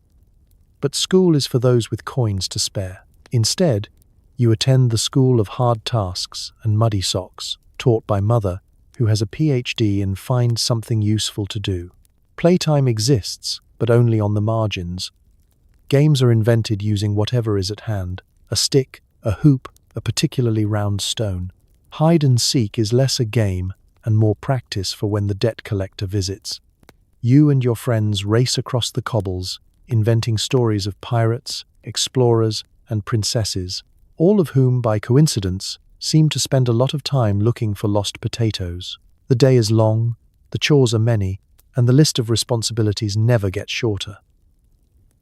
But school is for those with coins to spare. Instead, you attend the school of hard tasks and muddy socks, taught by Mother, who has a PhD in find something useful to do. Playtime exists, but only on the margins. Games are invented using whatever is at hand, a stick, a hoop, a particularly round stone. Hide and seek is less a game and more practice for when the debt collector visits. You and your friends race across the cobbles, inventing stories of pirates, explorers, and princesses, all of whom, by coincidence, seem to spend a lot of time looking for lost potatoes. The day is long, the chores are many, and the list of responsibilities never gets shorter.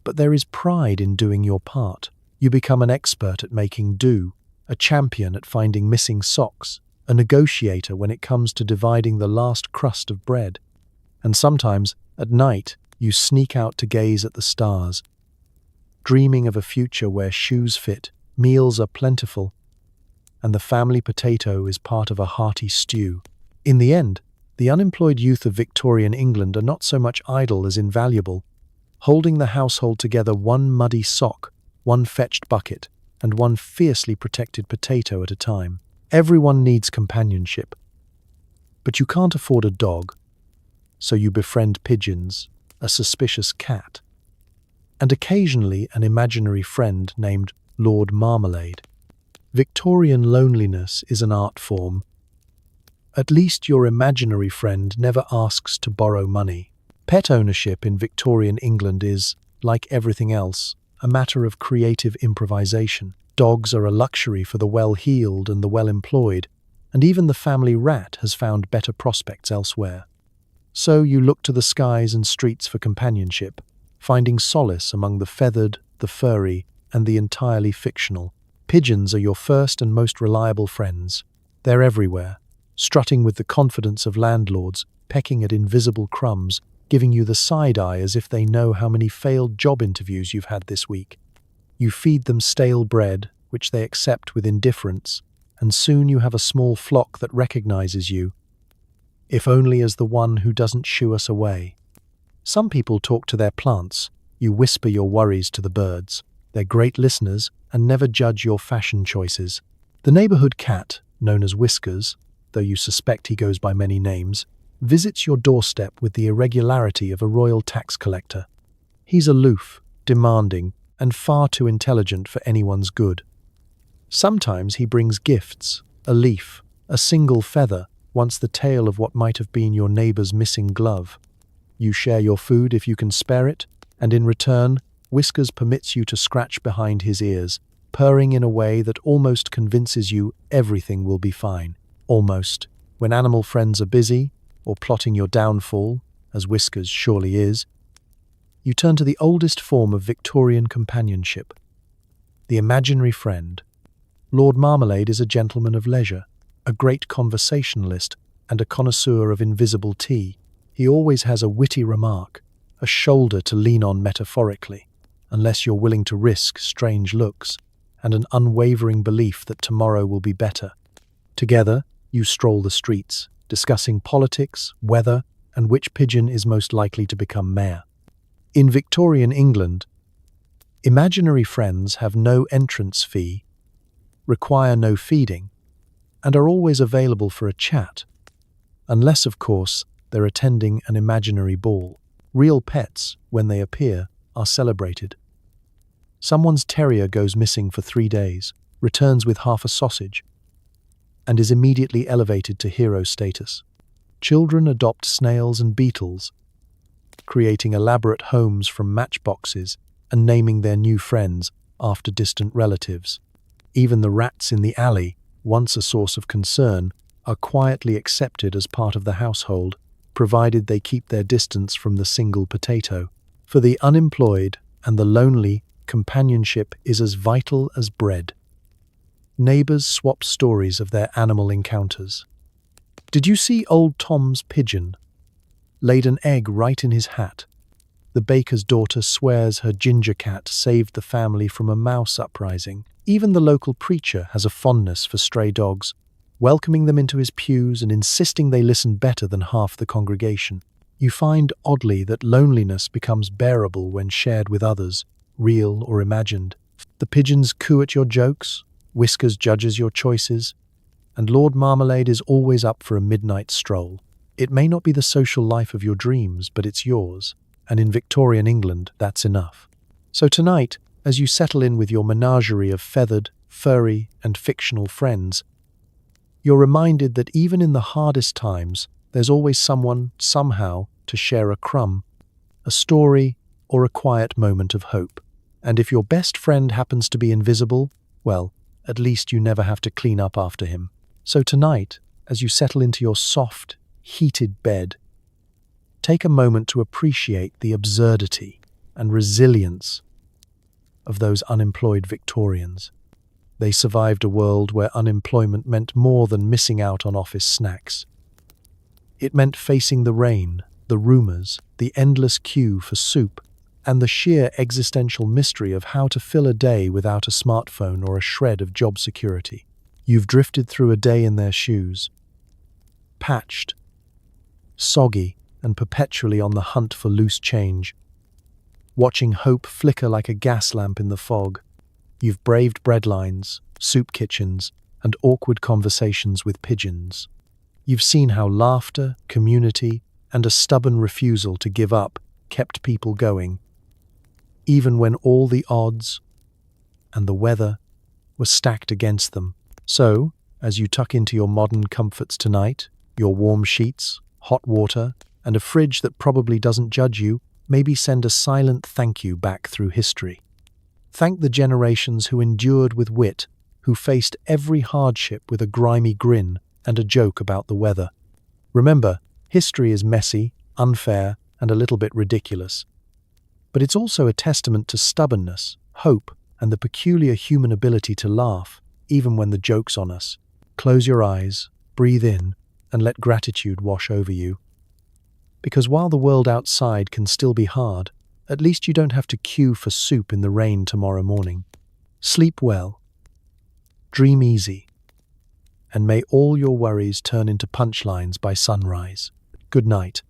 But there is pride in doing your part. You become an expert at making do, a champion at finding missing socks, a negotiator when it comes to dividing the last crust of bread. And sometimes, at night, you sneak out to gaze at the stars, dreaming of a future where shoes fit, meals are plentiful, and the family potato is part of a hearty stew. In the end, the unemployed youth of Victorian England are not so much idle as invaluable, holding the household together one muddy sock one fetched bucket, and one fiercely protected potato at a time. Everyone needs companionship. But you can't afford a dog, so you befriend pigeons, a suspicious cat, and occasionally an imaginary friend named Lord Marmalade. Victorian loneliness is an art form. At least your imaginary friend never asks to borrow money. Pet ownership in Victorian England is, like everything else, a matter of creative improvisation. Dogs are a luxury for the well-heeled and the well-employed, and even the family rat has found better prospects elsewhere. So you look to the skies and streets for companionship, finding solace among the feathered, the furry, and the entirely fictional. Pigeons are your first and most reliable friends. They're everywhere, strutting with the confidence of landlords, pecking at invisible crumbs, giving you the side eye as if they know how many failed job interviews you've had this week. You feed them stale bread, which they accept with indifference, and soon you have a small flock that recognizes you, if only as the one who doesn't shoo us away. Some people talk to their plants. You whisper your worries to the birds. They're great listeners and never judge your fashion choices. The neighborhood cat, known as Whiskers, though you suspect he goes by many names, visits your doorstep with the irregularity of a royal tax collector. He's aloof, demanding, and far too intelligent for anyone's good. Sometimes he brings gifts, a leaf, a single feather, once the tale of what might have been your neighbor's missing glove. You share your food if you can spare it, and in return, Whiskers permits you to scratch behind his ears, purring in a way that almost convinces you everything will be fine. Almost. When animal friends are busy, or plotting your downfall, as Whiskers surely is, you turn to the oldest form of Victorian companionship, the imaginary friend. Lord Marmalade is a gentleman of leisure, a great conversationalist, and a connoisseur of invisible tea. He always has a witty remark, a shoulder to lean on metaphorically, unless you're willing to risk strange looks, and an unwavering belief that tomorrow will be better. Together, you stroll the streets, discussing politics, weather, and which pigeon is most likely to become mayor. In Victorian England, imaginary friends have no entrance fee, require no feeding, and are always available for a chat, unless, of course, they're attending an imaginary ball. Real pets, when they appear, are celebrated. Someone's terrier goes missing for 3 days, returns with half a sausage, and is immediately elevated to hero status. Children adopt snails and beetles, creating elaborate homes from matchboxes and naming their new friends after distant relatives. Even the rats in the alley, once a source of concern, are quietly accepted as part of the household, provided they keep their distance from the single potato. For the unemployed and the lonely, companionship is as vital as bread. Neighbors swap stories of their animal encounters. Did you see old Tom's pigeon? Laid an egg right in his hat. The baker's daughter swears her ginger cat saved the family from a mouse uprising. Even the local preacher has a fondness for stray dogs, welcoming them into his pews and insisting they listen better than half the congregation. You find, oddly, that loneliness becomes bearable when shared with others, real or imagined. The pigeons coo at your jokes, Whiskers judges your choices, and Lord Marmalade is always up for a midnight stroll. It may not be the social life of your dreams, but it's yours, and in Victorian England, that's enough. So tonight, as you settle in with your menagerie of feathered, furry, and fictional friends, you're reminded that even in the hardest times, there's always someone, somehow, to share a crumb, a story, or a quiet moment of hope. And if your best friend happens to be invisible, well, at least you never have to clean up after him. So tonight, as you settle into your soft, heated bed, take a moment to appreciate the absurdity and resilience of those unemployed Victorians. They survived a world where unemployment meant more than missing out on office snacks. It meant facing the rain, the rumours, the endless queue for soup, and the sheer existential mystery of how to fill a day without a smartphone or a shred of job security. You've drifted through a day in their shoes, patched, soggy, and perpetually on the hunt for loose change, watching hope flicker like a gas lamp in the fog. You've braved breadlines, soup kitchens, and awkward conversations with pigeons. You've seen how laughter, community, and a stubborn refusal to give up kept people going, even when all the odds and the weather were stacked against them. So, as you tuck into your modern comforts tonight, your warm sheets, hot water, and a fridge that probably doesn't judge you, maybe send a silent thank you back through history. Thank the generations who endured with wit, who faced every hardship with a grimy grin and a joke about the weather. Remember, history is messy, unfair, and a little bit ridiculous. But it's also a testament to stubbornness, hope, and the peculiar human ability to laugh, even when the joke's on us. Close your eyes, breathe in, and let gratitude wash over you. Because while the world outside can still be hard, at least you don't have to queue for soup in the rain tomorrow morning. Sleep well, dream easy, and may all your worries turn into punchlines by sunrise. Good night.